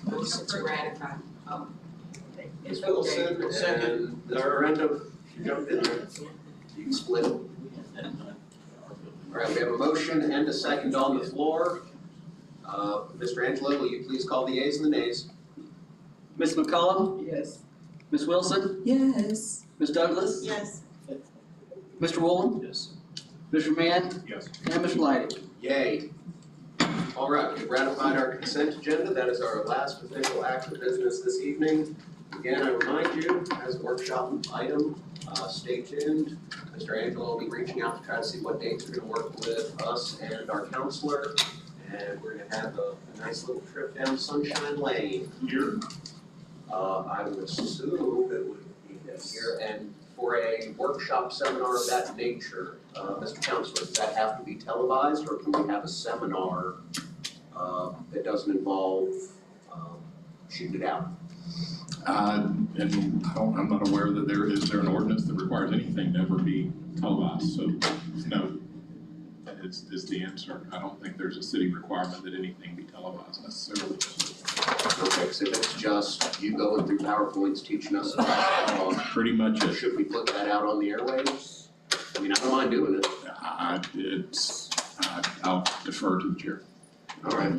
Motion to ratify. Ms. Wilson and Ms. Brenda, you jumped in there. You can split it. All right, we have a motion and a second on the floor. Mr. Angelo, will you please call the yeas and the nays? Ms. McCollum? Yes. Ms. Wilson? Yes. Ms. Douglas? Yes. Mr. Woolen? Yes. Mr. Mann? Yes. And Mr. Leidy? Yay. All right, we've ratified our consent agenda. That is our last official act of business this evening. Again, I remind you, as a workshop item, stay tuned. Mr. Angelo will be reaching out to try to see what dates are going to work with us and our counselor. And we're gonna have a nice little trip down Sunshine Lane here. I would assume it would be here, and for a workshop seminar of that nature, Mr. Counselor, does that have to be televised, or can we have a seminar that doesn't involve shooting it out? And I'm not aware that there is an ordinance that requires anything to ever be televised, so no. Is the answer. I don't think there's a city requirement that anything be televised necessarily. Okay, so it's just you going through PowerPoints teaching us about pretty much it. Should we put that out on the airwaves? I mean, I don't mind doing it. I'll defer to the chair. All right.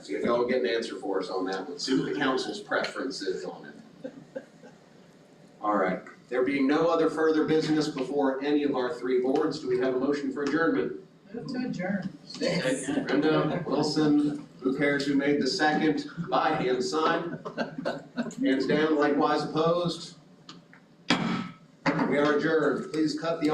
So if y'all get an answer for us on that, let's see what the council's preference is on it. All right. There being no other further business before any of our 3 boards, do we have a motion for adjournment? Move to adjourn. Brenda, Wilson, Who cares who made the second? By hand sign. Hands down, likewise opposed. We are adjourned. Please cut the